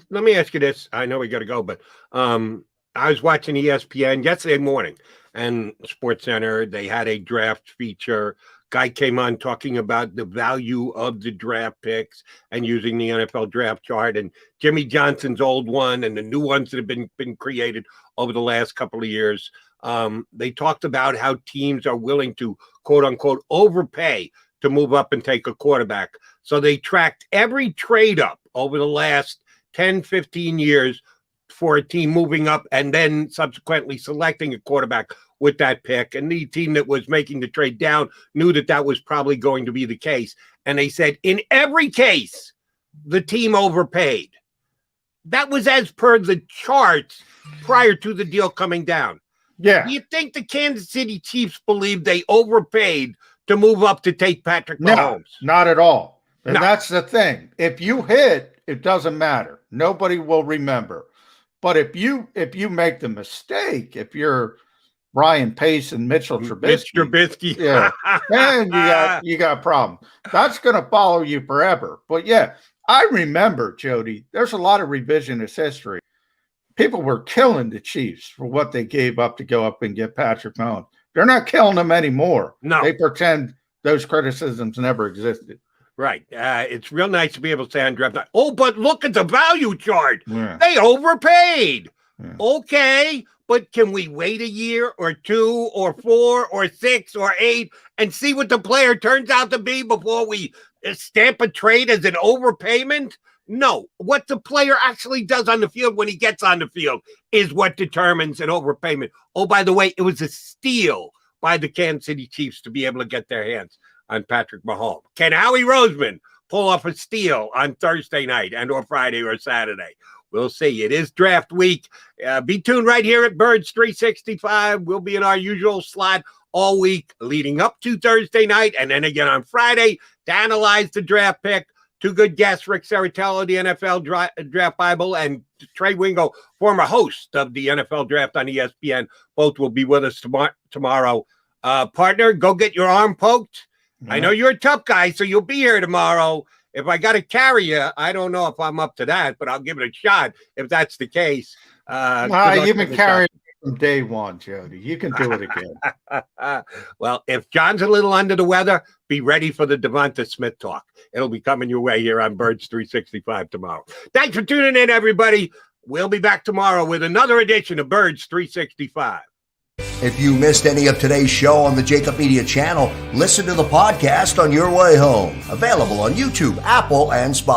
Speaker 1: me ask you this. I know we got to go, but I was watching ESPN yesterday morning and SportsCenter. They had a draft feature. Guy came on talking about the value of the draft picks and using the NFL draft chart and Jimmy Johnson's old one and the new ones that have been created over the last couple of years. They talked about how teams are willing to, quote unquote, overpay to move up and take a quarterback. So they tracked every trade up over the last 10, 15 years for a team moving up and then subsequently selecting a quarterback with that pick. And the team that was making the trade down knew that was probably going to be the case. And they said, in every case, the team overpaid. That was as per the charts prior to the deal coming down.
Speaker 2: Yeah.
Speaker 1: Do you think the Kansas City Chiefs believe they overpaid to move up to take Patrick Mahomes?
Speaker 2: No, not at all. And that's the thing. If you hit, it doesn't matter. Nobody will remember. But if you make the mistake, if you're Ryan Pace and Mitchell Trubisky, yeah, then you got a problem. That's going to follow you forever. But yeah, I remember, Jody, there's a lot of revisionist history. People were killing the Chiefs for what they gave up to go up and get Patrick Mahomes. They're not killing them anymore.
Speaker 1: No.
Speaker 2: They pretend those criticisms never existed.
Speaker 1: Right. It's real nice to be able to say on draft night, oh, but look at the value chart.
Speaker 2: Yeah.
Speaker 1: They overpaid.
Speaker 2: Yeah.
Speaker 1: Okay, but can we wait a year or 2 or 4 or 6 or 8 and see what the player turns out to be before we stamp a trade as an overpayment? No, what the player actually does on the field when he gets on the field is what determines an overpayment. Oh, by the way, it was a steal by the Kansas City Chiefs to be able to get their hands on Patrick Mahomes. Can Howie Roseman pull off a steal on Thursday night and or Friday or Saturday? We'll see. It is draft week. Be tuned right here at Birds 365. We'll be in our usual slot all week leading up to Thursday night and then again on Friday to analyze the draft pick. Two good guests, Rick Serratello, the NFL Draft Bible, and Trey Wingo, former host of the NFL Draft on ESPN. Both will be with us tomorrow. Partner, go get your arm poked. Yeah. I know you're a tough guy, so you'll be here tomorrow. If I got to carry you, I don't know if I'm up to that, but I'll give it a shot if that's the case.
Speaker 2: You've been carrying from day one, Jody. You can do it again.
Speaker 1: Well, if John's a little under the weather, be ready for the Devonta Smith talk. It'll be coming your way here on Birds 365 tomorrow. Thanks for tuning in, everybody. We'll be back tomorrow with another edition of Birds 365.
Speaker 3: If you missed any of today's show on the JAKIB Media channel, listen to the podcast on your way home. Available on YouTube, Apple, and Spotify.